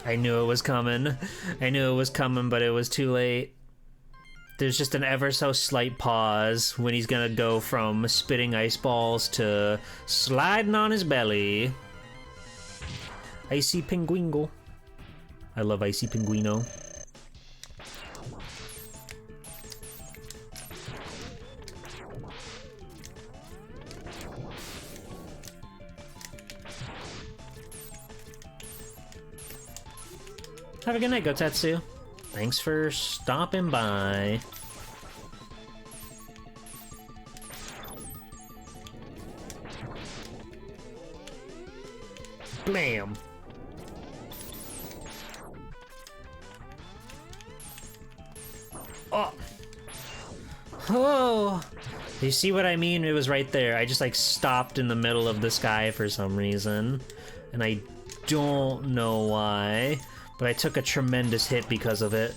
I knew it was coming. I knew it was coming, but it was too late. There's just an ever so slight pause when he's gonna go from spitting ice balls to sliding on his belly. Icy Pinguingo. I love Icy Pinguino. Have a good night, Gotetsu. Thanks for stopping by. Blam! Oh! Oh! You see what I mean? It was right there. I just like stopped in the middle of the sky for some reason. And I don't know why. But I took a tremendous hit because of it.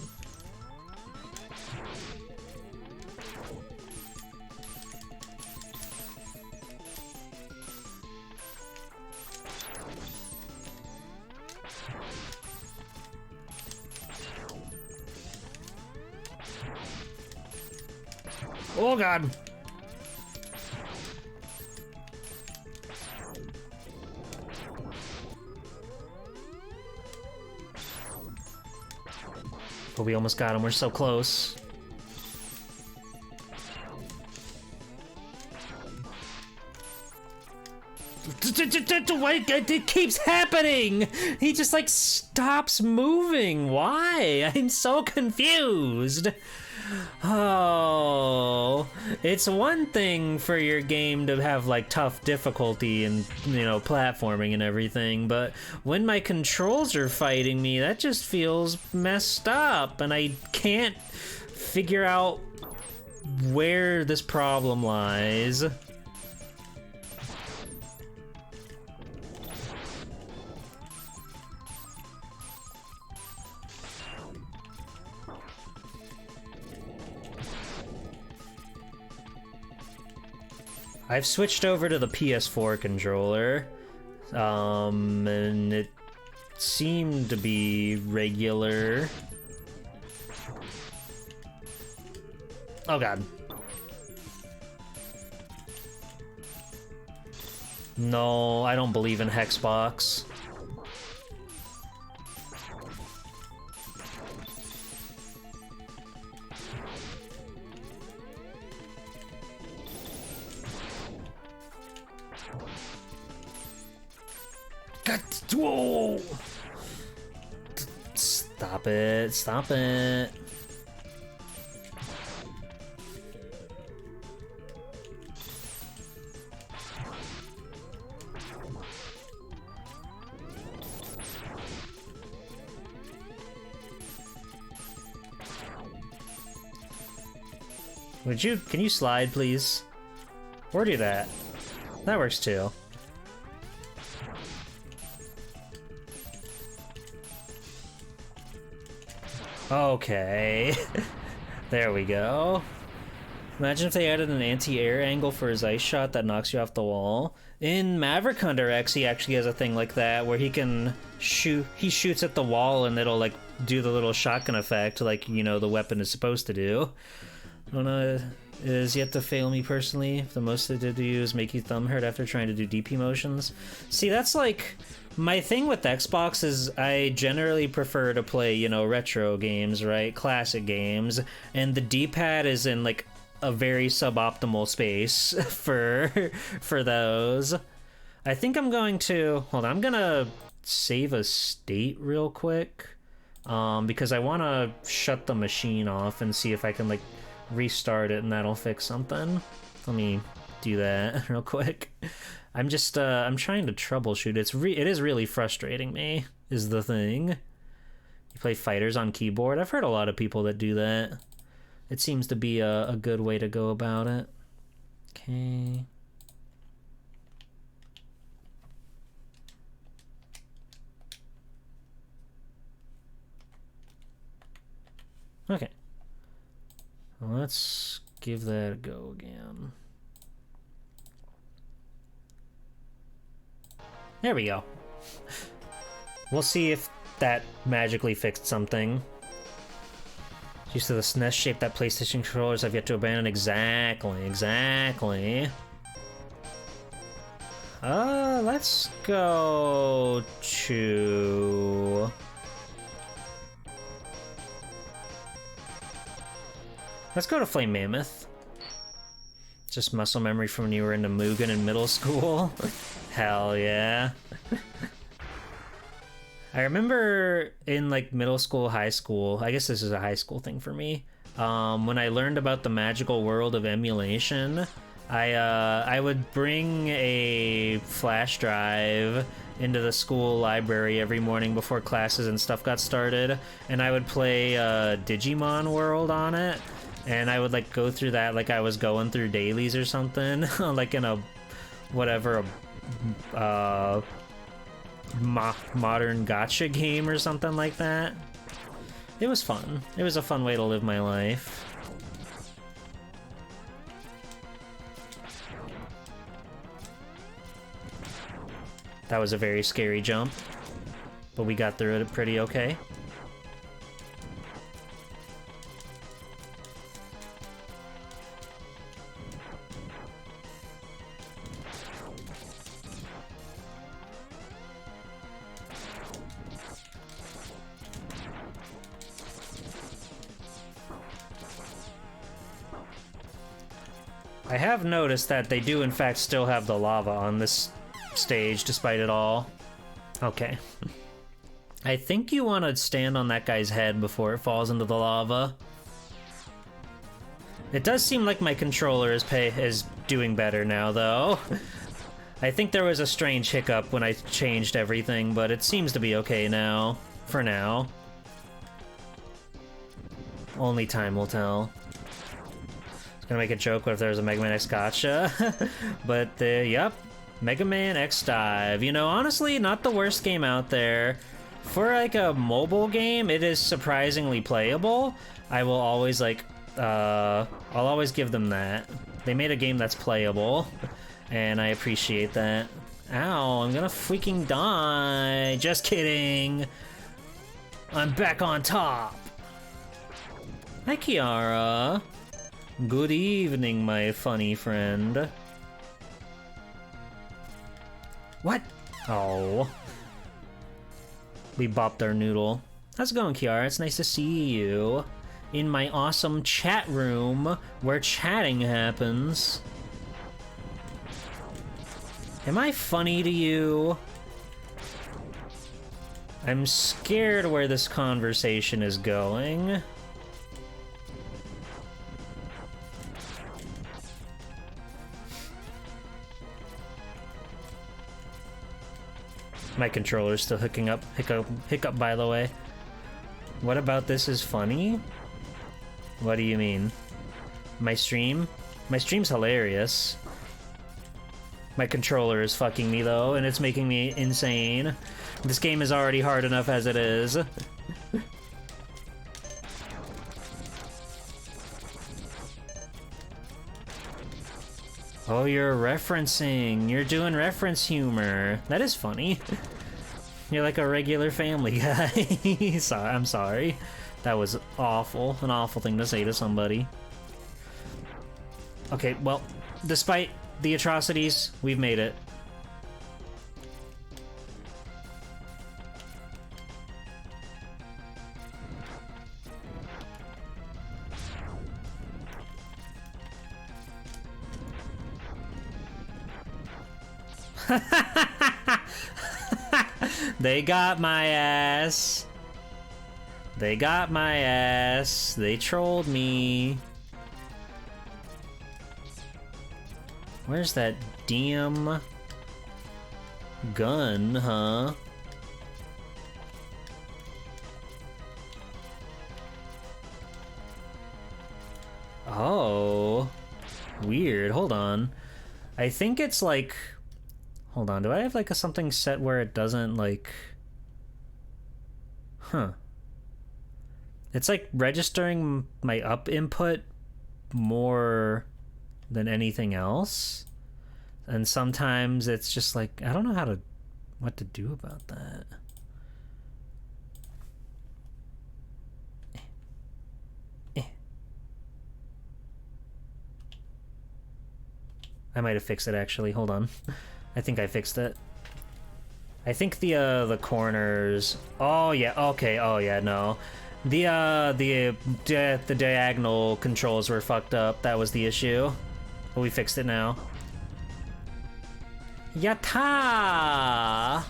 Oh god! But we almost got him, we're so close. It keeps happening! He just like stops moving. Why? I'm so confused. Oh, it's one thing for your game to have like tough difficulty and, you know, platforming and everything, but when my controls are fighting me, that just feels messed up, and I can't figure out where this problem lies. I've switched over to the PS4 controller, and it seemed to be regular. Oh god. No, I don't believe in Hexbox. Whoa! Stop it, stop it. Can you slide, please? Or do that. That works too. Okay. There we go. Imagine if they added an anti-air angle for his ice shot that knocks you off the wall. In Maverick Hunter X, he actually has a thing like that where he can shoot. He shoots at the wall and it'll like do the little shotgun effect, like you know the weapon is supposed to do. I don't know. It is yet to fail me personally. The most it did to you is make you thumb hurt after trying to do DP motions. See, that's like my thing with Xbox is I generally prefer to play, you know, retro games, right? Classic games, and the D-pad is in like a very suboptimal space for those. I think I'm going to hold on, I'm gonna save a state real quick because I want to shut the machine off and see if I can like restart it and that'll fix something. Let me do that real quick. I'm just I'm trying to troubleshoot. It is really frustrating me is the thing. You play fighters on keyboard? I've heard a lot of people that do that. It seems to be a good way to go about it. Okay. Okay. Well, let's give that a go again. There we go. We'll see if that magically fixed something. Used to the SNES shape that PlayStation controllers have yet to abandon. Exactly. Let's go to... Let's go to Flame Mammoth. Just muscle memory from when you were into Mugen in middle school. Hell yeah. I remember in like middle school, high school, I guess this is a high school thing for me, when I learned about the magical world of emulation, I would bring a flash drive into the school library every morning before classes and stuff got started, and I would play Digimon World on it, and I would like go through that like I was going through dailies or something, like in a whatever modern gacha game or something like that. It was fun. It was a fun way to live my life. That was a very scary jump, but we got through it pretty okay. I have noticed that they do in fact still have the lava on this stage despite it all. Okay. I think you want to stand on that guy's head before it falls into the lava. It does seem like my controller is doing better now though. I think there was a strange hiccup when I changed everything, but it seems to be okay now. For now. Only time will tell. Gonna make a joke what if there was a Mega Man X gotcha. But yep, Mega Man X Dive. You know, honestly, not the worst game out there. For like a mobile game, it is surprisingly playable. I will always like, I'll always give them that. They made a game that's playable, and I appreciate that. Ow, I'm gonna freaking die. Just kidding. I'm back on top. Hi, Kiara. Good evening, my funny friend. What? Oh. We bopped our noodle. How's it going, Kiara? It's nice to see you in my awesome chat room where chatting happens. Am I funny to you? I'm scared where this conversation is going. My controller's still hooking up. Hiccup, by the way. What about this is funny? What do you mean? My stream? My stream's hilarious. My controller is fucking me, though, and it's making me insane. This game is already hard enough as it is. Oh, you're referencing. You're doing reference humor. That is funny. You're like a regular Family Guy. I'm sorry. That was awful. An awful thing to say to somebody. Okay, well, despite the atrocities, we've made it. They got my ass. They got my ass. They trolled me. Where's that damn gun, huh? Oh, weird. Hold on. I think it's like... Hold on, do I have like a something set where it doesn't like... Huh. It's like registering my up input more than anything else. And sometimes it's just like, I don't know what to do about that. I might have fixed it actually, hold on. I think I fixed it. I think the corners. Oh yeah, okay. Oh yeah, no. The diagonal controls were fucked up. That was the issue. But we fixed it now. Yatta!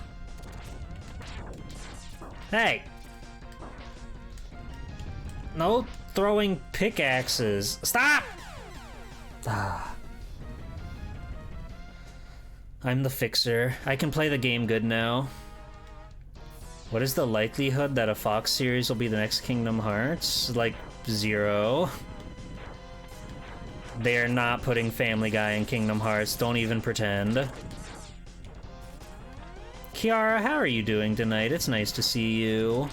Hey. No throwing pickaxes. Stop! Ah. I'm the fixer. I can play the game good now. What is the likelihood that a Fox series will be the next Kingdom Hearts? Like, 0. They are not putting Family Guy in Kingdom Hearts. Don't even pretend. Kiara, how are you doing tonight? It's nice to see you.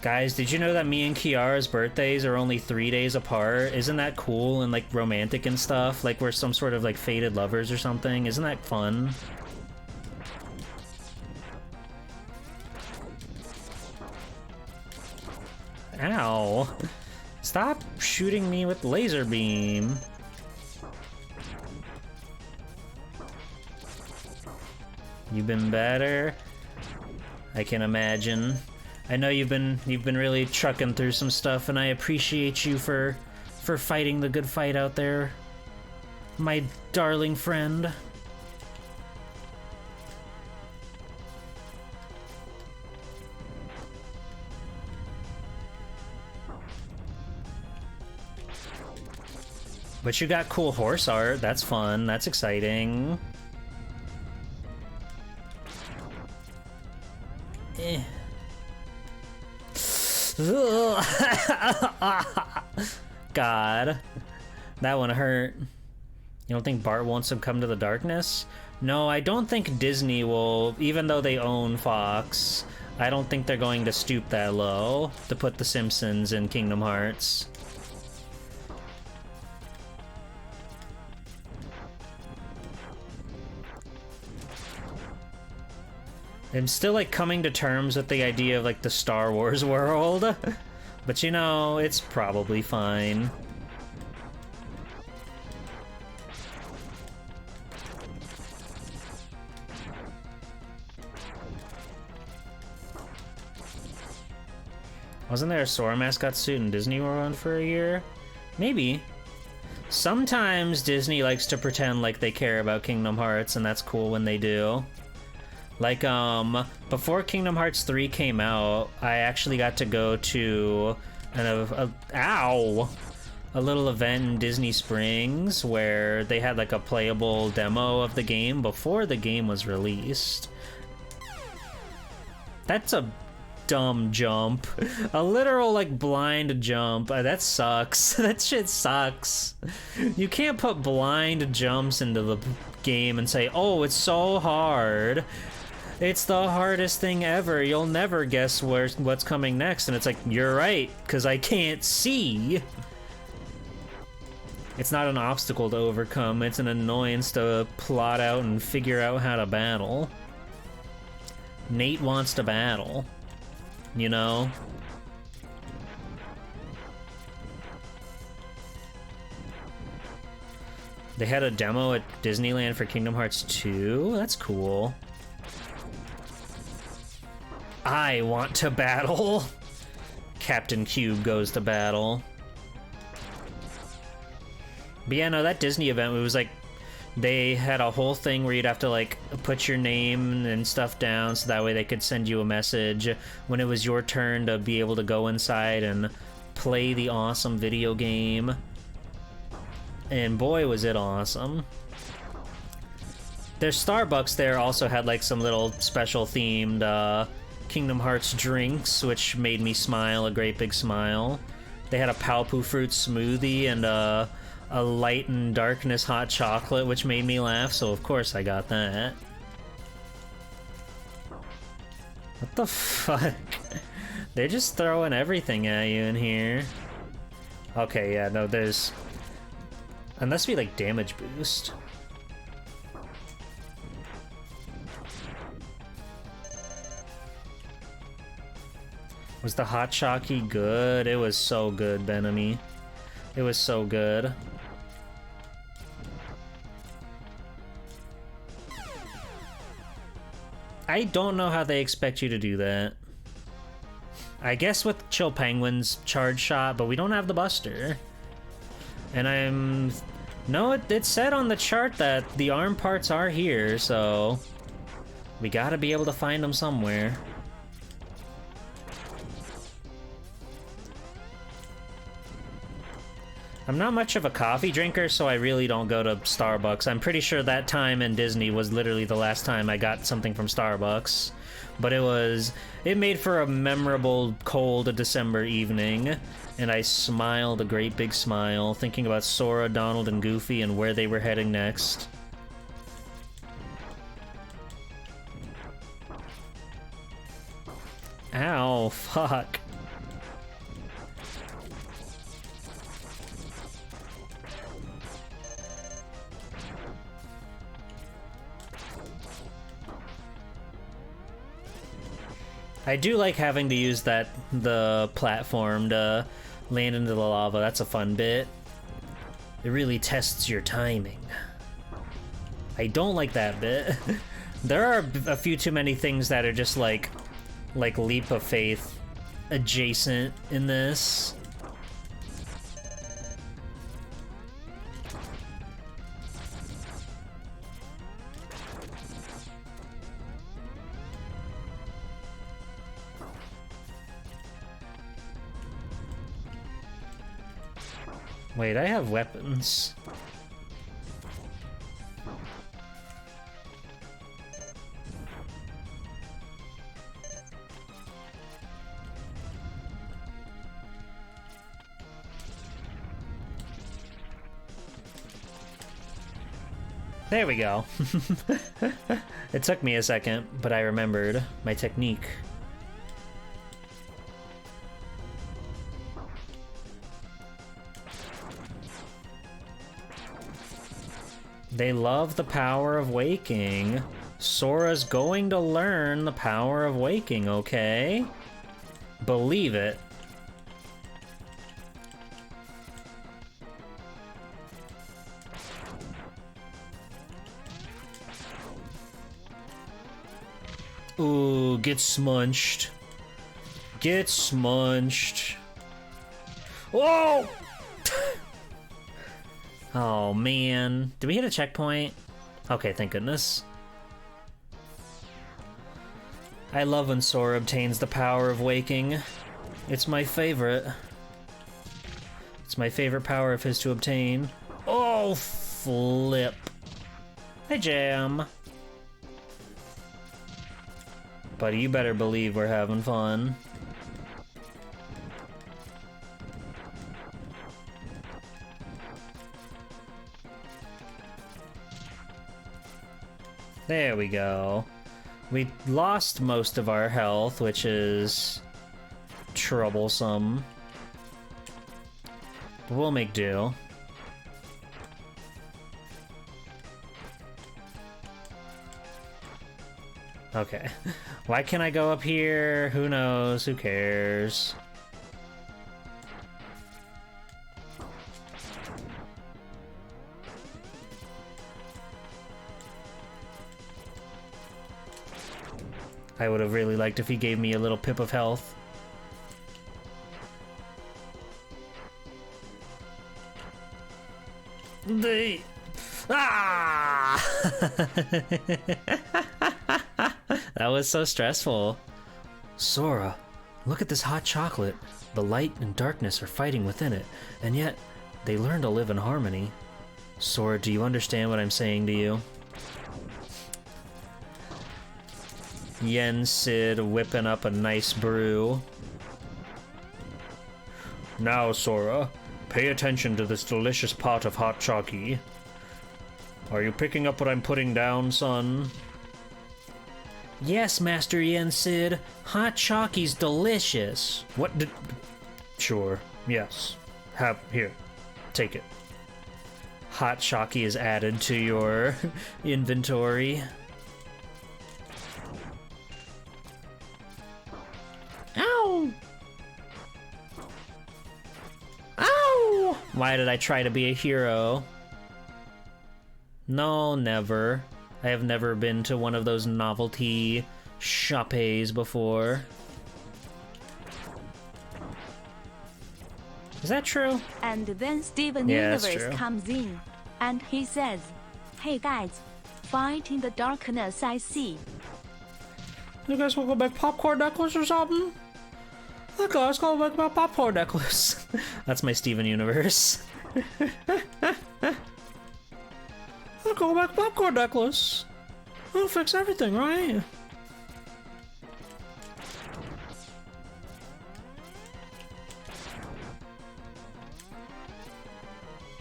Guys, did you know that me and Kiara's birthdays are only 3 days apart? Isn't that cool and like romantic and stuff? Like we're some sort of like fated lovers or something. Isn't that fun? Ow. Stop shooting me with laser beam. You've been better? I can imagine. I know you've been really trucking through some stuff, and I appreciate you for fighting the good fight out there, my darling friend. But you got cool horse art. That's fun. That's exciting. Eh. God, that one hurt. You don't think Bart wants to come to the darkness? No, I don't think Disney will, even though they own Fox, I don't think they're going to stoop that low to put The Simpsons in Kingdom Hearts. I'm still like coming to terms with the idea of like the Star Wars world, but you know, it's probably fine. Wasn't there a Sora mascot suit in Disney World for a year? Maybe. Sometimes Disney likes to pretend like they care about Kingdom Hearts, and that's cool when they do. Like, before Kingdom Hearts 3 came out, I actually got to go to a little event in Disney Springs where they had like a playable demo of the game before the game was released. That's a dumb jump. A literal, like, blind jump. That sucks. That shit sucks. You can't put blind jumps into the game and say, oh, it's so hard. It's the hardest thing ever. You'll never guess what's coming next. And it's like, you're right, because I can't see. It's not an obstacle to overcome, it's an annoyance to plot out and figure out how to battle. Nate wants to battle, you know? They had a demo at Disneyland for Kingdom Hearts 2? That's cool. I want to battle! Captain Cube goes to battle. But yeah, no, that Disney event, it was like, they had a whole thing where you'd have to like put your name and stuff down so that way they could send you a message when it was your turn to be able to go inside and play the awesome video game. And boy, was it awesome. Their Starbucks there also had like some little special themed Kingdom Hearts drinks, which made me smile, a great big smile. They had a Palpu fruit smoothie and a light and darkness hot chocolate, which made me laugh, so of course I got that. What the fuck? They're just throwing everything at you in here. Okay, yeah, no, there's... Unless we like damage boost. Was the hot chocky good? It was so good, Benami. It was so good. I don't know how they expect you to do that. I guess with Chill Penguin's charge shot, but we don't have the Buster. And I'm... No, it said on the chart that the arm parts are here, so... We gotta be able to find them somewhere. I'm not much of a coffee drinker, so I really don't go to Starbucks. I'm pretty sure that time in Disney was literally the last time I got something from Starbucks. But it made for a memorable cold December evening, and I smiled a great big smile, thinking about Sora, Donald, and Goofy and where they were heading next. Ow, fuck. I do like having to use the platform to land into the lava. That's a fun bit. It really tests your timing. I don't like that bit. There are a few too many things that are just like leap of faith adjacent in this. Wait, I have weapons. There we go. It took me a second, but I remembered my technique. They love the power of waking. Sora's going to learn the power of waking, okay? Believe it. Ooh, get smunched. Get smunched. Whoa! Oh, man. Did we hit a checkpoint? Okay, thank goodness. I love when Sora obtains the power of waking. It's my favorite. It's my favorite power of his to obtain. Oh, flip. Hey, Jam. Buddy, you better believe we're having fun. There we go. We lost most of our health, which is troublesome. But we'll make do. Okay. Why can't I go up here? Who knows? Who cares? I would have really liked if he gave me a little pip of health. Ah! That was so stressful. Sora, look at this hot chocolate. The light and darkness are fighting within it, and yet they learn to live in harmony. Sora, do you understand what I'm saying to you? Yen Sid whipping up a nice brew. Now, Sora, pay attention to this delicious pot of hot chalky. Are you picking up what I'm putting down, son? Yes, Master Yen Sid. Hot chalky's delicious. What did... Sure, yes. Here, take it. Hot chalky is added to your inventory. Ow! Ow! Why did I try to be a hero? No, never. I have never been to one of those novelty shoppes before. Is that true? And then Steven Yeah, that's Universe true. comes in, and he says, "Hey guys, fight in the darkness I see." You guys want to go make popcorn necklace or something? You guys gonna make my popcorn necklace. That's my Steven Universe. I'll go make popcorn necklace. I'll fix everything, right?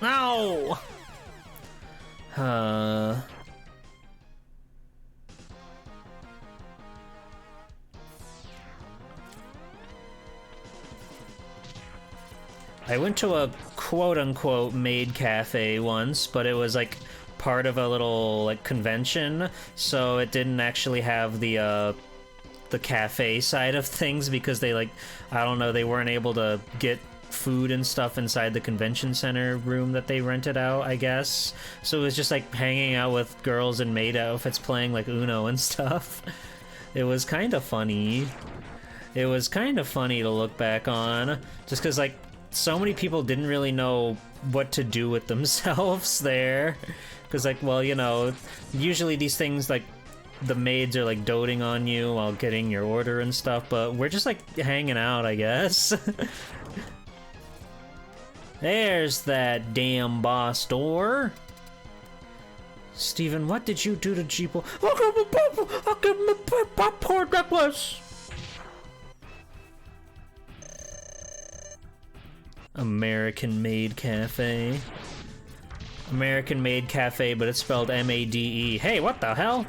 No. I went to a quote-unquote maid cafe once, but it was like part of a little like convention, so it didn't actually have the cafe side of things because they like, I don't know, they weren't able to get food and stuff inside the convention center room that they rented out, I guess. So it was just like hanging out with girls in maid outfits playing like Uno and stuff. It was kind of funny. It was kind of funny to look back on, just because like so many people didn't really know what to do with themselves there. Because like, well, you know, usually these things like the maids are like doting on you while getting your order and stuff, but we're just like hanging out, I guess. There's that damn boss door. Steven, what did you do to Jeepo? I'll give him a popcorn necklace. American Maid Cafe. American Maid Cafe, but it's spelled M-A-D-E. Hey, what the hell?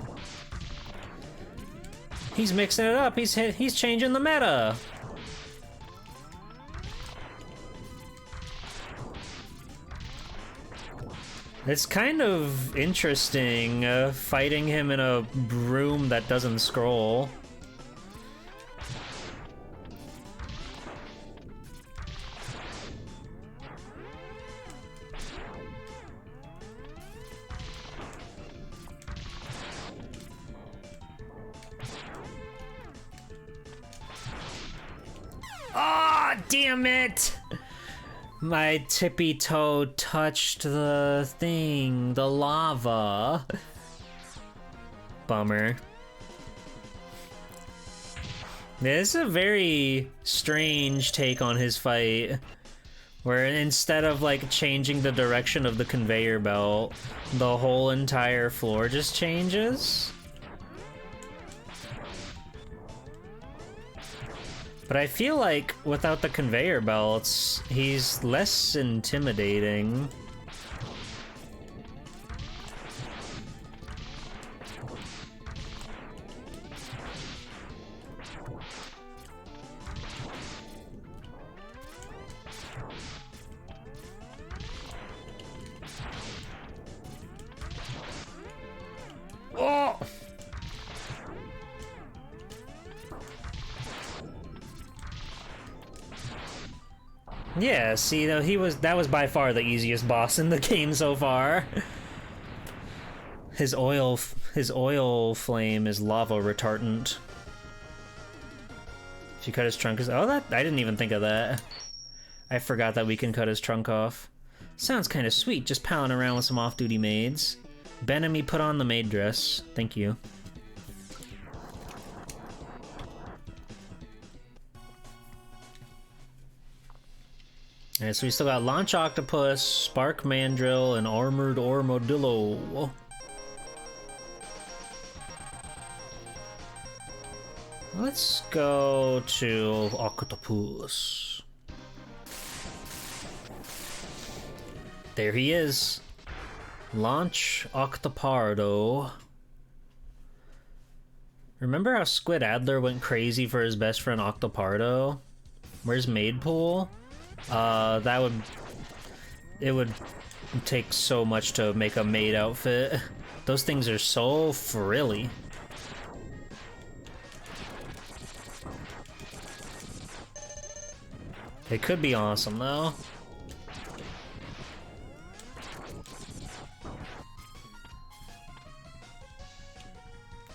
He's mixing it up. He's changing the meta. It's kind of interesting fighting him in a room that doesn't scroll. Ah, damn it! My tippy toe touched the thing, the lava. Bummer. This is a very strange take on his fight, where instead of like changing the direction of the conveyor belt, the whole entire floor just changes. But I feel like without the conveyor belts, he's less intimidating. Oh! Yeah, see, though, that was by far the easiest boss in the game so far. His oil flame is lava retardant. If you cut his trunk, I didn't even think of that. I forgot that we can cut his trunk off. Sounds kind of sweet, just palling around with some off-duty maids. Ben and me put on the maid dress. Thank you. Alright, so we still got Launch Octopus, Spark Mandrill, and Armored Armadillo. Let's go to Octopus. There he is. Launch Octopardo. Remember how Squid Adler went crazy for his best friend Octopardo? Where's Maidpool? It would take so much to make a maid outfit. Those things are so frilly. It could be awesome though.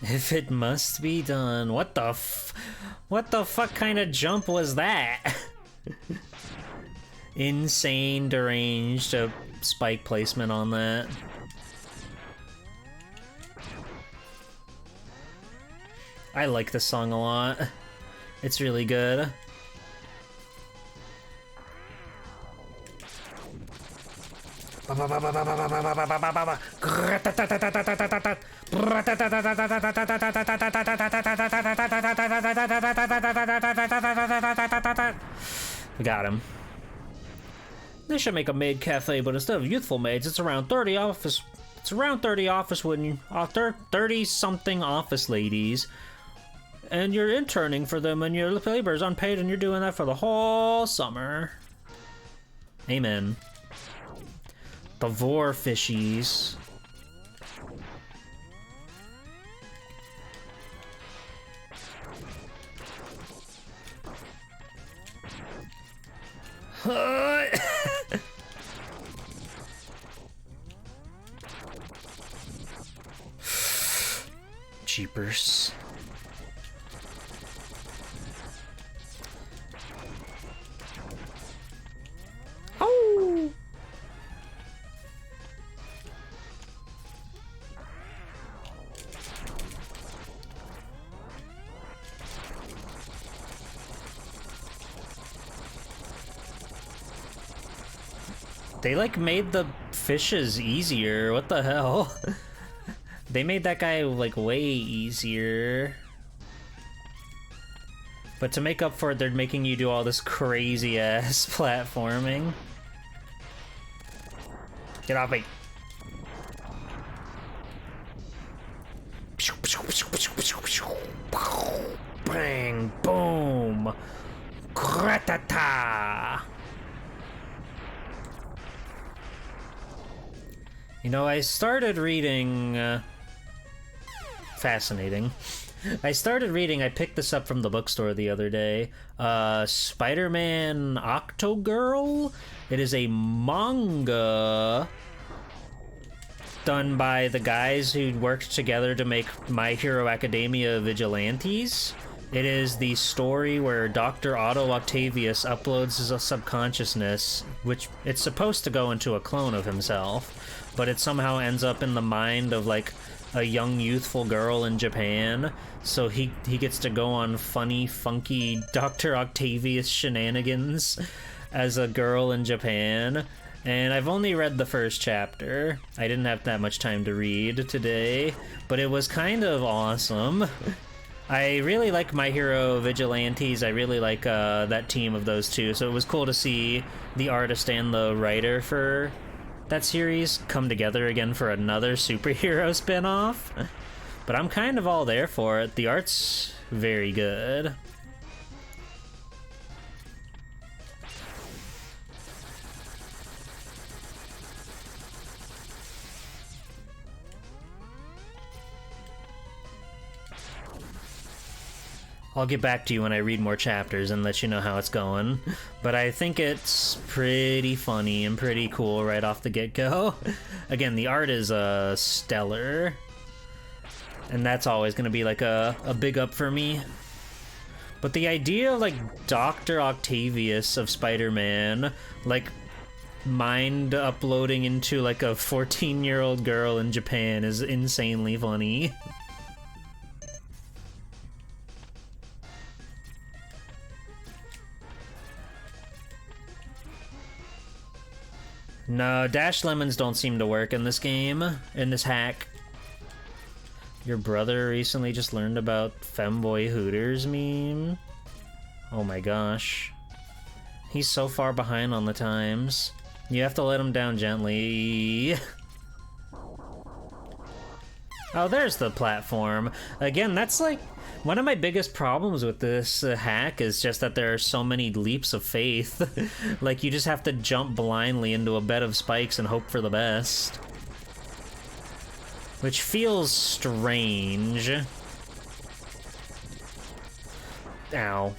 If it must be done. What the fuck kind of jump was that? Insane, deranged spike placement on that. I like this song a lot. It's really good. We got him. They should make a maid cafe, but instead of youthful maids, it's around 30 office. It's around 30 office when 30-something office ladies, and you're interning for them, and your labor is unpaid, and you're doing that for the whole summer. Amen. The vor fishies. Jeepers. Oh! They like made the fishes easier. What the hell? They made that guy like way easier. But to make up for it, they're making you do all this crazy ass platforming. Get off me. Bang, boom. Gratata. You know, I started reading... fascinating. I picked this up from the bookstore the other day. Spider-Man Octogirl? It is a manga done by the guys who worked together to make My Hero Academia Vigilantes. It is the story where Dr. Otto Octavius uploads his subconsciousness, which it's supposed to go into a clone of himself, but it somehow ends up in the mind of, like, a young, youthful girl in Japan, so he gets to go on funny, funky Dr. Octavius shenanigans as a girl in Japan. And I've only read the first chapter. I didn't have that much time to read today, but it was kind of awesome. I really like My Hero Vigilantes. I really like that team of those two, so it was cool to see the artist and the writer for that series come together again for another superhero spin-off. But I'm kind of all there for it. The art's very good. I'll get back to you when I read more chapters and let you know how it's going. But I think it's pretty funny and pretty cool right off the get-go. Again, the art is stellar. And that's always going to be like a big up for me. But the idea of like Dr. Octavius of Spider-Man, like mind uploading into like a 14-year-old girl in Japan is insanely funny. No, dash lemons don't seem to work in this game, in this hack. Your brother recently just learned about Femboy Hooters meme? Oh my gosh. He's so far behind on the times. You have to let him down gently. Oh, there's the platform. Again, that's like one of my biggest problems with this hack is just that there are so many leaps of faith. Like, you just have to jump blindly into a bed of spikes and hope for the best. Which feels strange. Ow.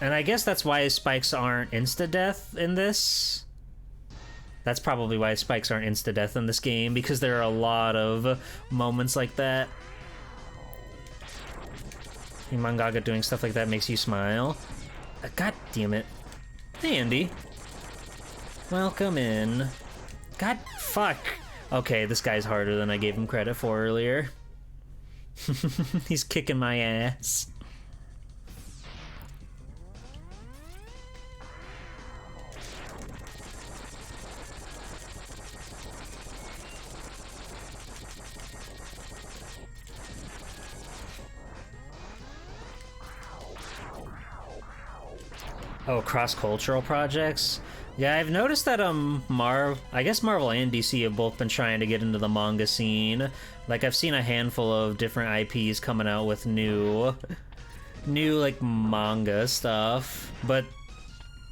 And I guess that's why spikes aren't insta-death in this. That's probably why spikes aren't insta-death in this game, because there are a lot of moments like that. Mangaga doing stuff like that makes you smile. God damn it. Hey, Andy. Welcome in. God, fuck. Okay, this guy's harder than I gave him credit for earlier. He's kicking my ass. Oh, cross-cultural projects? Yeah, I've noticed that, I guess Marvel and DC have both been trying to get into the manga scene. Like, I've seen a handful of different IPs coming out with new, like, manga stuff. But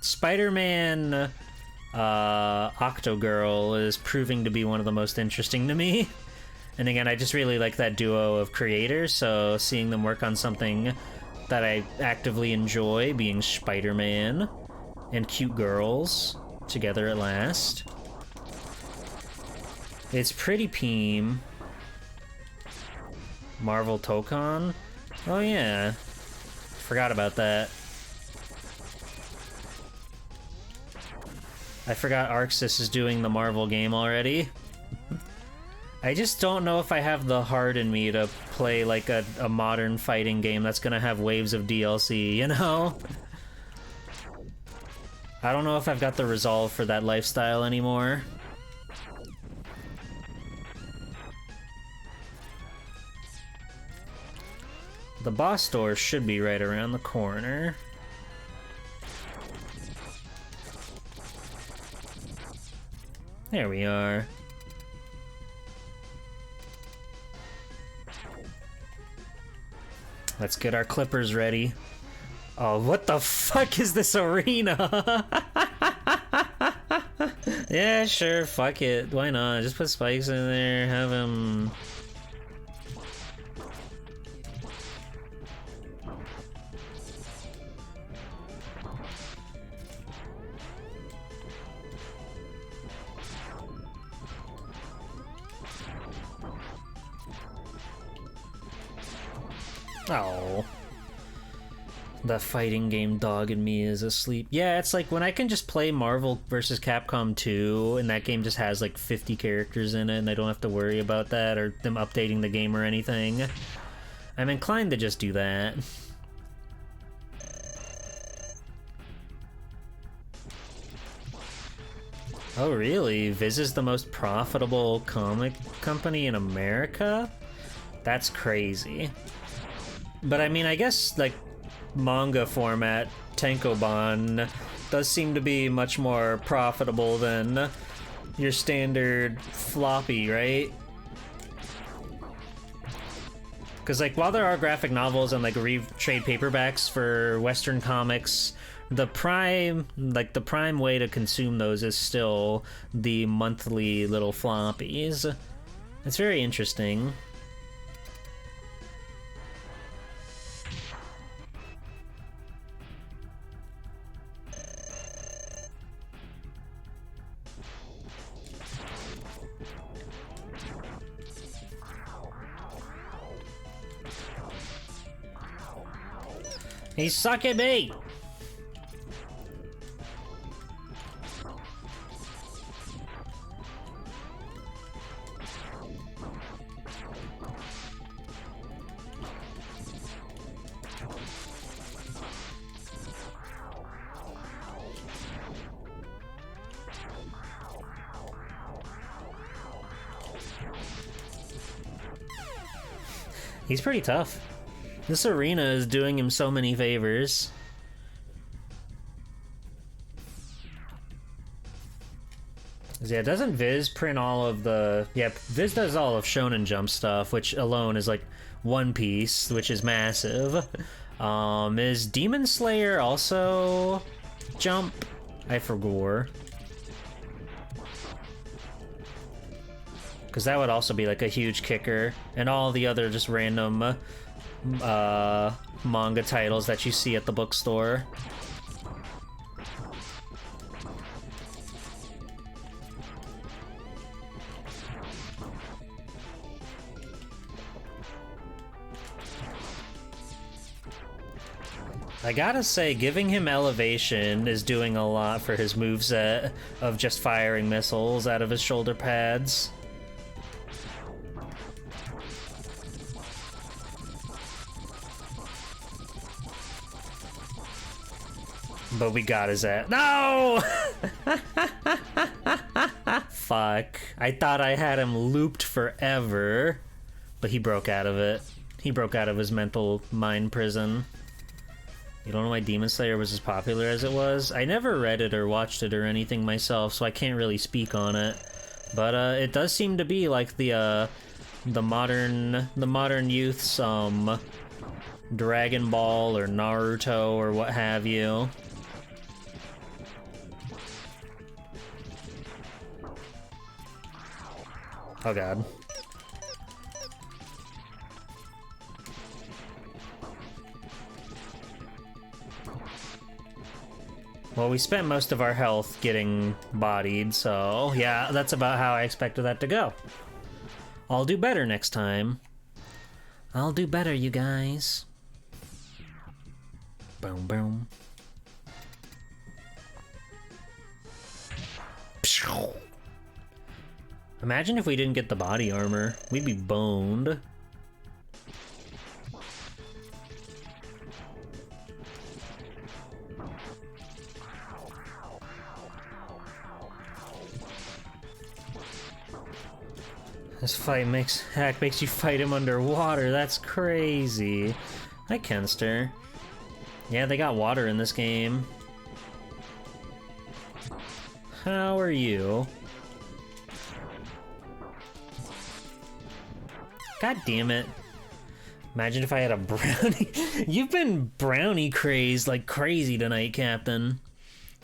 Spider-Man, Octogirl is proving to be one of the most interesting to me. And again, I just really like that duo of creators, so seeing them work on something that I actively enjoy, being Spider-Man and cute girls together at last. It's pretty peem. Marvel Tokon? Oh yeah. Forgot about that. I forgot Arxis is doing the Marvel game already. I just don't know if I have the heart in me to play like a modern fighting game that's gonna have waves of DLC, you know? I don't know if I've got the resolve for that lifestyle anymore. The boss door should be right around the corner. There we are. Let's get our clippers ready. Oh, what the fuck is this arena? Yeah, sure, fuck it. Why not? Just put spikes in there, have him... Oh. The fighting game dog in me is asleep. Yeah, it's like when I can just play Marvel vs. Capcom 2 and that game just has like 50 characters in it and I don't have to worry about that or them updating the game or anything. I'm inclined to just do that. Oh really? Viz is the most profitable comic company in America? That's crazy. But I mean, I guess, like, manga format, Tankobon, does seem to be much more profitable than your standard floppy, right? Because, like, while there are graphic novels and, like, trade paperbacks for Western comics, the prime way to consume those is still the monthly little floppies. It's very interesting. He's sucking me! He's pretty tough. This arena is doing him so many favors. Yeah, doesn't Viz print all of the... Yeah, Viz does all of Shonen Jump stuff, which alone is like One Piece, which is massive. Is Demon Slayer also Jump? I forgot. Because that would also be like a huge kicker. And all the other just random manga titles that you see at the bookstore. I gotta say, giving him elevation is doing a lot for his moveset of just firing missiles out of his shoulder pads. But we got his ass. No! Fuck. I thought I had him looped forever. But he broke out of it. He broke out of his mental mind prison. You don't know why Demon Slayer was as popular as it was? I never read it or watched it or anything myself, so I can't really speak on it. But it does seem to be like the modern youth's Dragon Ball or Naruto or what have you. Oh god. Well, we spent most of our health getting bodied, so yeah, that's about how I expected that to go. I'll do better next time. I'll do better, you guys. Boom, boom. Imagine if we didn't get the body armor. We'd be boned. This fight hack makes you fight him underwater. That's crazy. Hi, Kenster. Yeah, they got water in this game. How are you? God damn it. Imagine if I had a brownie. You've been brownie crazed like crazy tonight, Captain.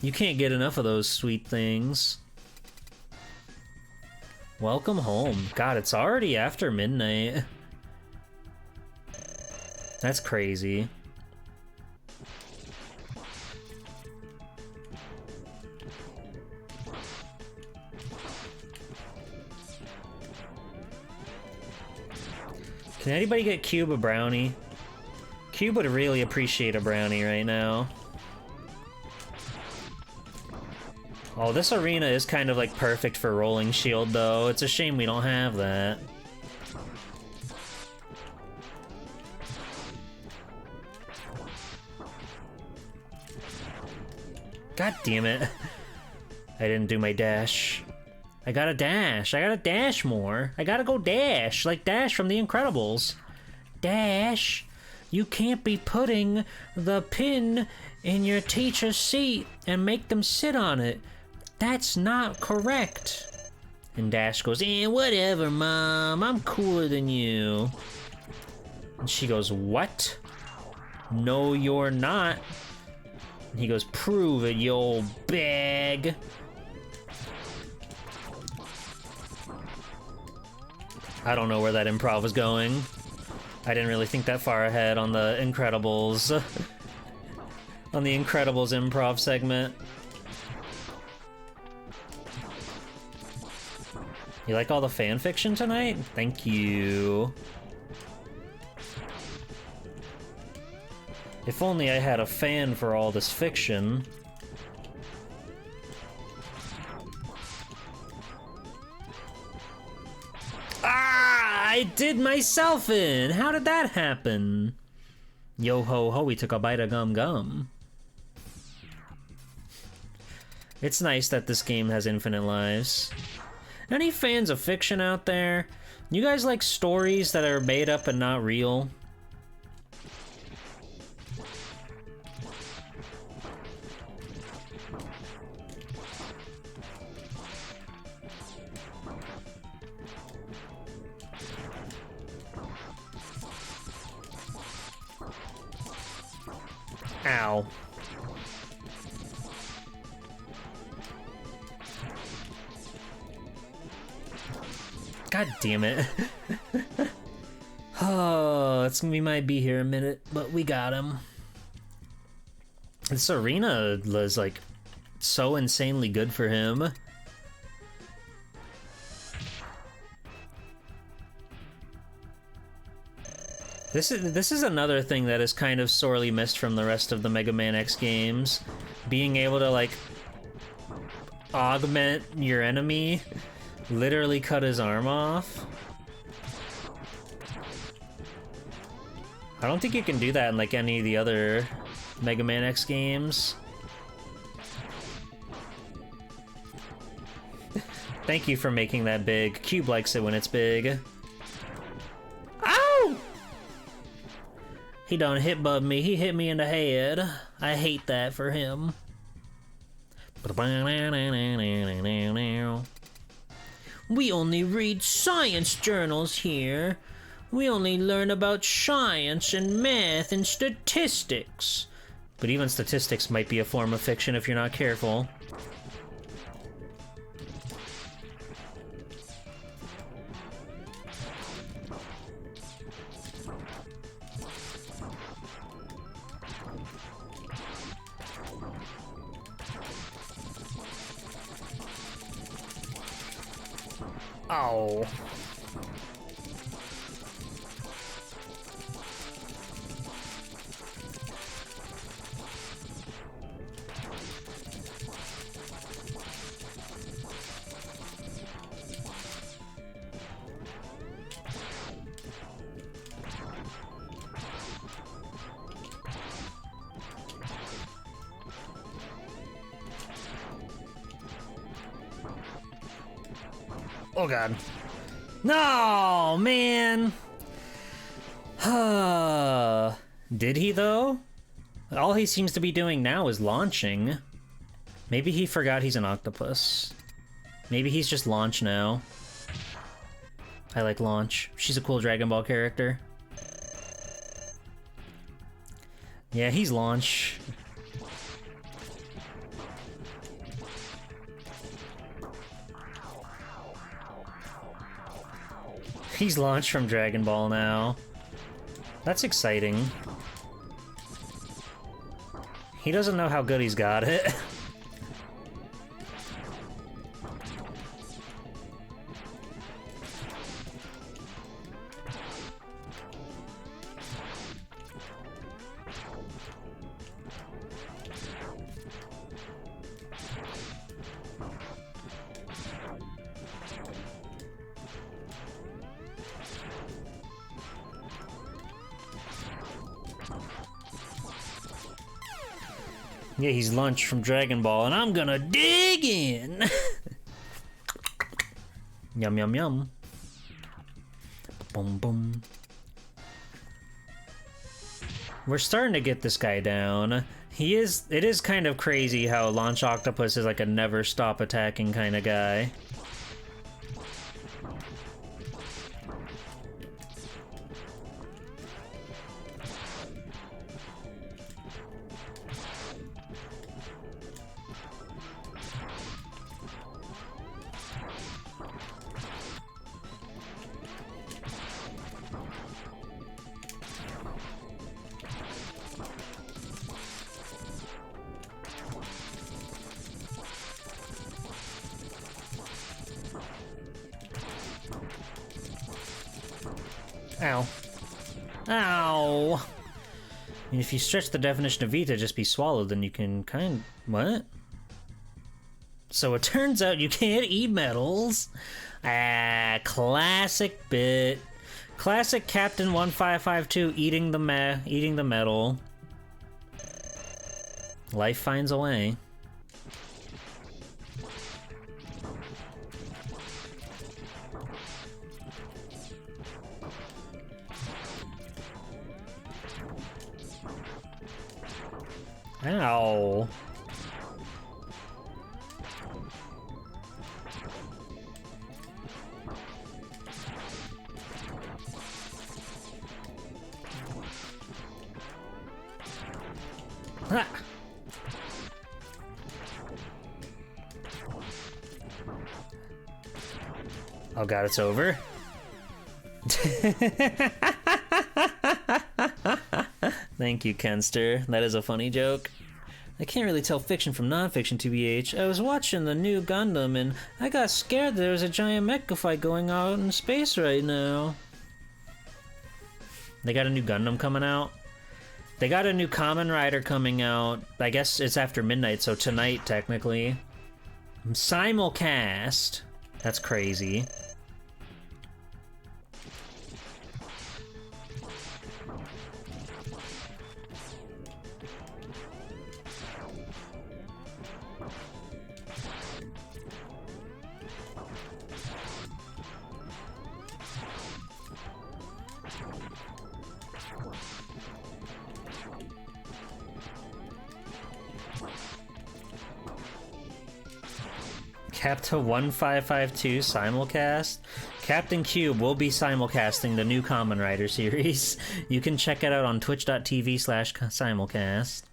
You can't get enough of those sweet things. Welcome home. God, it's already after midnight. That's crazy. Can anybody get Cube a brownie? Cube would really appreciate a brownie right now. Oh, this arena is kind of like perfect for rolling shield though. It's a shame we don't have that. God damn it. I didn't do my dash. I gotta dash. I gotta dash more. I gotta go dash, like Dash from The Incredibles. Dash, you can't be putting the pin in your teacher's seat and make them sit on it. That's not correct. And Dash goes, whatever, Mom. I'm cooler than you. And she goes, what? No, you're not. And he goes, prove it, you old bag. I don't know where that improv was going. I didn't really think that far ahead on the Incredibles. On the Incredibles improv segment. You like all the fan fiction tonight? Thank you. If only I had a fan for all this fiction. Ah! I did myself in! How did that happen? Yo ho ho, we took a bite of gum gum. It's nice that this game has infinite lives. Any fans of fiction out there? You guys like stories that are made up and not real? Ow. God damn it. Oh, it's gonna be here a minute, but we got him. This arena was like so insanely good for him. This is another thing that is kind of sorely missed from the rest of the Mega Man X games. Being able to like augment your enemy, literally cut his arm off. I don't think you can do that in like any of the other Mega Man X games. Thank you for making that big. Cube likes it when it's big. Ow! He done hit bub me. He hit me in the head. I hate that for him. We only read science journals here. We only learn about science and math and statistics. But even statistics might be a form of fiction if you're not careful. Oh. Oh god. No, man! Did he, though? All he seems to be doing now is launching. Maybe he forgot he's an octopus. Maybe he's just Launch now. I like Launch. She's a cool Dragon Ball character. Yeah, he's Launch. He's Launch from Dragon Ball now. That's exciting. He doesn't know how good he's got it. Yeah, he's Lunch from Dragon Ball, and I'm gonna dig in! Yum, yum, yum. Boom, boom. We're starting to get this guy down. It is kind of crazy how Launch Octopus is like a never stop attacking kind of guy. Ow. Ow! mean, if you stretch the definition of Vita just be swallowed, then you can what? So it turns out you can't eat metals. Ah, classic bit. Classic Captain 1552 eating the metal. Life finds a way. Ow. Ah. Oh god, it's over. Thank you, Kenster. That is a funny joke. I can't really tell fiction from non-fiction, TBH. I was watching the new Gundam and I got scared that there was a giant mecha fight going out in space right now. They got a new Gundam coming out? They got a new Kamen Rider coming out. I guess it's after midnight, so tonight, technically. Simulcast. That's crazy. Capta 1552 simulcast. Captain Cube will be simulcasting the new Kamen Rider series. You can check it out on twitch.tv/simulcast.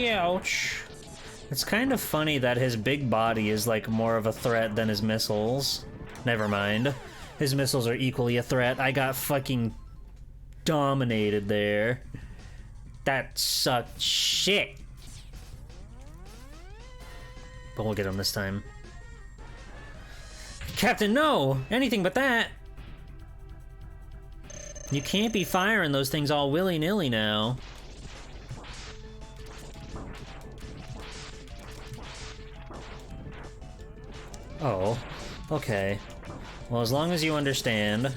Ouch. It's kind of funny that his big body is like more of a threat than his missiles. Never mind. His missiles are equally a threat. I got fucking dominated there. That sucked shit. But we'll get him this time. Captain, no! Anything but that! You can't be firing those things all willy-nilly now. Oh, okay. Well, as long as you understand.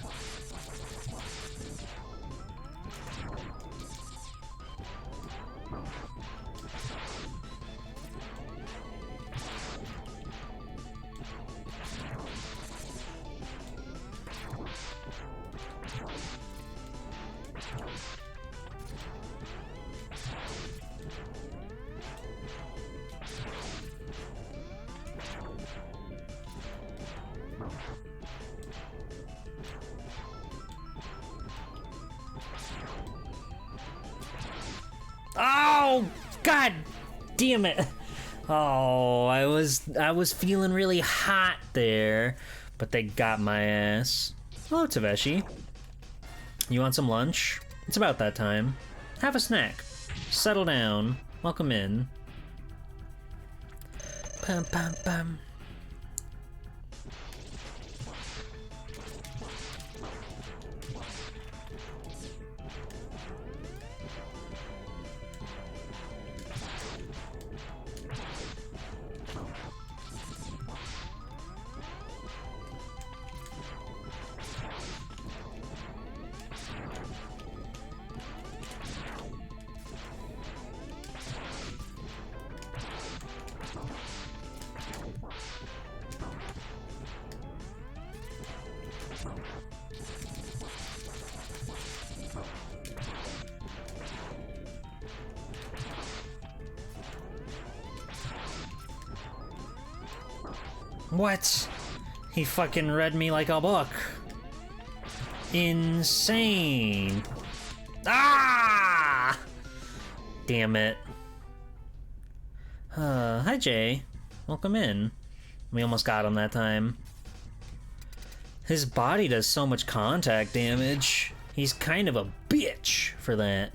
Oh, god damn it. Oh, I was feeling really hot there, but they got my ass. Hello, Taveshi. You want some lunch? It's about that time. Have a snack. Settle down. Welcome in. Pam pam pam. What? He fucking read me like a book. Insane. Ah! Damn it. Hi Jay. Welcome in. We almost got him that time. His body does so much contact damage. He's kind of a bitch for that.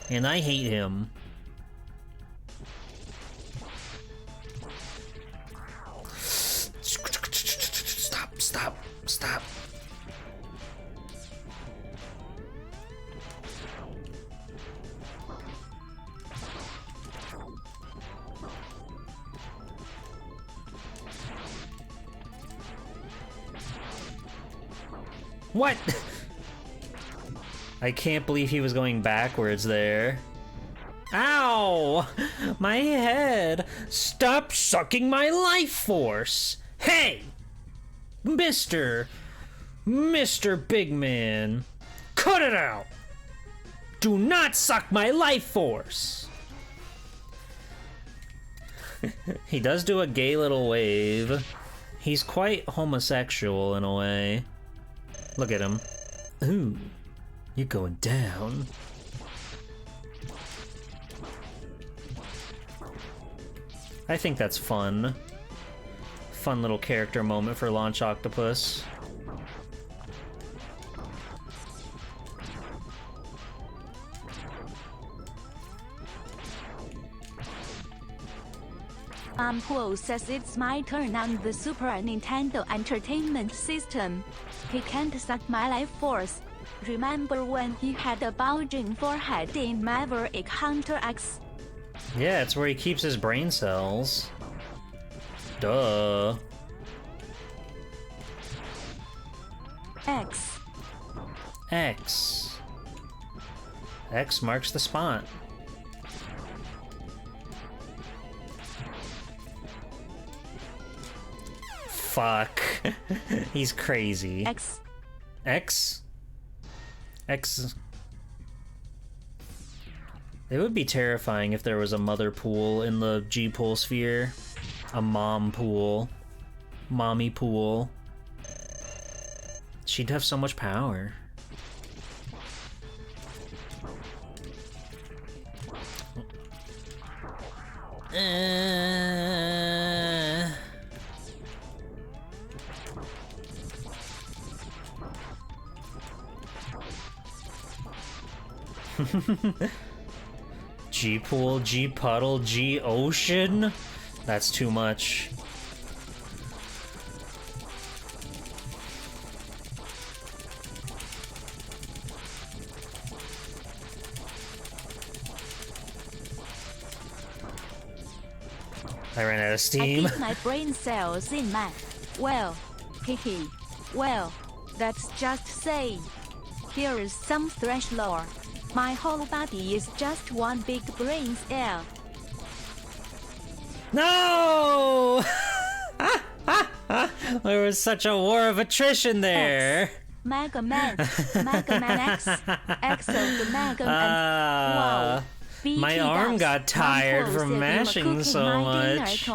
And I hate him. Stop. What? I can't believe he was going backwards there. Ow! My head! Stop sucking my life force! Hey! Mr. Big Man! Cut it out! Do not suck my life force! He does do a gay little wave. He's quite homosexual in a way. Look at him. Ooh, you're going down. I think that's fun. Fun little character moment for Launch Octopus. Pool says it's my turn on the Super Nintendo Entertainment System. He can't suck my life force. Remember when he had a bulging forehead in Maverick Hunter X? Yeah, it's where he keeps his brain cells. Duh. X. X marks the spot. Fuck. He's crazy. X. It would be terrifying if there was a mother pool in the G-pool sphere. A mom pool. Mommy pool. She'd have so much power. G-pool, G-puddle, G-ocean? That's too much. I ran out of steam. I keep my brain cells in math. Well, hehe. Well, that's just say. Here is some thrash lore. My whole body is just one big brain cell. No! There was such a war of attrition there. Mega Man X, X of the Mega Man. Wow. My arm got tired from mashing so much.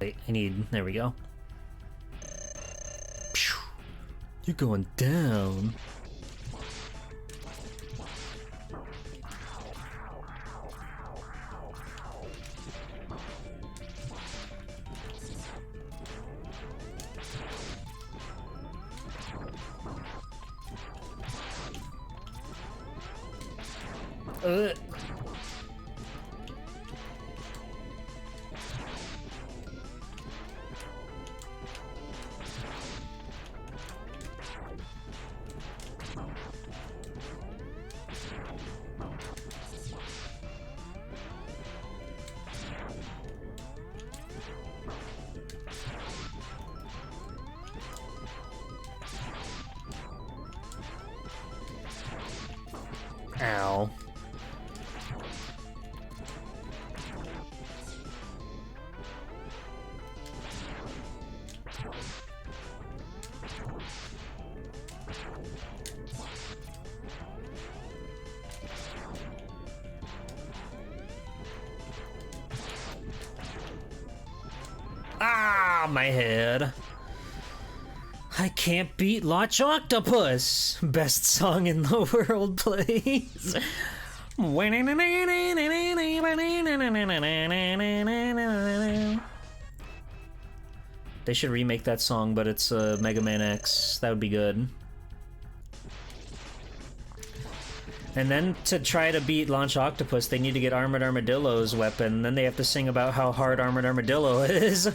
Wait, I need, there we go. You're going down. Ow. Ah, my head. I can't beat Launch Octopus. Best song in the world, please. They should remake that song, but it's Mega Man X. That would be good. And then to try to beat Launch Octopus, they need to get Armored Armadillo's weapon. Then they have to sing about how hard Armored Armadillo is.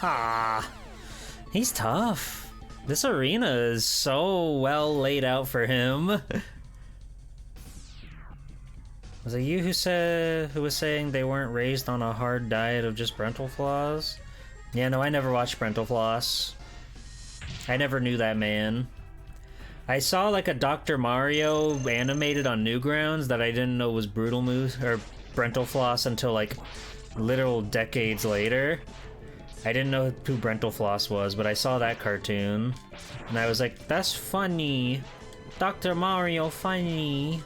Ah, he's tough. This arena is so well laid out for him. Was it you who was saying they weren't raised on a hard diet of just Brental Floss? Yeah, no, I never watched Brental Floss. I never knew that man. I saw like a Dr. Mario animated on Newgrounds that I didn't know was Brutal Moose or Brental Floss until like literal decades later. I didn't know who Brental Floss was, but I saw that cartoon, and I was like, that's funny. Dr. Mario, funny.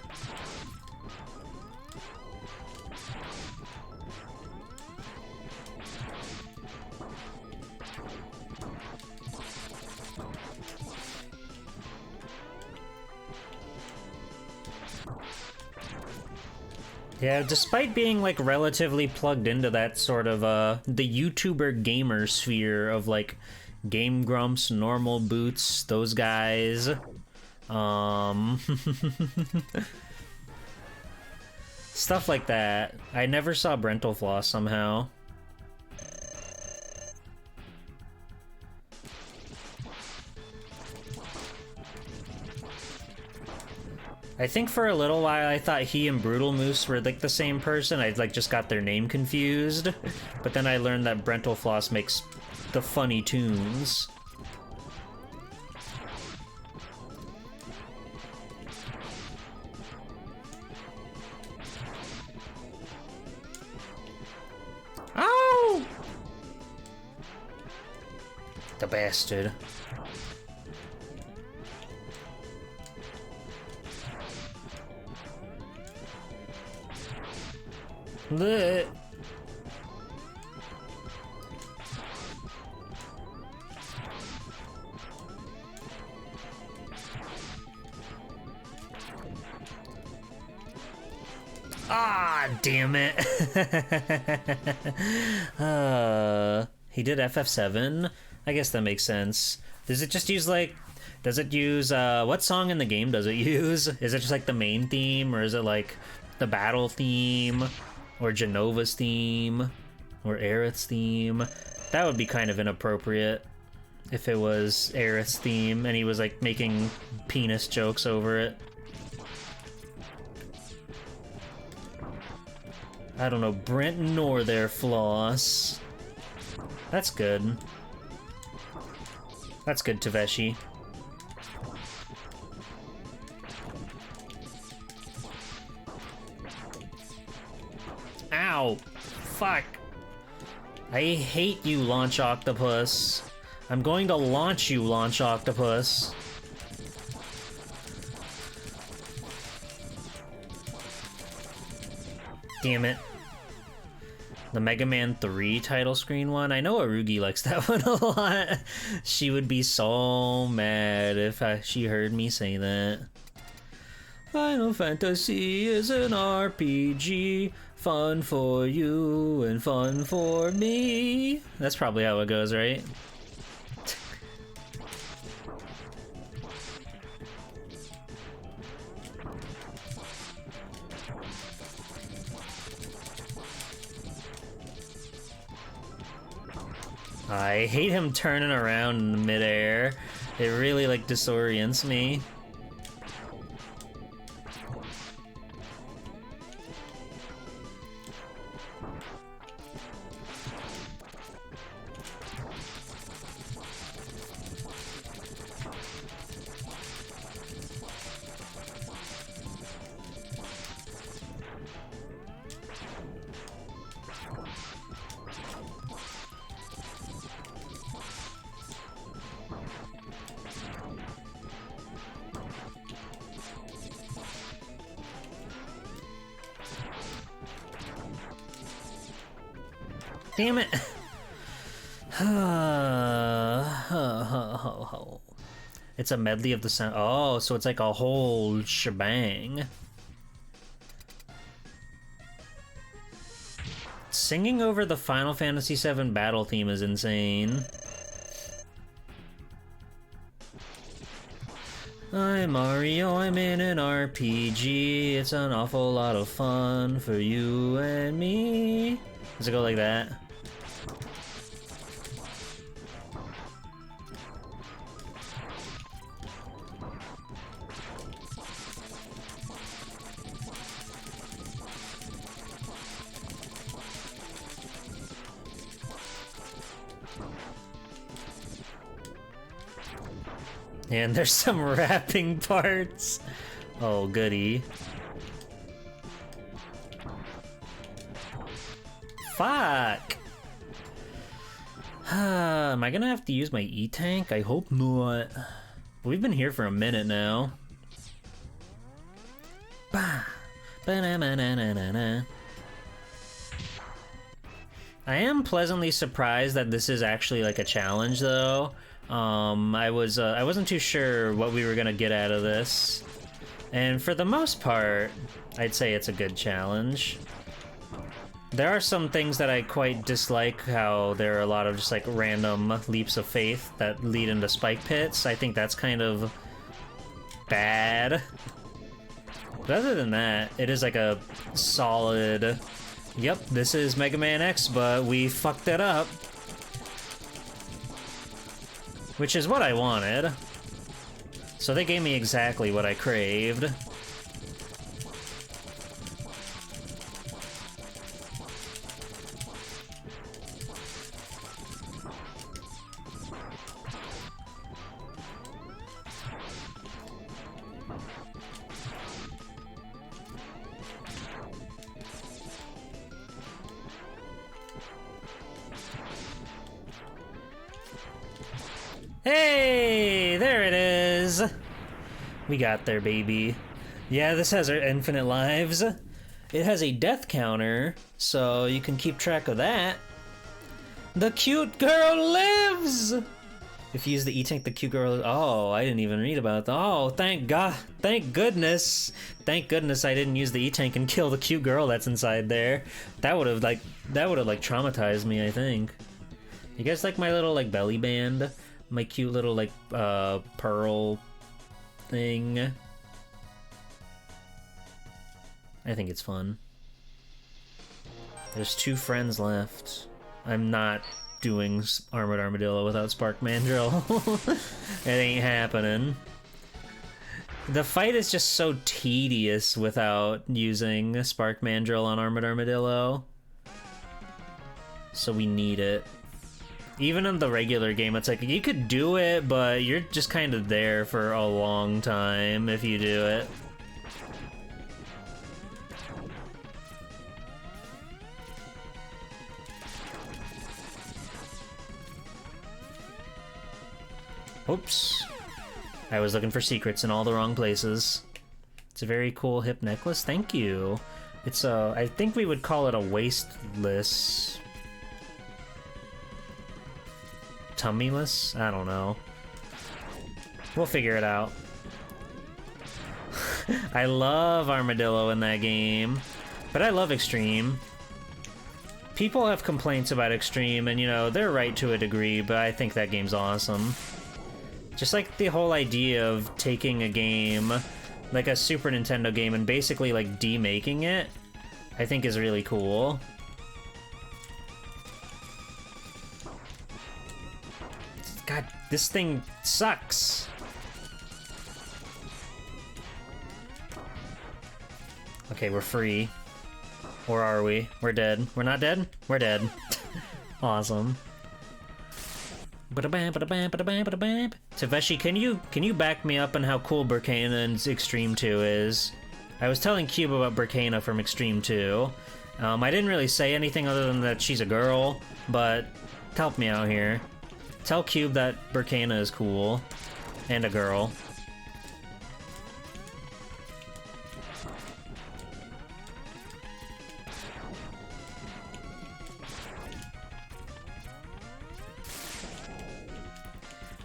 Yeah, despite being, like, relatively plugged into that sort of, the YouTuber gamer sphere of, like, Game Grumps, Normal Boots, those guys, stuff like that. I never saw Brental Floss somehow. I think for a little while I thought he and Brutal Moose were like the same person. I like just got their name confused. But then I learned that Brental Floss makes the funny tunes. Oh! The bastard. Blech. Ah, damn it. He did FF7? I guess that makes sense. Does it just use, like... Does it use, what song in the game does it use? Is it just, like, the main theme? Or is it, like, the battle theme? Or Genova's theme? Or Aerith's theme? That would be kind of inappropriate. If it was Aerith's theme and he was, like, making penis jokes over it. I don't know, Brent nor their Floss. That's good. That's good, Taveshi. Ow! Fuck! I hate you, Launch Octopus. I'm going to launch you, Launch Octopus. Damn it. The Mega Man 3 title screen one? I know Arugi likes that one a lot. She would be so mad if she heard me say that. Final Fantasy is an RPG. Fun for you and fun for me. That's probably how it goes, right? I hate him turning around in midair. It really, like, disorients me. Damn it. It's a medley of the sound. Oh, so it's like a whole shebang. Singing over the Final Fantasy VII battle theme is insane. I'm Mario, I'm in an RPG. It's an awful lot of fun for you and me. Does it go like that? And there's some rapping parts. Oh, goody. Fuck! Am I gonna have to use my E-Tank? I hope not. We've been here for a minute now. Bah! Ba-na-na-na-na-na. I am pleasantly surprised that this is actually like a challenge, though. I wasn't too sure what we were gonna get out of this, and for the most part, I'd say it's a good challenge. There are some things that I quite dislike, how there are a lot of just like random leaps of faith that lead into spike pits. I think that's kind of bad. But other than that, it is like a solid, yep, this is Mega Man X, but we fucked it up. Which is what I wanted. So they gave me exactly what I craved. Hey, there it is. We got there, baby. Yeah, this has our infinite lives. It has a death counter, so you can keep track of that. The cute girl lives! If you use the E-Tank, the cute girl... Oh, I didn't even read about that. Oh, thank God. Thank goodness. Thank goodness I didn't use the E-Tank and kill the cute girl that's inside there. That would have traumatized me, I think. You guys like my little, like, belly band? My cute little, like, pearl thing. I think it's fun. There's 2 friends left. I'm not doing Armored Armadillo without Spark Mandrill. It ain't happening. The fight is just so tedious without using Spark Mandrill on Armored Armadillo. So we need it. Even in the regular game, it's like, you could do it, but you're just kind of there for a long time if you do it. Oops. I was looking for secrets in all the wrong places. It's a very cool hip necklace, thank you. It's I think we would call it a waistless... tummyless? I don't know. We'll figure it out. I love Armadillo in that game, but I love Extreme. People have complaints about Extreme, and you know, they're right to a degree, but I think that game's awesome. Just like the whole idea of taking a game, like a Super Nintendo game, and basically like demaking it, I think is really cool. God, this thing sucks. Okay, we're free. Or are we? We're dead. We're not dead? We're dead. Awesome. Taveshi, can you back me up on how cool Burkana in Extreme 2 is? I was telling Cube about Burkana from Extreme 2. I didn't really say anything other than that she's a girl, but help me out here. Tell Cube that Burkana is cool. And a girl.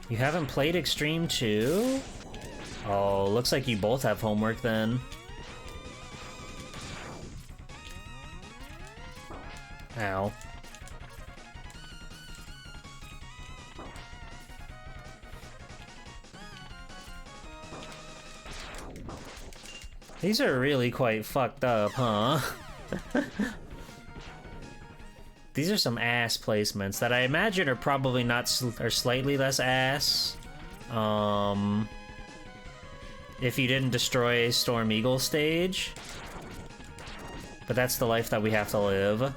You haven't played Extreme 2? Oh, looks like you both have homework then. Ow. These are really quite fucked up, huh? These are some ass placements that I imagine are probably not or slightly less ass. If you didn't destroy a Storm Eagle stage. But that's the life that we have to live.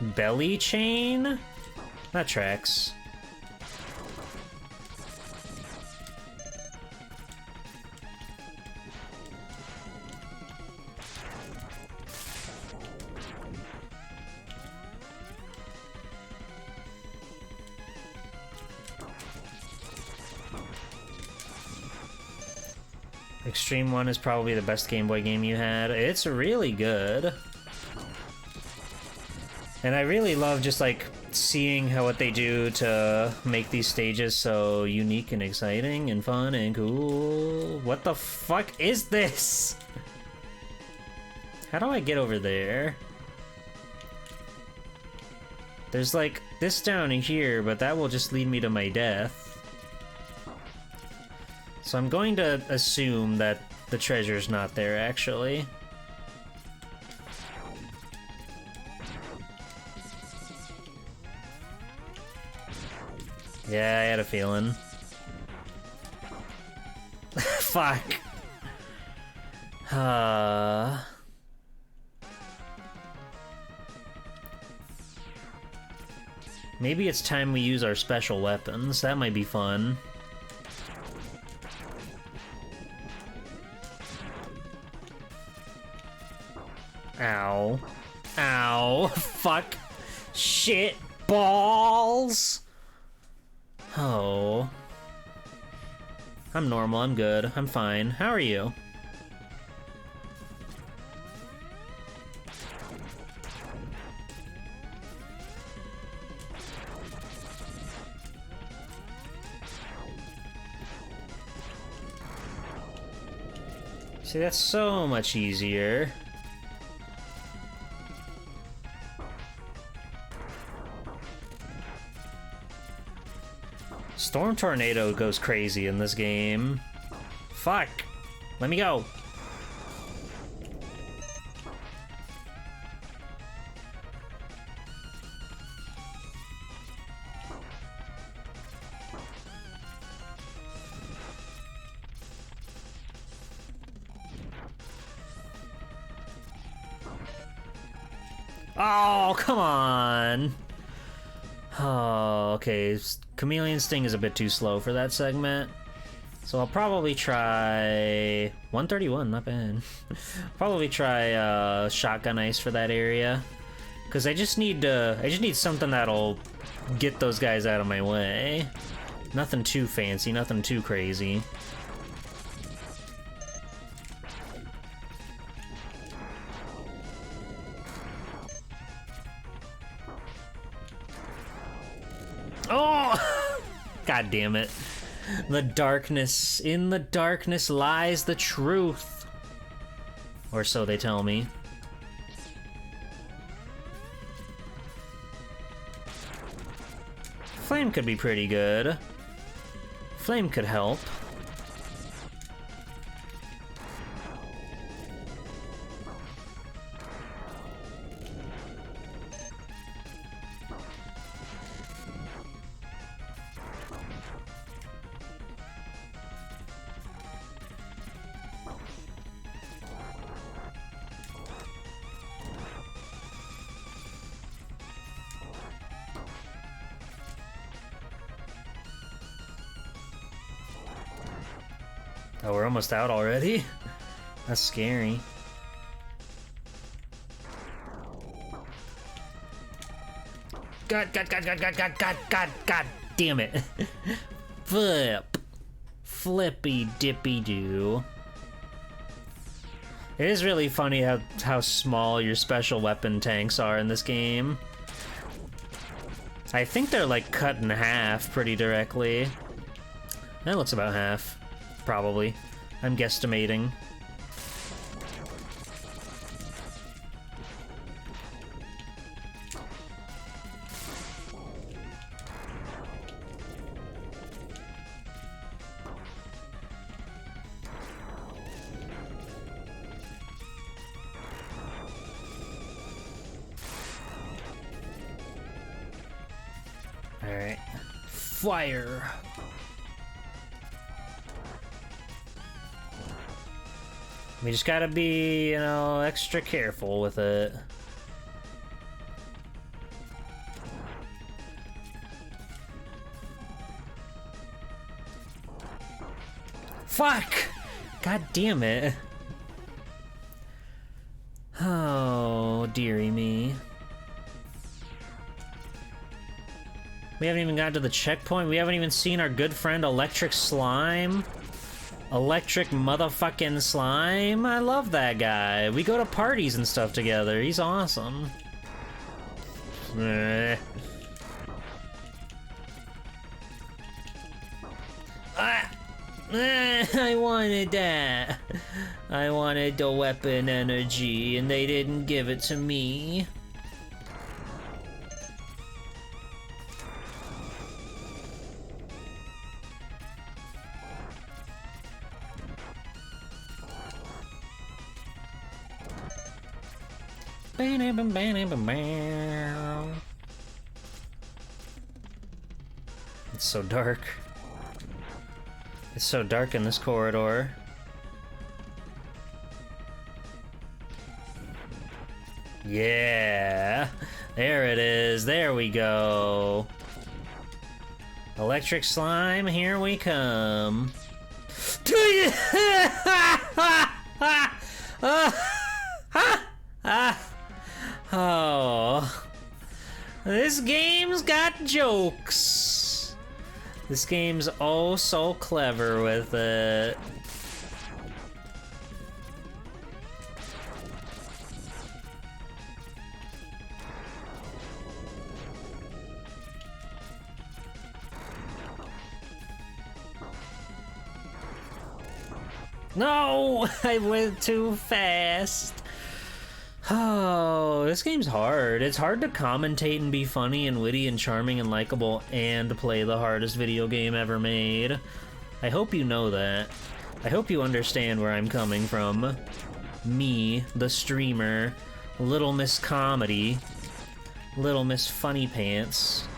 Belly chain? That tracks. Extreme 1 is probably the best Game Boy game you had. It's really good. And I really love just like seeing what they do to make these stages so unique and exciting and fun and cool. What the fuck is this? How do I get over there? There's like this down here, but that will just lead me to my death. So I'm going to assume that the treasure's not there, actually. Yeah, I had a feeling. Fuck. Maybe it's time we use our special weapons. That might be fun. Ow. Ow. Fuck. Shit. Balls. Oh. I'm normal. I'm good. I'm fine. How are you? See, that's so much easier. Storm Tornado goes crazy in this game. Fuck. Let me go. Oh, come on. Oh, okay. Chameleon Sting is a bit too slow for that segment. So I'll probably try 131, not bad. Probably try Shotgun Ice for that area. Cause I just need something that'll get those guys out of my way. Nothing too fancy, nothing too crazy. Oh! God damn it. The darkness. In the darkness lies the truth. Or so they tell me. Flame could be pretty good. Flame could help. Oh, we're almost out already? That's scary. God damn it. Flip. Flippy dippy doo. It is really funny how small your special weapon tanks are in this game. I think they're like cut in half pretty directly. That looks about half, probably. I'm guesstimating. Alright. Fire! We just gotta be, you know, extra careful with it. Fuck! God damn it. Oh, dearie me. We haven't even gotten to the checkpoint. We haven't even seen our good friend Electric Slime. Electric motherfucking Slime. I love that guy. We go to parties and stuff together. He's awesome. I wanted that. I wanted the weapon energy, and they didn't give it to me. It's so dark. It's so dark in this corridor. Yeah! There it is. There we go. Electric Slime, here we come. Oh. This game's got jokes. This game's oh so clever with it. No! I went too fast. Oh, this game's hard. It's hard to commentate and be funny and witty and charming and likable and play the hardest video game ever made. I hope you know that. I hope you understand where I'm coming from. Me, the streamer, Little Miss Comedy, Little Miss Funny Pants.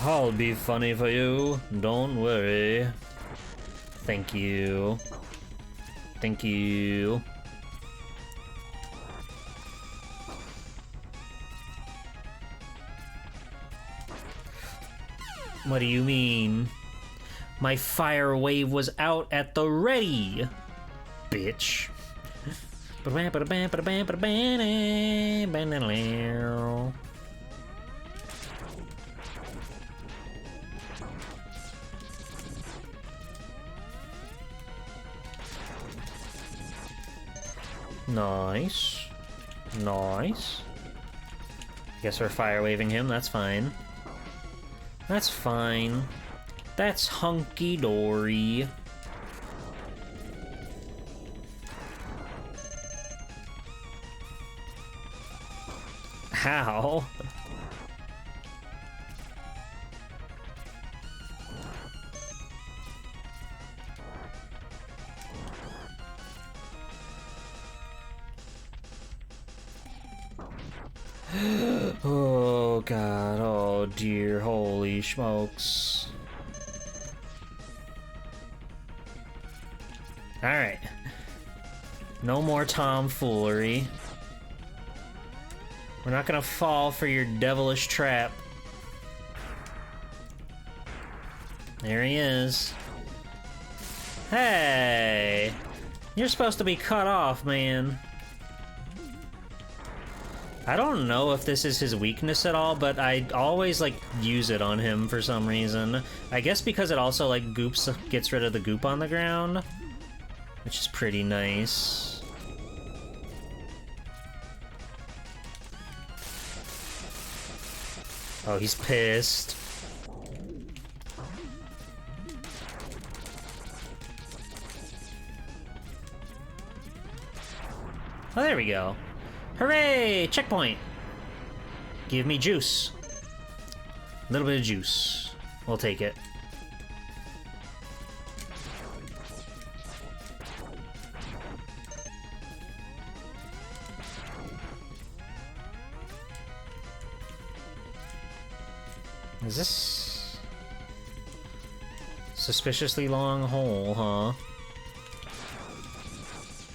I'll be funny for you, don't worry. Thank you. Thank you. What do you mean? My fire wave was out at the ready, bitch. Nice. Nice. Guess we're fire waving him, that's fine. That's fine. That's hunky-dory. How? Oh god, oh dear, holy smokes. Alright. No more tomfoolery. We're not gonna fall for your devilish trap. There he is. Hey! You're supposed to be cut off, man. I don't know if this is his weakness at all, but I always, like, use it on him for some reason. I guess because it also, like, gets rid of the goop on the ground. Which is pretty nice. Oh, he's pissed. Oh, there we go. Hooray! Checkpoint! Give me juice. A little bit of juice. We'll take it. Is this... suspiciously long hole, huh?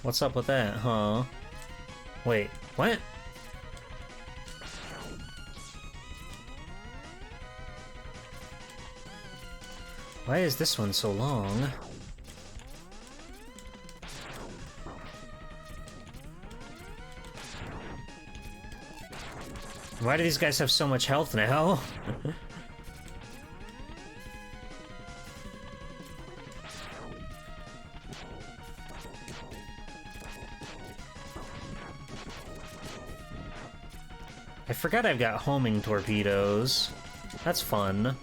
What's up with that, huh? Wait, what? Why is this one so long? Why do these guys have so much health now? I forgot I've got homing torpedoes. That's fun.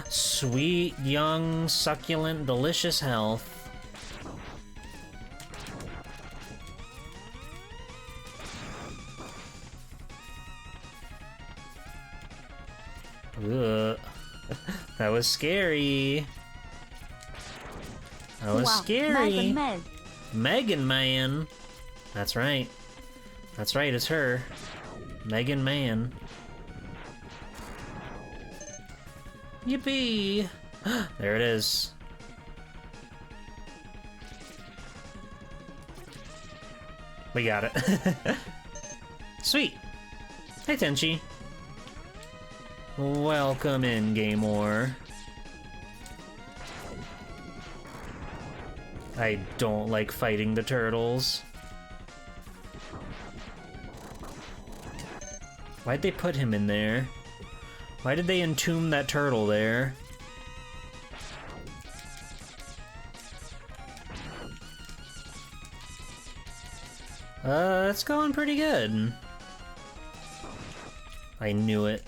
Sweet, young, succulent, delicious health. Ugh. That was scary. That was scary. Megan Man. Megan Man. That's right. That's right, it's her. Megan Man. Yippee! There it is. We got it. Sweet! Hey, Tenchi. Welcome in, Gamor. I don't like fighting the turtles. Why'd they put him in there? Why did they entomb that turtle there? It's going pretty good. I knew it.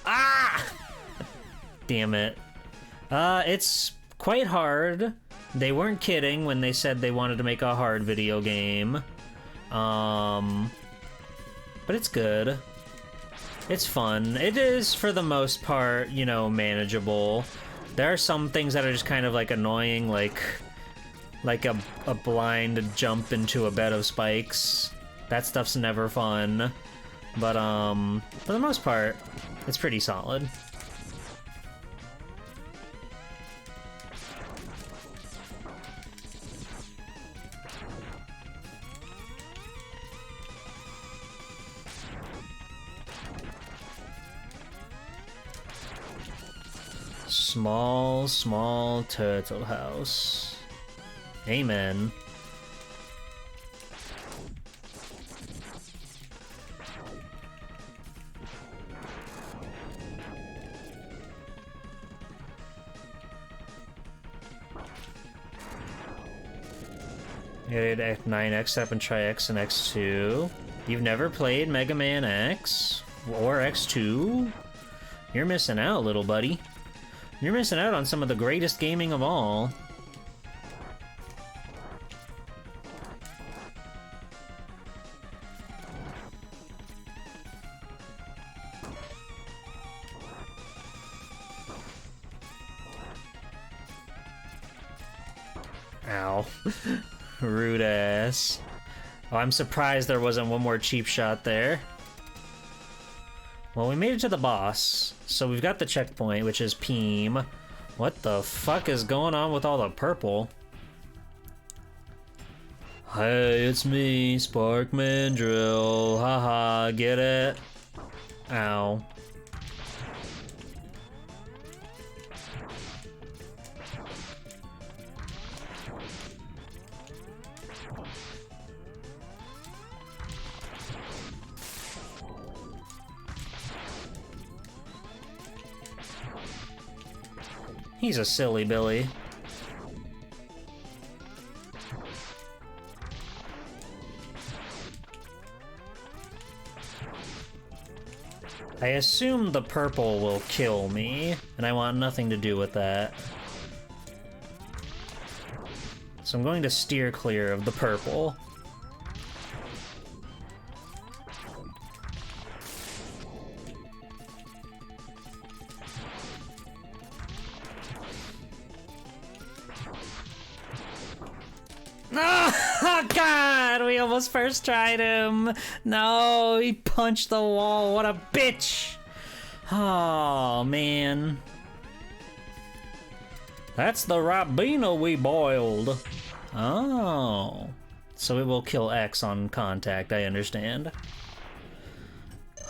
Ah! Damn it. It's quite hard. They weren't kidding when they said they wanted to make a hard video game. But it's good. It's fun. It is, for the most part, you know, manageable. There are some things that are just kind of, like, annoying, like a blind jump into a bed of spikes. That stuff's never fun. But, for the most part, it's pretty solid. Small, small turtle house. Amen. Hit Act 9X up and try X and X2. You've never played Mega Man X or X2? You're missing out, little buddy. You're missing out on some of the greatest gaming of all. Ow. Rude ass. Oh, I'm surprised there wasn't one more cheap shot there. Well, we made it to the boss, so we've got the checkpoint, which is Peem. What the fuck is going on with all the purple? Hey, it's me, Spark Mandrill. Haha, get it? Ow. He's a silly Billy. I assume the purple will kill me, and I want nothing to do with that. So I'm going to steer clear of the purple. Oh, God! We almost first tried him! No, he punched the wall. What a bitch! Oh, man. That's the Rabina we boiled. Oh. So it will kill X on contact, I understand.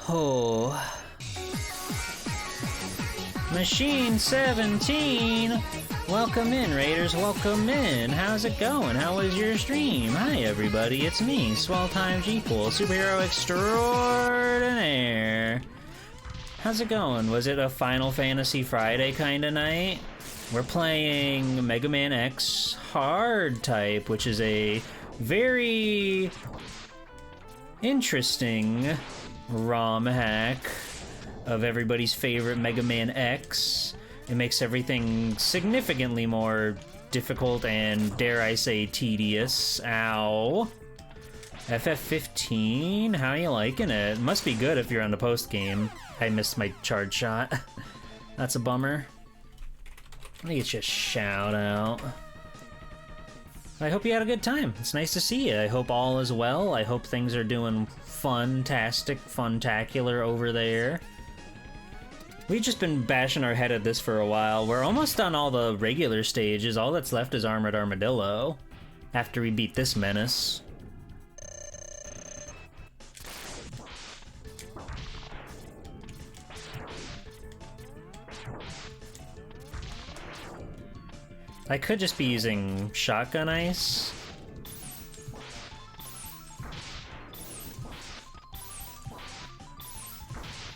Oh. Machine 17! Welcome in, Raiders, welcome in. How's it going? How was your stream? Hi, everybody, it's me, Swell Times Equal, Superhero Extraordinaire. How's it going? Was it a Final Fantasy Friday kind of night? We're playing Mega Man X Hard Type, which is a very interesting ROM hack of everybody's favorite Mega Man X. It makes everything significantly more difficult and, dare I say, tedious. Ow. FF15, how you liking it? Must be good if you're on the post game. I missed my charge shot. That's a bummer. Let me get you a shout out. I hope you had a good time. It's nice to see you. I hope all is well. I hope things are doing fun-tastic, fun-tacular over there. We've just been bashing our head at this for a while. We're almost done all the regular stages. All that's left is Armored Armadillo. After we beat this menace. I could just be using shotgun ice.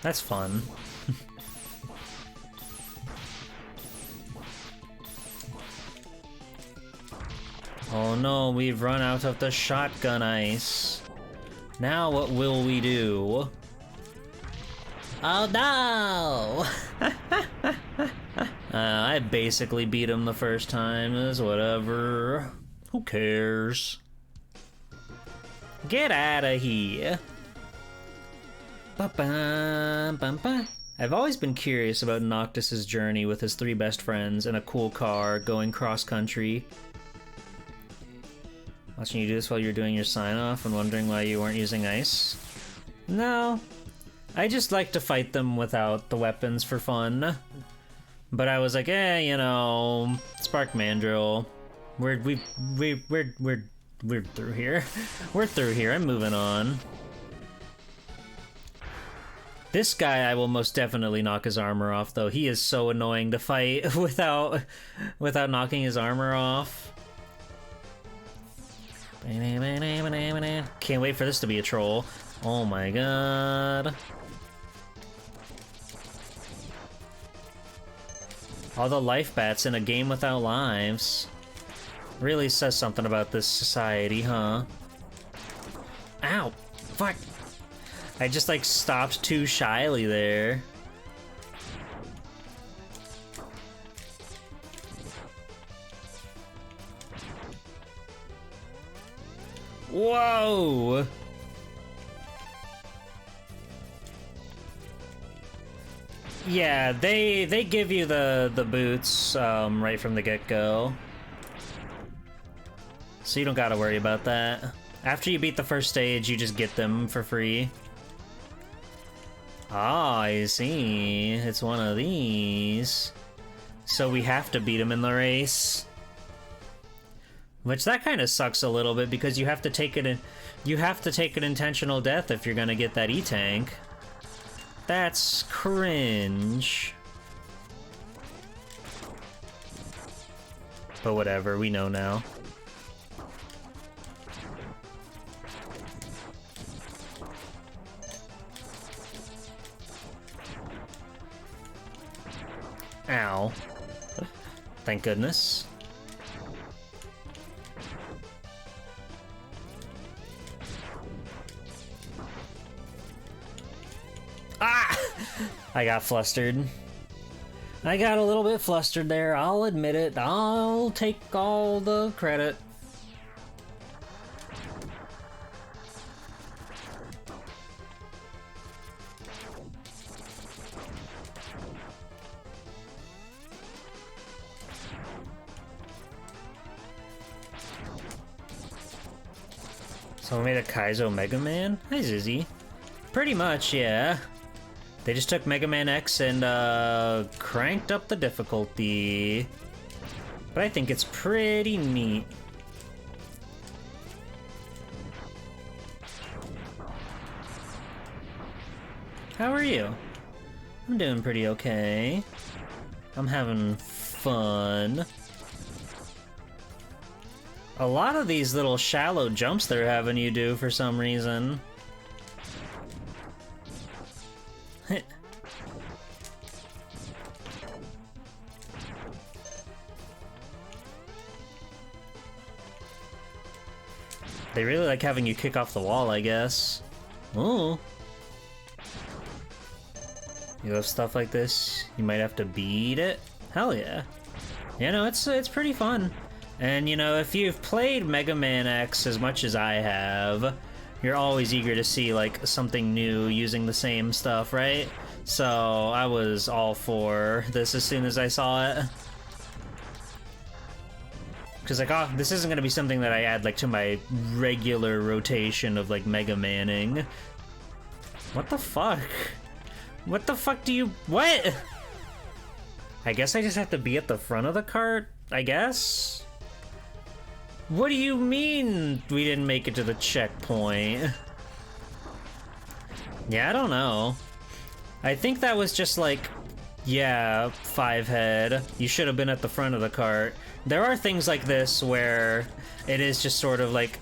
That's fun. Oh no, we've run out of the shotgun ice. Now what will we do? Oh no! I basically beat him the first time, is whatever. Who cares? Get out of here. Ba-ba-bum-ba. I've always been curious about Noctis's journey with his 3 best friends in a cool car going cross-country. Watching you do this while you're doing your sign-off and wondering why you weren't using ice? No. I just like to fight them without the weapons for fun. But I was like, you know, Spark Mandrill. We're through here. We're through here. I'm moving on. This guy, I will most definitely knock his armor off, though. He is so annoying to fight without knocking his armor off. Can't wait for this to be a troll. Oh my god. All the life bats in a game without lives. Really says something about this society, huh? Ow! Fuck! I just, like, stopped too shyly there. Whoa! Yeah, they give you the boots right from the get-go. So you don't gotta worry about that. After you beat the first stage, you just get them for free. Ah, I see. It's one of these. So we have to beat him in the race. Which that kind of sucks a little bit because you have to take it in, you have to take an intentional death if you're gonna get that E-tank. That's cringe. But whatever, we know now. Ow. Thank goodness. Ah! I got flustered. I got a little bit flustered there, I'll admit it. I'll take all the credit. So we made a Kaizo Mega Man? Hi, Zizzy. Pretty much, yeah. They just took Mega Man X and cranked up the difficulty. But I think it's pretty neat. How are you? I'm doing pretty okay. I'm having fun. A lot of these little shallow jumps they're having you do for some reason. They really like having you kick off the wall, I guess. Ooh. You have stuff like this, you might have to beat it. Hell yeah. Yeah, no, it's pretty fun. And you know, if you've played Mega Man X as much as I have, you're always eager to see like something new using the same stuff, right? So I was all for this as soon as I saw it. Because like, oh, this isn't gonna be something that I add like to my regular rotation of like Mega Manning. What the fuck? What the fuck do you... What? I guess I just have to be at the front of the cart, I guess? What do you mean we didn't make it to the checkpoint? Yeah, I don't know. I think that was just like, yeah, Five Head, you should have been at the front of the cart. There are things like this where it is just sort of like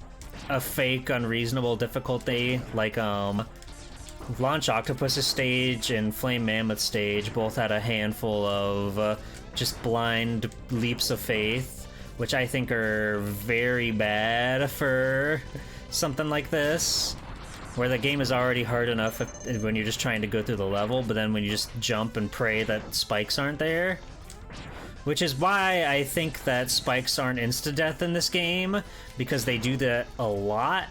a fake, unreasonable difficulty, like, Launch Octopus's stage and Flame Mammoth stage both had a handful of just blind leaps of faith, which I think are very bad for something like this, where the game is already hard enough when you're just trying to go through the level, but then when you just jump and pray that spikes aren't there. Which is why I think that spikes aren't insta-death in this game, because they do that a lot.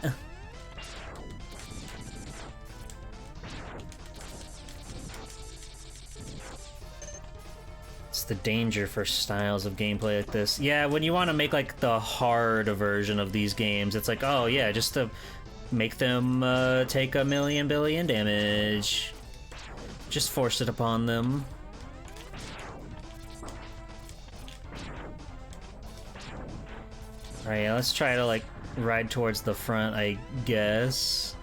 It's the danger for styles of gameplay like this. Yeah, when you want to make like the hard version of these games, it's like, oh yeah, just to make them take 1,000,000 billion damage. Just force it upon them. Alright, yeah, let's try to like ride towards the front, I guess.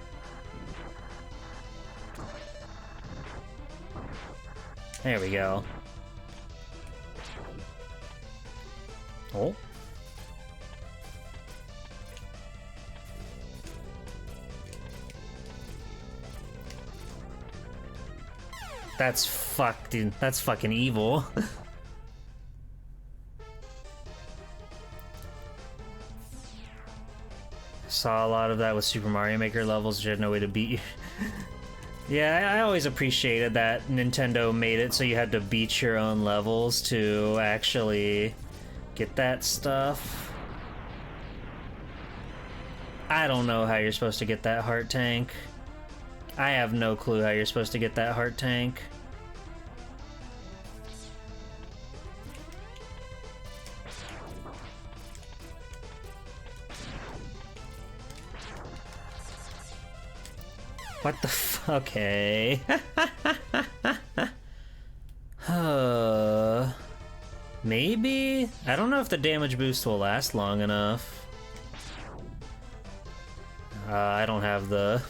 There we go. Oh. That's fucked, dude. That's fucking evil. Saw a lot of that with Super Mario Maker levels, which had no way to beat you. Yeah, I always appreciated that Nintendo made it so you had to beat your own levels to actually get that stuff. I don't know how you're supposed to get that heart tank. I have no clue how you're supposed to get that heart tank. What the f- okay. Maybe? I don't know if the damage boost will last long enough. I don't have the...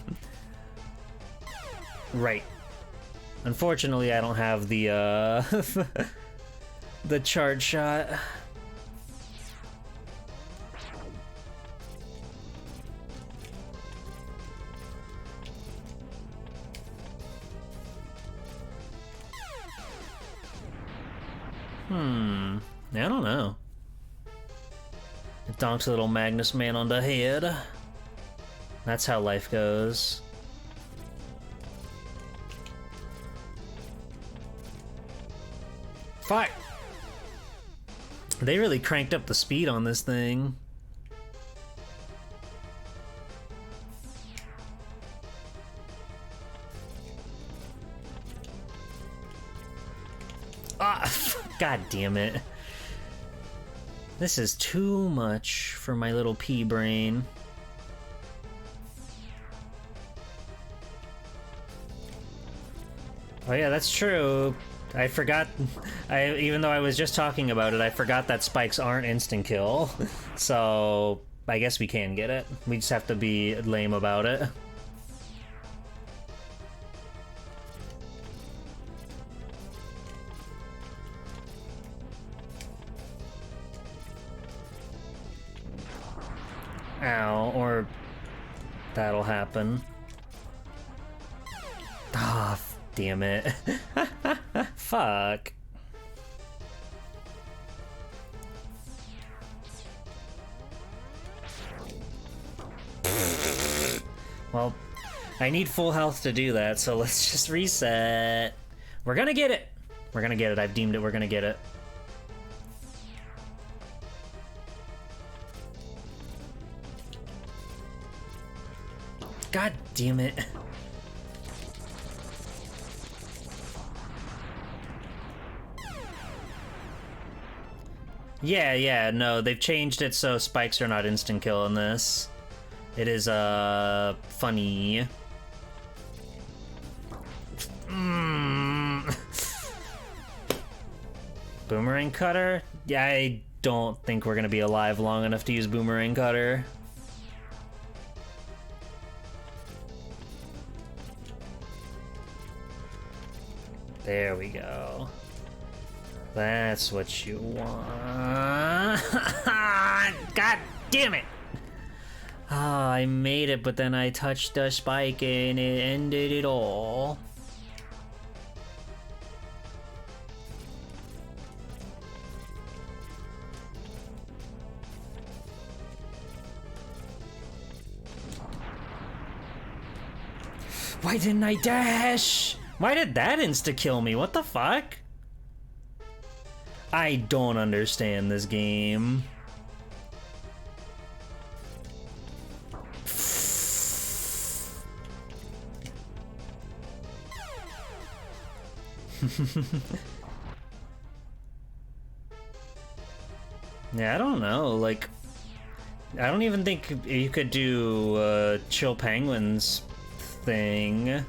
Right. Unfortunately, I don't have the, the charge shot. I don't know. It donks a little Magnus Man on the head. That's how life goes. Fuck! They really cranked up the speed on this thing. Ah, god damn it. This is too much for my little pea brain. Oh yeah, that's true. I forgot, even though I was just talking about it, I forgot that spikes aren't instant kill. So, I guess we can get it. We just have to be lame about it. Ow, or that'll happen. Ah, damn it. Fuck. Well, I need full health to do that, so let's just reset. We're gonna get it! We're gonna get it, I've deemed it, we're gonna get it. God damn it. Yeah, no, they've changed it so spikes are not instant kill in this. It is, funny. Boomerang cutter? Yeah, I don't think we're gonna be alive long enough to use boomerang cutter. There we go. That's what you want. God damn it! Ah, I made it, but then I touched the spike and it ended it all. Why didn't I dash? Why did that insta-kill me? What the fuck? I don't understand this game. Yeah, I don't know, like, I don't even think you could do Chill Penguins thing.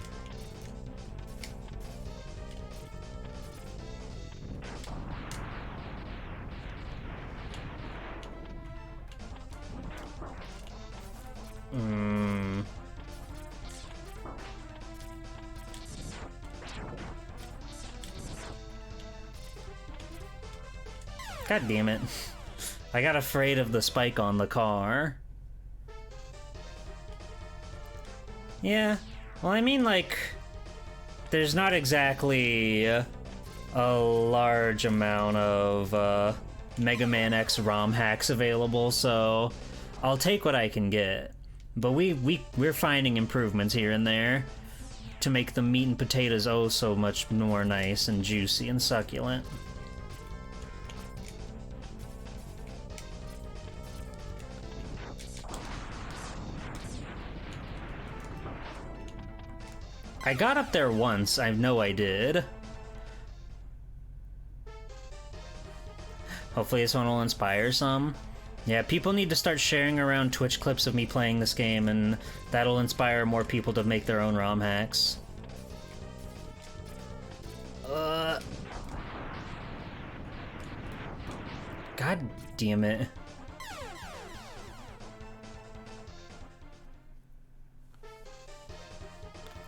God damn it. I got afraid of the spike on the car. Yeah, well, I mean, like, there's not exactly a large amount of Mega Man X ROM hacks available, so I'll take what I can get. But we're finding improvements here and there to make the meat and potatoes oh so much more nice and juicy and succulent. I got up there once, I know I did. Hopefully this one will inspire some. Yeah, people need to start sharing around Twitch clips of me playing this game, and that'll inspire more people to make their own ROM hacks. God damn it.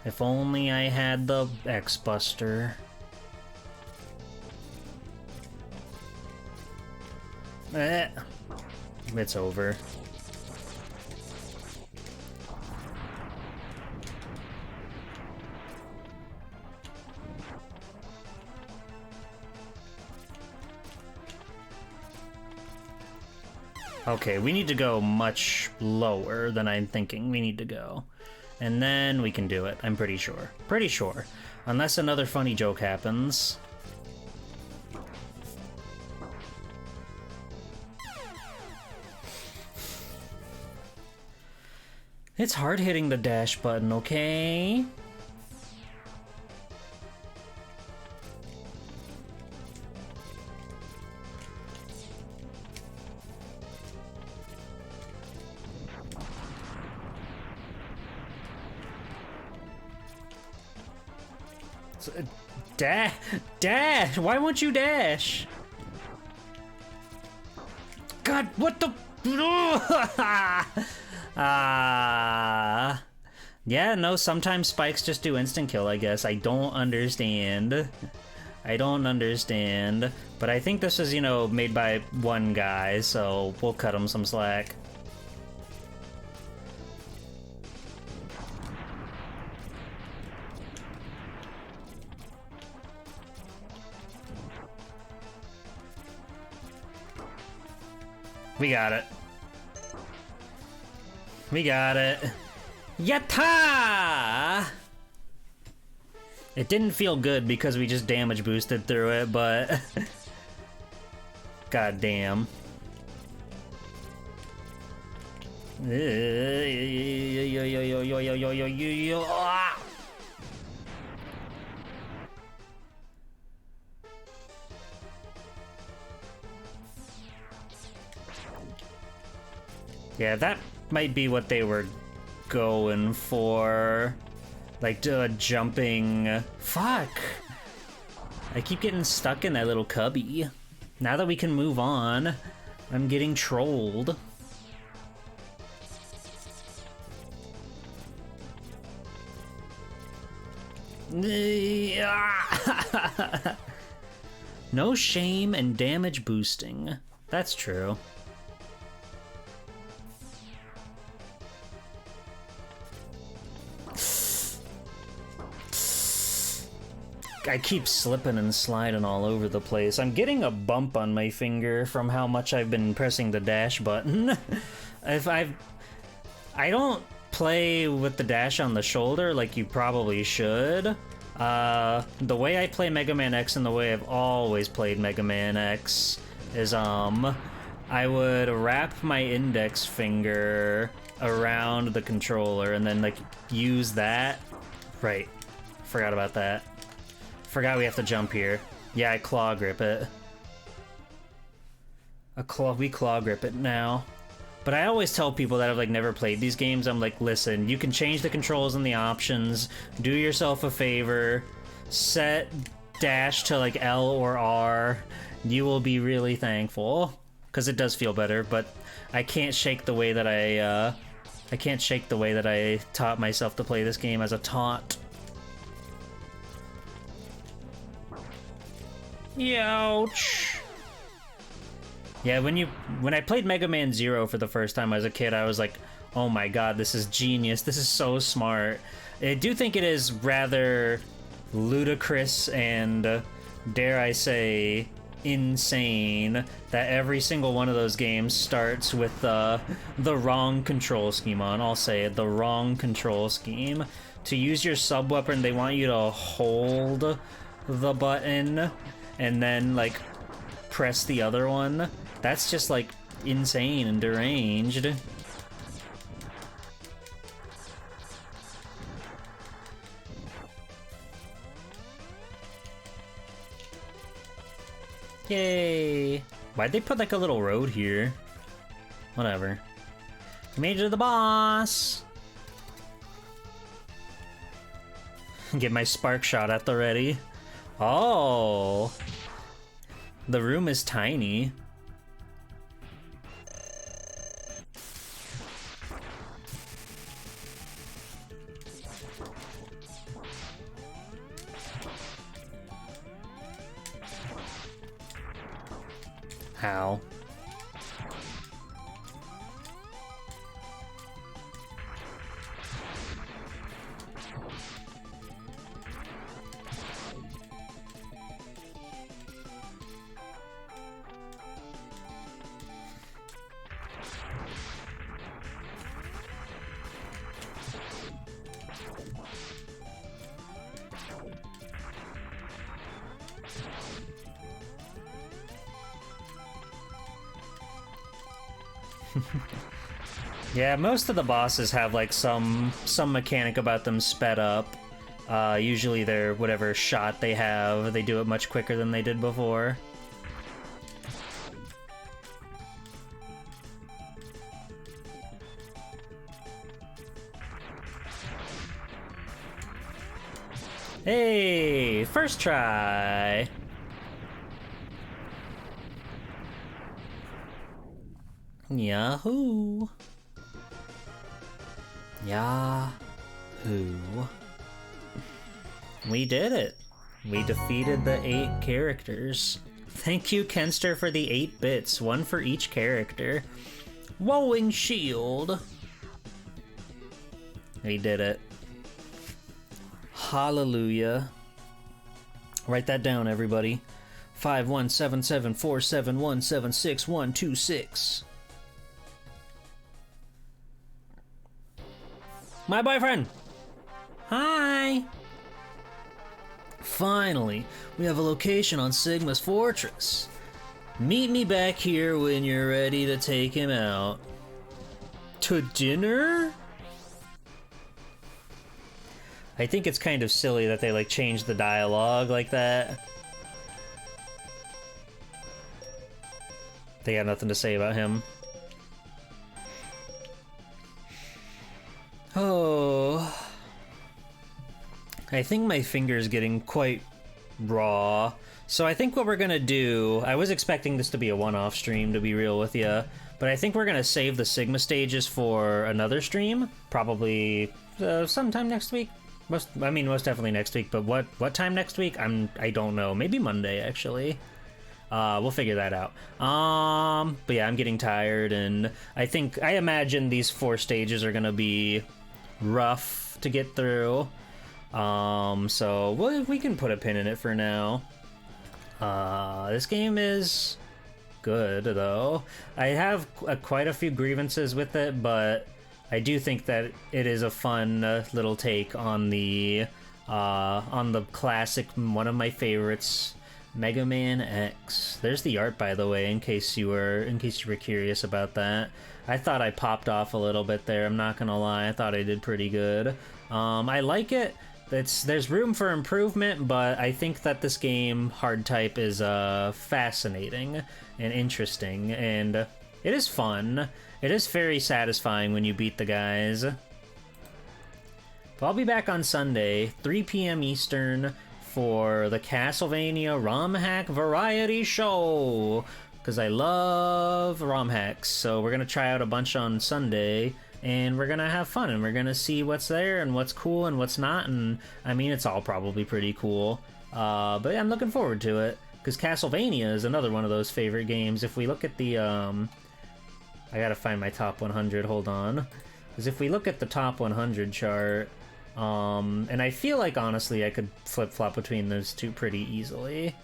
If only I had the X-Buster. It's over. Okay, we need to go much lower than I'm thinking we need to go. And then we can do it, I'm pretty sure. Pretty sure. Unless another funny joke happens. It's hard hitting the dash button, okay? Dash! Why won't you dash? God, what the? Yeah, no, sometimes spikes just do instant kill, I guess. I don't understand. I don't understand. But I think this is, you know, made by one guy, so we'll cut him some slack. We got it. We got it. Yatta! It didn't feel good because we just damage boosted through it, but... God damn. Yeah, that might be what they were going for. Like, jumping... Fuck! I keep getting stuck in that little cubby. Now that we can move on, I'm getting trolled. No shame and damage boosting. That's true. I keep slipping and sliding all over the place. I'm getting a bump on my finger from how much I've been pressing the dash button. I don't play with the dash on the shoulder like you probably should. The way I play Mega Man X and the way I've always played Mega Man X is, I would wrap my index finger around the controller and then, like, use that. Right. Forgot about that. Forgot we have to jump here. Yeah, I claw grip it. We claw grip it now. But I always tell people that have like never played these games, I'm like, listen, you can change the controls and the options. Do yourself a favor. Set dash to like L or R. You will be really thankful. Because it does feel better, but I can't shake the way that I can't shake the way that I taught myself to play this game as a taunt. Youch. Yeah, when I played Mega Man Zero for the first time as a kid, I was like, oh my god, this is genius. This is so smart. I do think it is rather ludicrous and, dare I say, insane that every single one of those games starts with the wrong control scheme on. I'll say it, the wrong control scheme. To use your sub-weapon, they want you to hold the button and then, like, press the other one. That's just, like, insane and deranged. Yay! Why'd they put, like, a little road here? Whatever. We made it to the boss! Get my spark shot at the ready. Oh! The room is tiny. How? Yeah, most of the bosses have like some mechanic about them sped up. Usually they're whatever shot they have, they do it much quicker than they did before. Hey, first try. Yahoo. Yahoo. We did it. We defeated the 8 characters. Thank you, Kenster, for the 8 bits, one for each character. Woeing Shield. We did it. Hallelujah. Write that down, everybody. 517747176126. My boyfriend! Hi! Finally, we have a location on Sigma's fortress. Meet me back here when you're ready to take him out. To dinner? I think it's kind of silly that they like changed the dialogue like that. They got nothing to say about him. Oh, I think my finger's getting quite raw. So I think what we're gonna do, I was expecting this to be a one-off stream, to be real with you, but I think we're gonna save the Sigma stages for another stream, probably sometime next week. Most definitely next week, but what time next week? I don't know. Maybe Monday, actually. We'll figure that out. But yeah, I'm getting tired, and I imagine these 4 stages are gonna be rough to get through. So we can put a pin in it for now. This game is good, though. I have quite a few grievances with it, but I do think that it is a fun little take on the classic, one of my favorites, Mega Man X. There's the art, by the way, in case you were curious about that. I thought I popped off a little bit there, I'm not gonna lie. I thought I did pretty good. I like it. There's room for improvement, but I think that this game, hard type, is fascinating and interesting, and it is fun. It is very satisfying when you beat the guys. But I'll be back on Sunday, 3 p.m. Eastern, for the Castlevania RomHack Variety Show, because I love RomHacks. So we're gonna try out a bunch on Sunday, and we're gonna have fun, and we're gonna see what's there and what's cool and what's not, and I mean, it's all probably pretty cool. But yeah, I'm looking forward to it, because Castlevania is another one of those favorite games. If we look at the I gotta find my top 100, hold on, because if we look at the top 100 chart, and I feel like, honestly, I could flip-flop between those two pretty easily.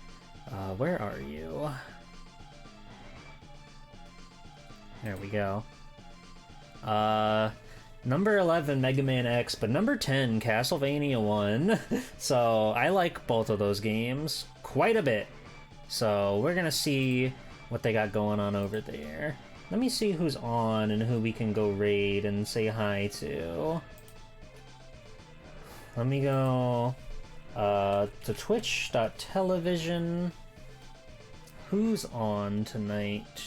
Where are you? There we go. Number 11, Mega Man X, but number 10, Castlevania 1. So, I like both of those games quite a bit. So, we're gonna see what they got going on over there. Let me see who's on and who we can go raid and say hi to. Let me go to twitch.tv. Who's on tonight?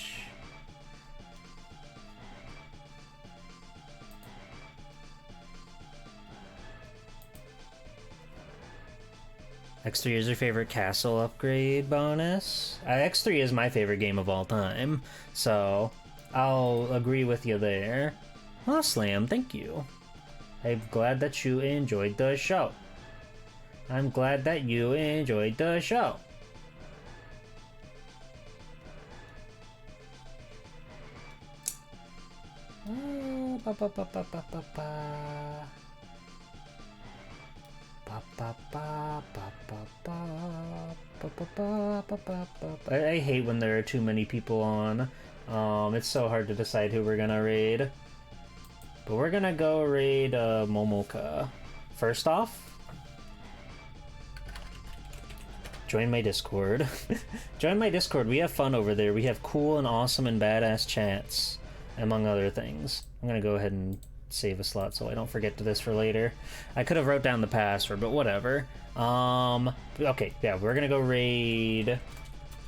X3 is your favorite castle upgrade bonus? X3 is my favorite game of all time, so I'll agree with you there. Oh, Slam, thank you. I'm glad that you enjoyed the show. I'm glad that you enjoyed the show. I hate when there are too many people on. It's so hard to decide who we're gonna raid. But we're gonna go raid Momoka. First off, join my Discord. Join my Discord. We have fun over there. We have cool and awesome and badass chats, among other things. I'm gonna go ahead and save a slot so I don't forget to this for later. I could have wrote down the password, but whatever. Okay, yeah, we're gonna go raid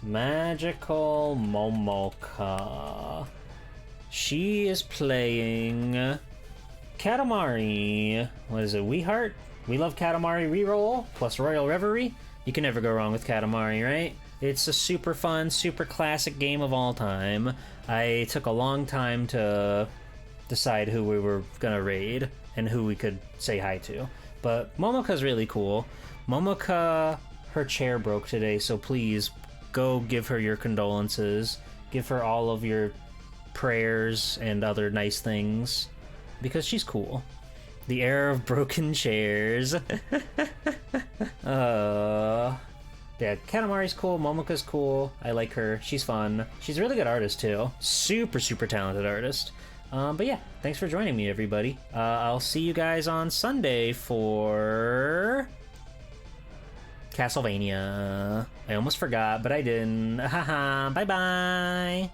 Magical Momoka. She is playing Katamari. What is it? We Heart? We Love Katamari Reroll plus Royal Reverie. You can never go wrong with Katamari, right? It's a super fun, super classic game of all time. I took a long time to decide who we were gonna raid and who we could say hi to. But Momoka's really cool. Momoka, her chair broke today, so please go give her your condolences. Give her all of your prayers and other nice things, because she's cool. The era of broken chairs. Yeah, Katamari's cool, Momoka's cool. I like her. She's fun. She's a really good artist, too. Super, super talented artist. But yeah, thanks for joining me, everybody. I'll see you guys on Sunday for Castlevania. I almost forgot, but I didn't. Haha, bye-bye!